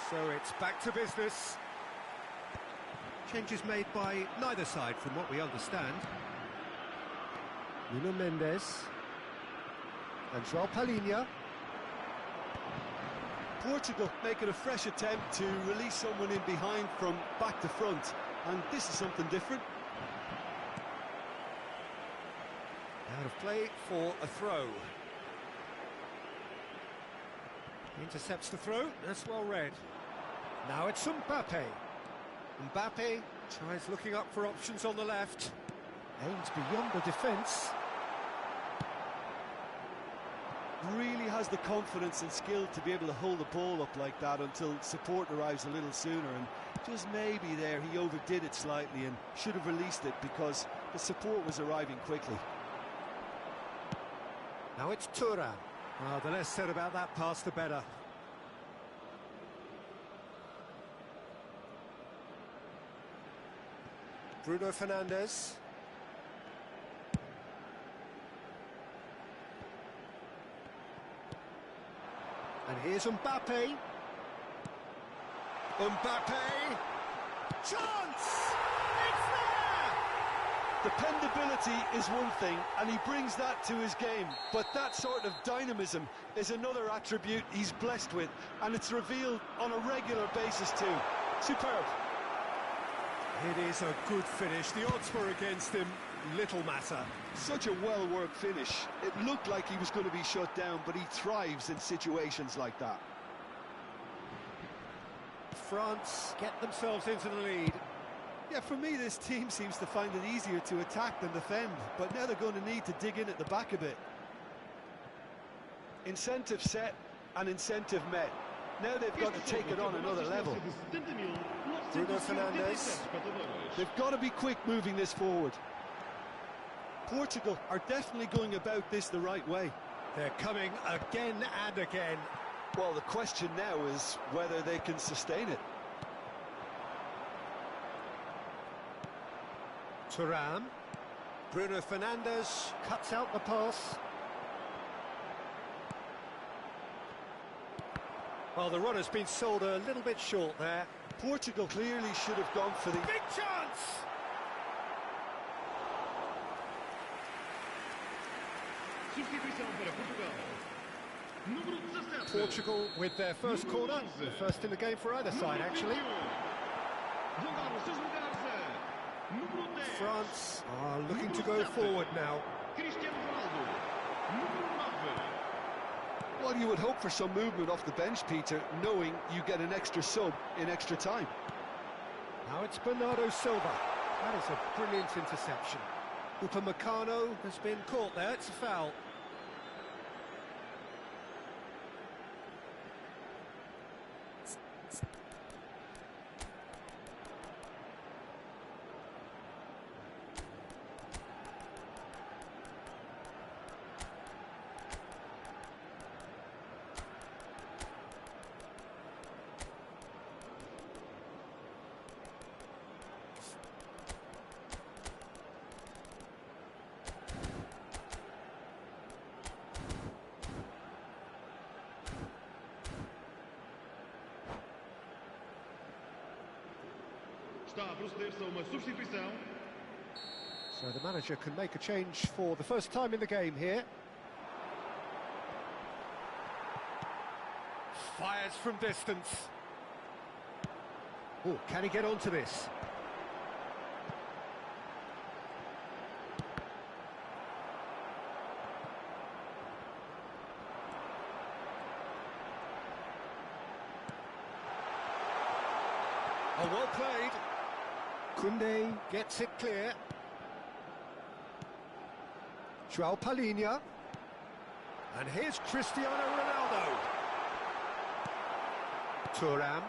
So it's back to business. Changes made by neither side from what we understand. Nuno Mendes. And João Palhinha. Portugal making a fresh attempt to release someone in behind from back to front. And this is something different. Out of play for a throw. Intercepts the throw, that's well read. Now it's Mbappe. Mbappe tries looking up for options on the left. Aims beyond the defence. Really has the confidence and skill to be able to hold the ball up like that until support arrives a little sooner, and just maybe there he overdid it slightly and should have released it because the support was arriving quickly. Now it's Thuram. Well, the less said about that pass, the better. Bruno Fernandes. And here's Mbappe. Mbappe! Chance! It's there! Dependability is one thing, and he brings that to his game, but that sort of dynamism is another attribute he's blessed with, and it's revealed on a regular basis too. Superb. It is a good finish. The odds were against him. Little matter. Such a well-worked finish. It looked like he was going to be shut down, but he thrives in situations like that. France get themselves into the lead. Yeah, for me, this team seems to find it easier to attack than defend, but now they're going to need to dig in at the back a bit. Incentive set and incentive met. Now they've got to take it on another level. Bruno Fernandes. They've got to be quick moving this forward. Portugal are definitely going about this the right way. They're coming again and again. Well, the question now is whether they can sustain it. Thuram. Bruno Fernandes cuts out the pass. Well, the runner's been sold a little bit short there. Portugal clearly should have gone for the... Big chance! Substituição para Portugal. Número 17. Portugal with their first corner, the first in the game for either side, actually. Vão dar os seus lugares a número 10. France are looking to go forward now. Cristiano Ronaldo. Número 9. Well, you would hope for some movement off the bench, Peter, knowing you get an extra sub in extra time. Now it's Bernardo Silva. That is a brilliant interception. Upamecano has been caught there, it's a foul. Está a proceder-se a uma substituição. So the manager can make a change for the first time in the game here. Fires from distance. Oh, can he get onto this? Oh, well played. Koundé gets it clear. João Palhinha. And here's Cristiano Ronaldo. Thuram.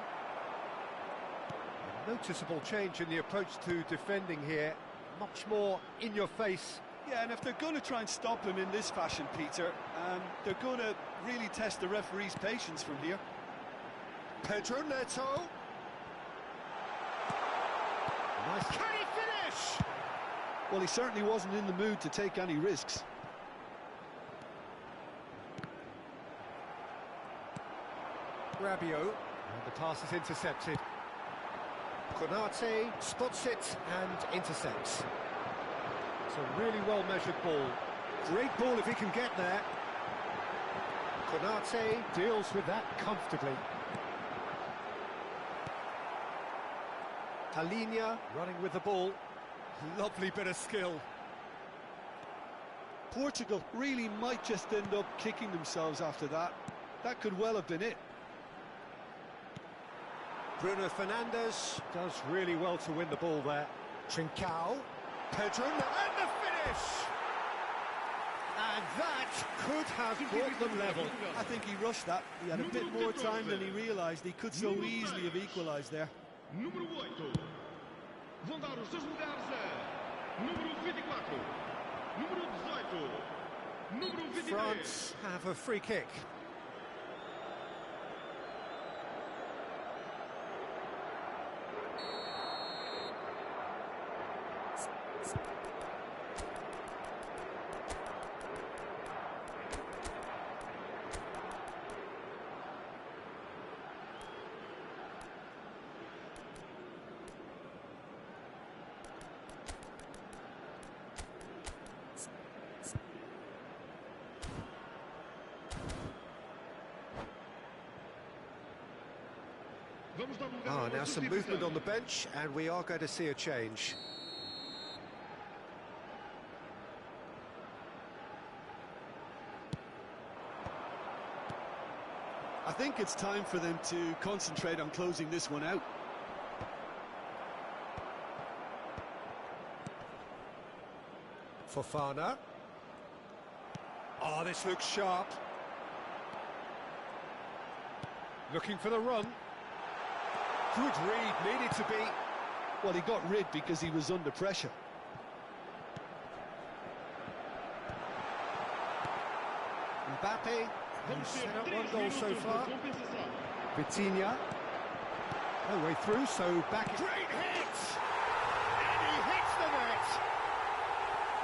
A noticeable change in the approach to defending here. Much more in your face. Yeah, and if they're going to try and stop him in this fashion, Peter, they're going to really test the referee's patience from here. Pedro Neto. Nice. Can he finish? Well, he certainly wasn't in the mood to take any risks. Rabiot, and the pass is intercepted. Konate spots it and intercepts. It's a really well-measured ball. Great ball if he can get there. Konate deals with that comfortably. Palhinha running with the ball. Lovely bit of skill. Portugal really might just end up kicking themselves after that. That could well have been it. Bruno Fernandes does really well to win the ball there. Trincao. Pedro and the finish! And that could have brought them level. I think he rushed that. He had a bit more time than he realised. He could so easily have equalised there. Número 8. Vão dar os seus lugares a número 24. Número 18. Número 23. France have a free kick. Now some movement on the bench, and we are going to see a change. I think it's time for them to concentrate on closing this one out. Fofana. Oh, this looks sharp. Looking for the run. Good read, needed to be. Well, he got rid because he was under pressure. Mbappe, who's set up one goal so far. Vitinha. No way through, so back. Great hit! And he hits the net!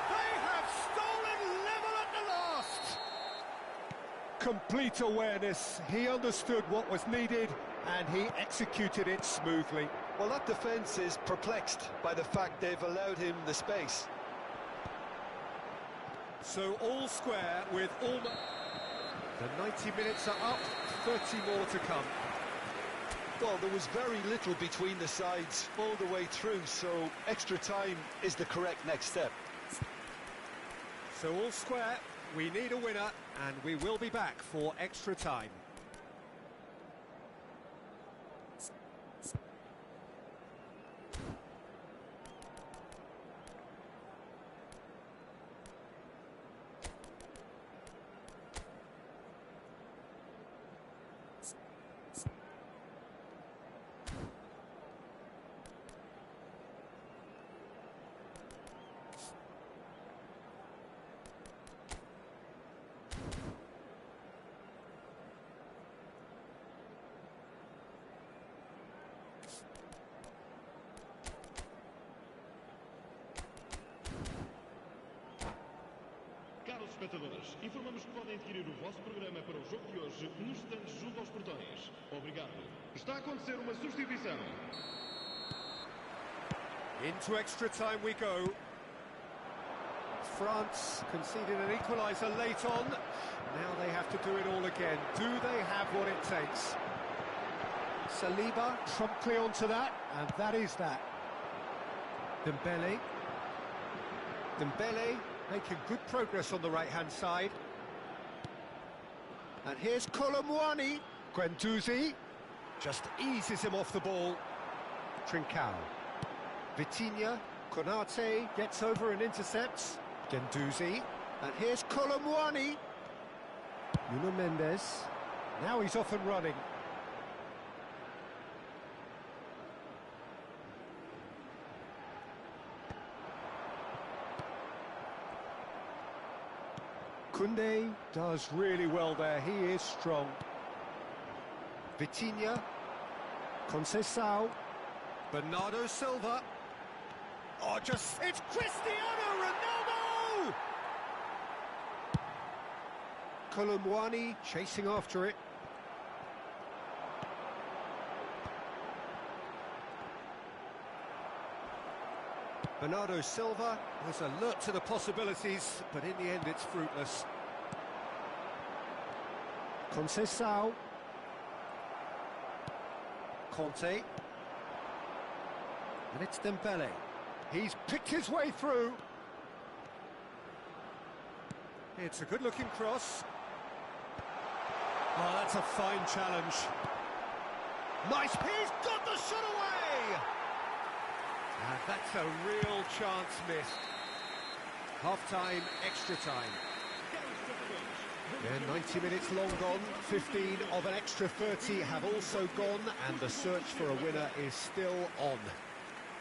They have stolen level at the last! complete awareness. He understood what was needed and he executed it smoothly. Well, that defence is perplexed by the fact they've allowed him the space. So all square with all... The 90 minutes are up, 30 more to come. Well, there was very little between the sides all the way through, so extra time is the correct next step. So all square, we need a winner, and we will be back for extra time. Caros espectadores, informamos que podem adquirir o vosso programa para o jogo de hoje nos stands junto aos portões. Obrigado. Está a acontecer uma substituição. Into extra time we go. France conceded an equaliser late on. Now they have to do it all again. Do they have what it takes? Saliba promptly onto that, and that is that. Dembele. Dembele making good progress on the right-hand side. And here's Colomwani. Guendouzi just eases him off the ball. Trincao. Vitinha. Konate gets over and intercepts. Guendouzi. And here's Colomwani. Nuno Mendes. Now he's off and running. Koundé does really well there, he is strong. Vitinha, Conceição, Bernardo Silva. Oh, it's Cristiano Ronaldo! Colomwani chasing after it. Bernardo Silva was alert to the possibilities, but in the end it's fruitless. Conceição. Conte. And it's Dembele. He's picked his way through. It's a good-looking cross. Oh, that's a fine challenge. Nice, he's got the shot away! And that's a real chance missed. Half-time, extra time. They're 90 minutes long gone, 15 of an extra 30 have also gone, and the search for a winner is still on.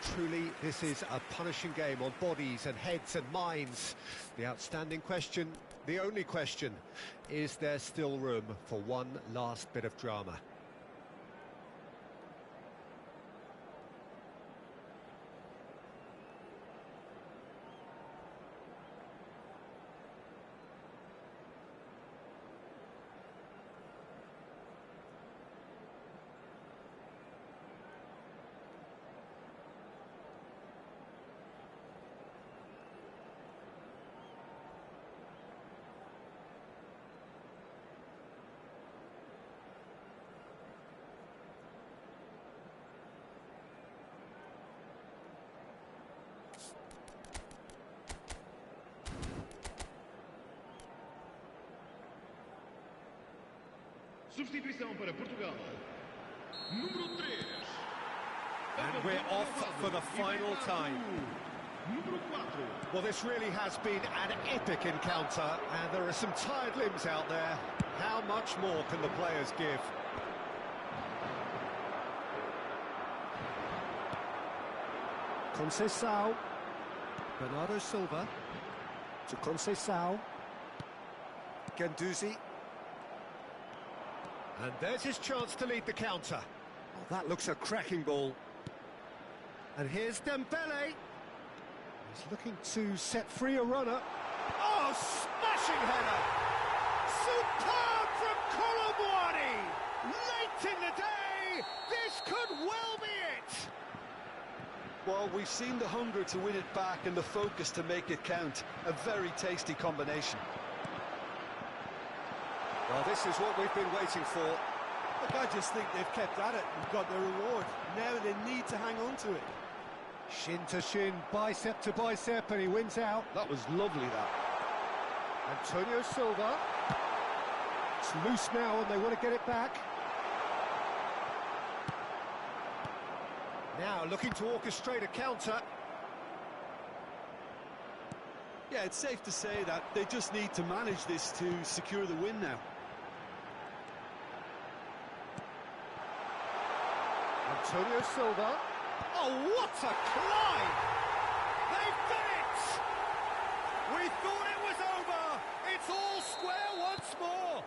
Truly, this is a punishing game on bodies and heads and minds. The outstanding question, the only question, is there still room for one last bit of drama? Substituição para Portugal. Número 3. And we're off for the final time. Número 4. Well, this really has been an epic encounter, and there are some tired limbs out there. How much more can the players give? Conceição. Bernardo Silva. To Conceição. Guendouzi. And there's his chance to lead the counter. Oh, that looks a cracking ball. And here's Dembele. He's looking to set free a runner. Oh, smashing header! Superb in the day! This could well be it! Well, we've seen the hunger to win it back and the focus to make it count. A very tasty combination. Well, this is what we've been waiting for. Look, I just think they've kept at it and got their reward. Now they need to hang on to it. Shin to shin, bicep to bicep, and he wins out. That was lovely, that. Antonio Silva. It's loose now and they want to get it back. Now looking to orchestrate a counter. Yeah, it's safe to say that they just need to manage this to secure the win now. Antonio Silva. Oh, what a climb! They've done it! We thought it was over! It's all square once more!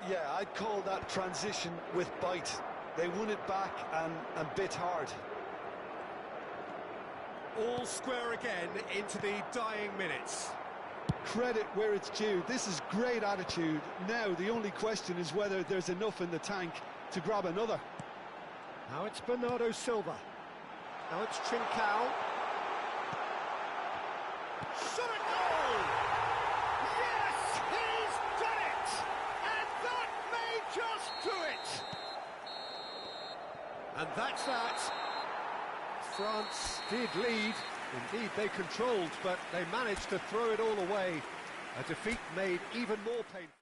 Yeah, I'd call that transition with bite. They won it back and bit hard. All square again into the dying minutes. Credit where it's due. This is great attitude. Now the only question is whether there's enough in the tank to grab another. Now it's Bernardo Silva. Now it's Trincao. Shot a goal! Yes, he's done it! And that may just do it! And that's that. France did lead. Indeed, they controlled, but they managed to throw it all away. A defeat made even more painful.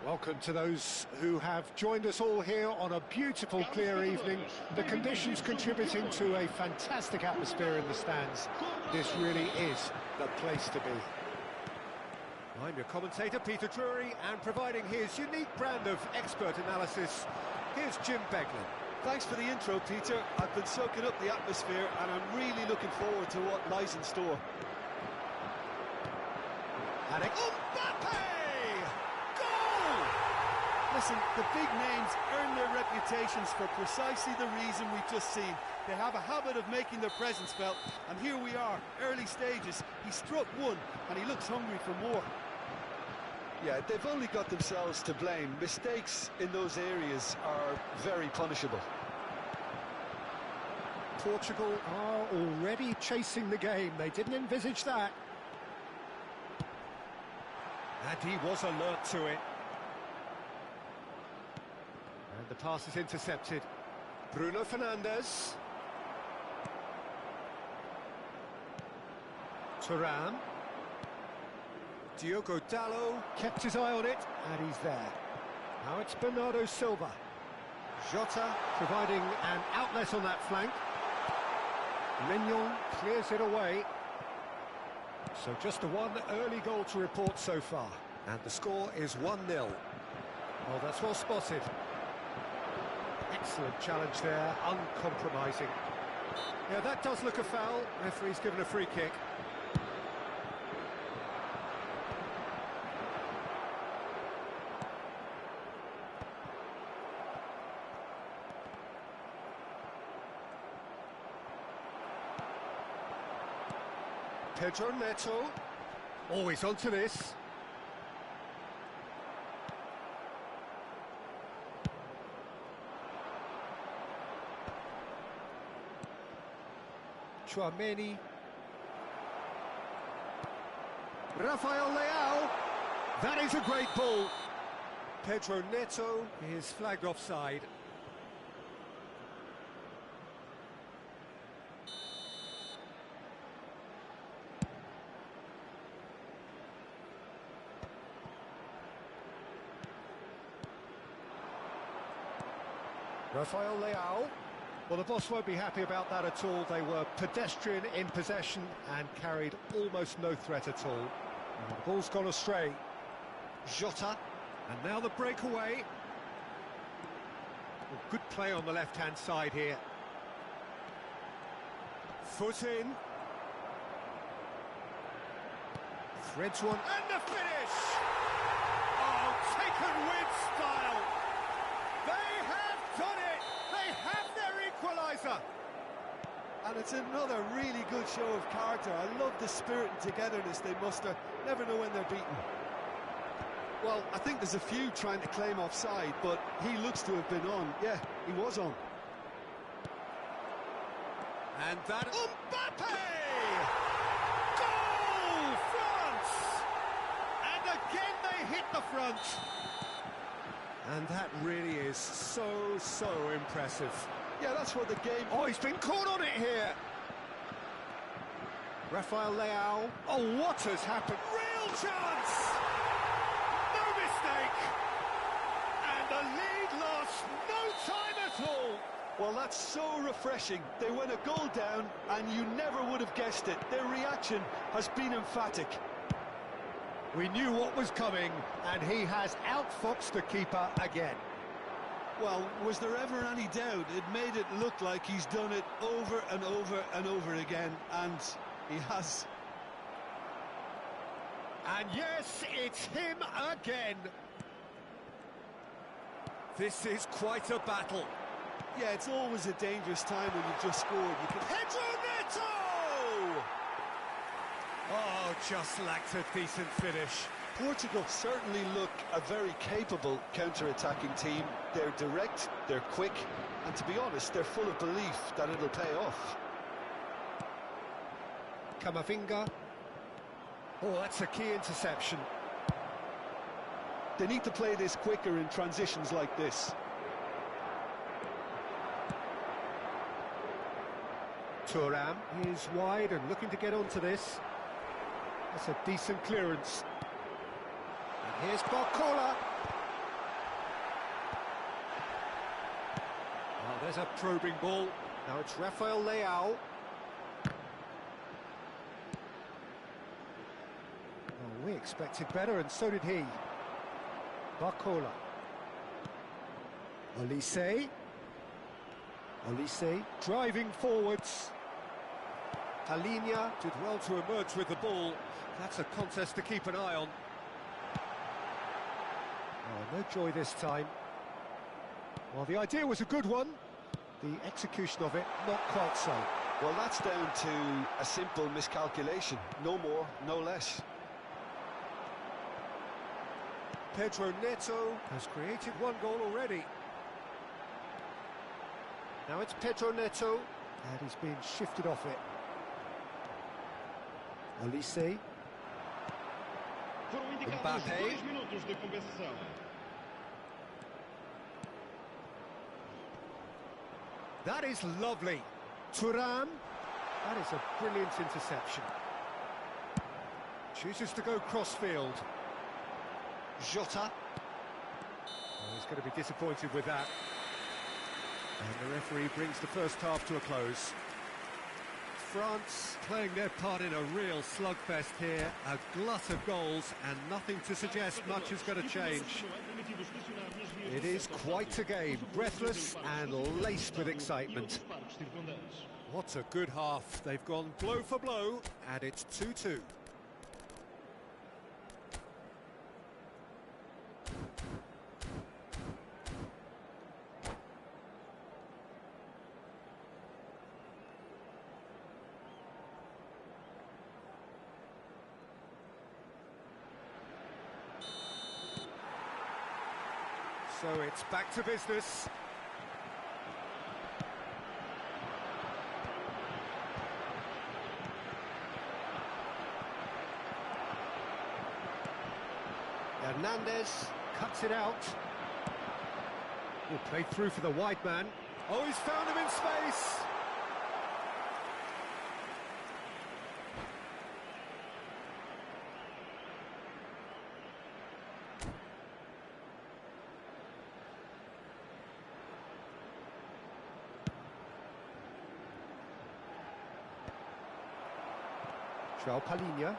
Welcome to those who have joined us all here on a beautiful, clear evening. The conditions contributing to a fantastic atmosphere in the stands. This really is the place to be. I'm your commentator, Peter Drury, and providing his unique brand of expert analysis, here's Jim Beglin. Thanks for the intro, Peter. I've been soaking up the atmosphere, and I'm really looking forward to what lies in store. Mbappe! Listen, the big names earn their reputations for precisely the reason we've just seen. They have a habit of making their presence felt, and here we are, early stages. He struck one, and he looks hungry for more. Yeah, they've only got themselves to blame. Mistakes in those areas are very punishable. Portugal are already chasing the game. They didn't envisage that. And he was alert to it. And the pass is intercepted. Bruno Fernandes. Thuram. Diogo Dalot kept his eye on it, and he's there. Now it's Bernardo Silva. Jota providing an outlet on that flank. Mignon clears it away. So just the one early goal to report so far. And the score is 1-0. Well, that's well spotted. Excellent challenge there, uncompromising. Yeah, that does look a foul. Referee's given a free kick. Pedro Neto. Always onto this. Chouameni. Rafael Leao. That is a great ball. Pedro Neto is flagged offside. Rafael Leao. Well, the boss won't be happy about that at all. They were pedestrian in possession and carried almost no threat at all. And the ball's gone astray. Jota. And now the breakaway. Well, good play on the left-hand side here. Foot in. Threads one. And the finish! Oh, taken with style. They have done it! They have their equaliser! And it's another really good show of character. I love the spirit and togetherness they muster. Never know when they're beaten. Well, I think there's a few trying to claim offside, but he looks to have been on. Yeah, he was on. And that... Mbappe! Goal! France! And again they hit the front. And that really is so impressive. Yeah, that's what the game... Oh, he's been caught on it here. Rafael Leao. Oh, what has happened? Real chance! No mistake! And the lead lost no time at all. Well, that's so refreshing. They went a goal down, and you never would have guessed it. Their reaction has been emphatic. We knew what was coming, and he has outfoxed the keeper again. Well, was there ever any doubt? It made it look like he's done it over and over and over again, and he has. And yes, it's him again. This is quite a battle. Yeah, it's always a dangerous time when you've just scored. You can... Pedro Neto! Oh, just lacked a decent finish. Portugal certainly look a very capable counter-attacking team. They're direct, they're quick, and to be honest, they're full of belief that it'll pay off. Camavinga. Oh, that's a key interception. They need to play this quicker in transitions like this. Thuram is wide and looking to get onto this. That's a decent clearance. And here's Barcola. Oh, there's a probing ball. Now it's Rafael Leao. Oh, we expected better, and so did he. Barcola. Olise. Olise driving forwards. Alinia did well to emerge with the ball. That's a contest to keep an eye on. Oh, no joy this time. Well, the idea was a good one. The execution of it, not quite so. Well, that's down to a simple miscalculation. No more, no less. Pedro Neto has created one goal already. Now it's Pedro Neto, and he's been shifted off it. Olise. Mbappe. That is lovely. Thuram. That is a brilliant interception. Chooses to go cross-field. Jota. Oh, he's going to be disappointed with that. And the referee brings the first half to a close. France playing their part in a real slugfest here, a glut of goals, and nothing to suggest much is going to change. It is quite a game, breathless and laced with excitement. What a good half. They've gone blow for blow, and it's 2-2. So it's back to business. Hernandez cuts it out. Oh, played through for the wide man. Oh, he's found him in space. Palhinha.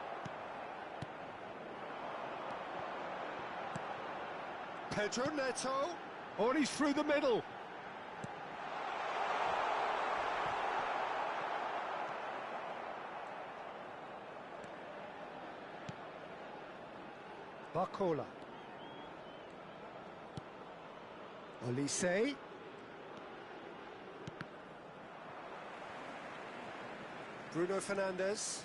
Pedro Neto. Oh, and he's through the middle. Barcola. Olise. Bruno Fernandes.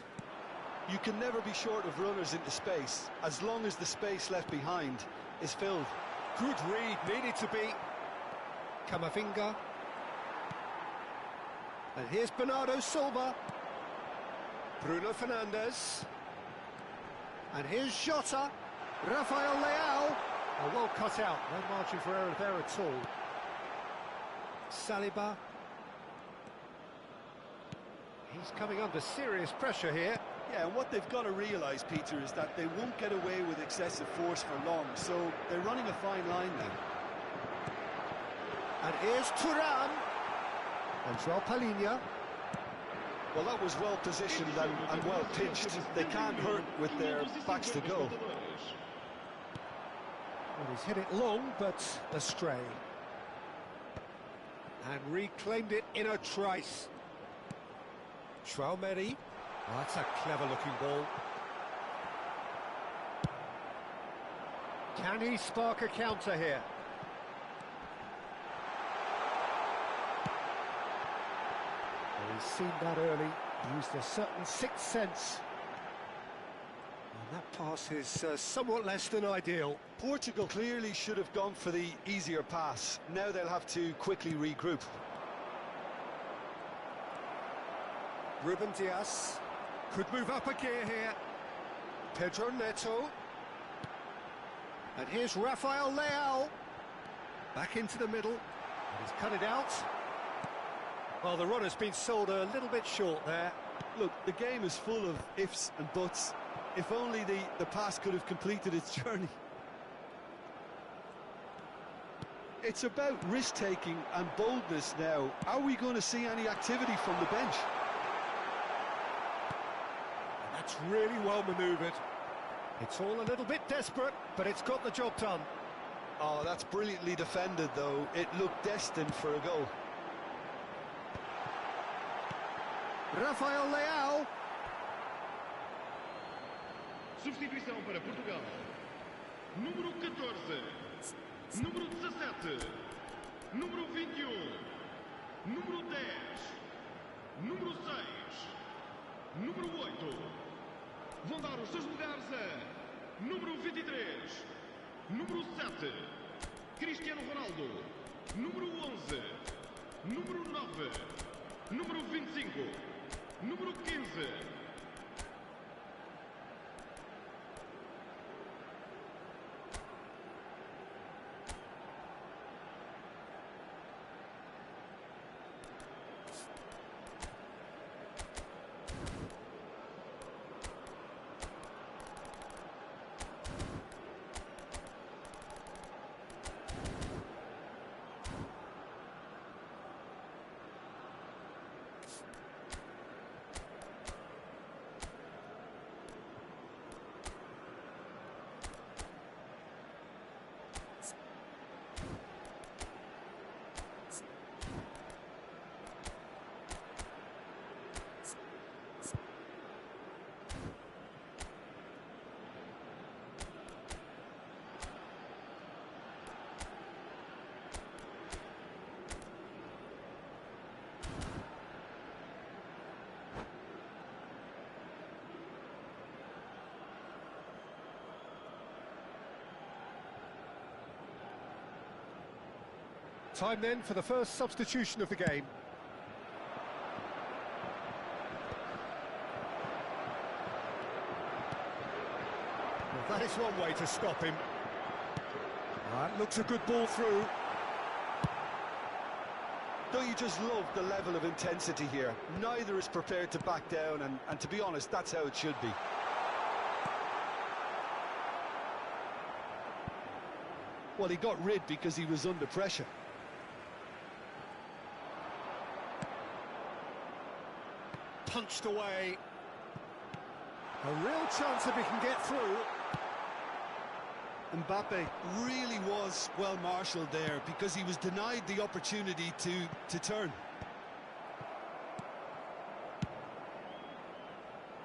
You can never be short of runners into space, as long as the space left behind is filled. Good read, needed to be. Camavinga. And here's Bernardo Silva. Bruno Fernandes. And here's Jota. Rafael Leao. Oh, well cut out, no margin for error there at all. Saliba. He's coming under serious pressure here. Yeah, and what they've got to realise, Peter, is that they won't get away with excessive force for long, so they're running a fine line now. And here's Thuram. And João Palhinha. Well, that was well positioned and well pitched. They can't hurt with their backs to goal. Well, he's hit it long, but astray. And reclaimed it in a trice. Traumeri. Oh, that's a clever-looking ball. Can he spark a counter here? Well, he's seen that early, used a certain sixth sense. And that pass is somewhat less than ideal. Portugal clearly should have gone for the easier pass. Now they'll have to quickly regroup. Ruben Dias could move up a gear here. Pedro Neto. And here's Rafael Leao. Back into the middle. And he's cut it out. Well, the runner's been sold a little bit short there. Look, the game is full of ifs and buts. If only the pass could have completed its journey. It's about risk-taking and boldness now. Are we going to see any activity from the bench? That's really well manoeuvred. It's all a little bit desperate, but it's got the job done. Oh, that's brilliantly defended, though. It looked destined for a goal. Rafael Leao. Substituição para Portugal. Número 14. Número 17. Número 21. Número 10. Número 6. Número 8. Vão dar os seus lugares a número 23. Número 7. Cristiano Ronaldo. Número 11. Número 9. Número 25. Número 15. Time then for the first substitution of the game. Well, that is one way to stop him. That looks a good ball through. Don't you just love the level of intensity here? Neither is prepared to back down, and to be honest, that's how it should be. Well, he got rid because he was under pressure. Punched away. A real chance if he can get through. Mbappe really was well marshalled there because he was denied the opportunity to turn.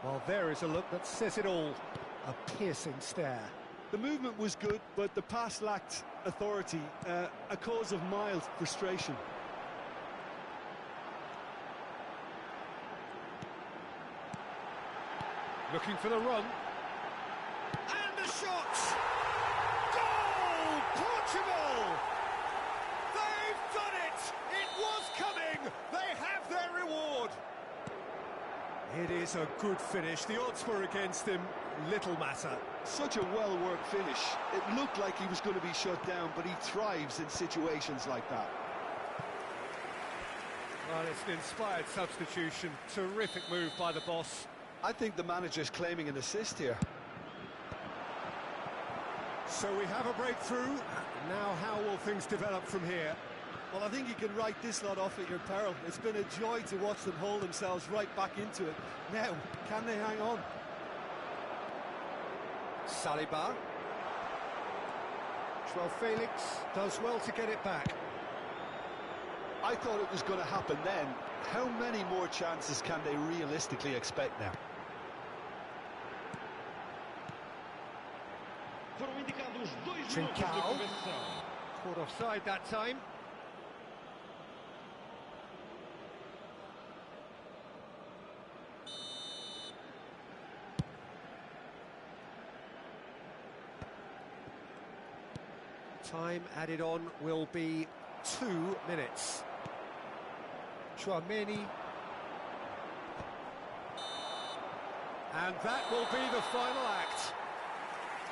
Well, there is a look that says it all. A piercing stare. The movement was good, but the pass lacked authority, a cause of mild frustration. Looking for the run. And the shot! Goal! Portugal! They've done it! It was coming! They have their reward! It is a good finish. The odds were against him. Little matter. Such a well-worked finish. It looked like he was going to be shut down, but he thrives in situations like that. Well, it's an inspired substitution. Terrific move by the boss. I think the manager's claiming an assist here. So we have a breakthrough. Now how will things develop from here? Well, I think you can write this lot off at your peril. It's been a joy to watch them haul themselves right back into it. Now, can they hang on? Saliba. Joao Felix does well to get it back. I thought it was going to happen then. How many more chances can they realistically expect now? Foram indicados 2 minutos de Trincao. compensação. Caught offside that time. Time added on will be 2 minutes. Chouameni. And that will be the final act.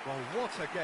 Well, what a game.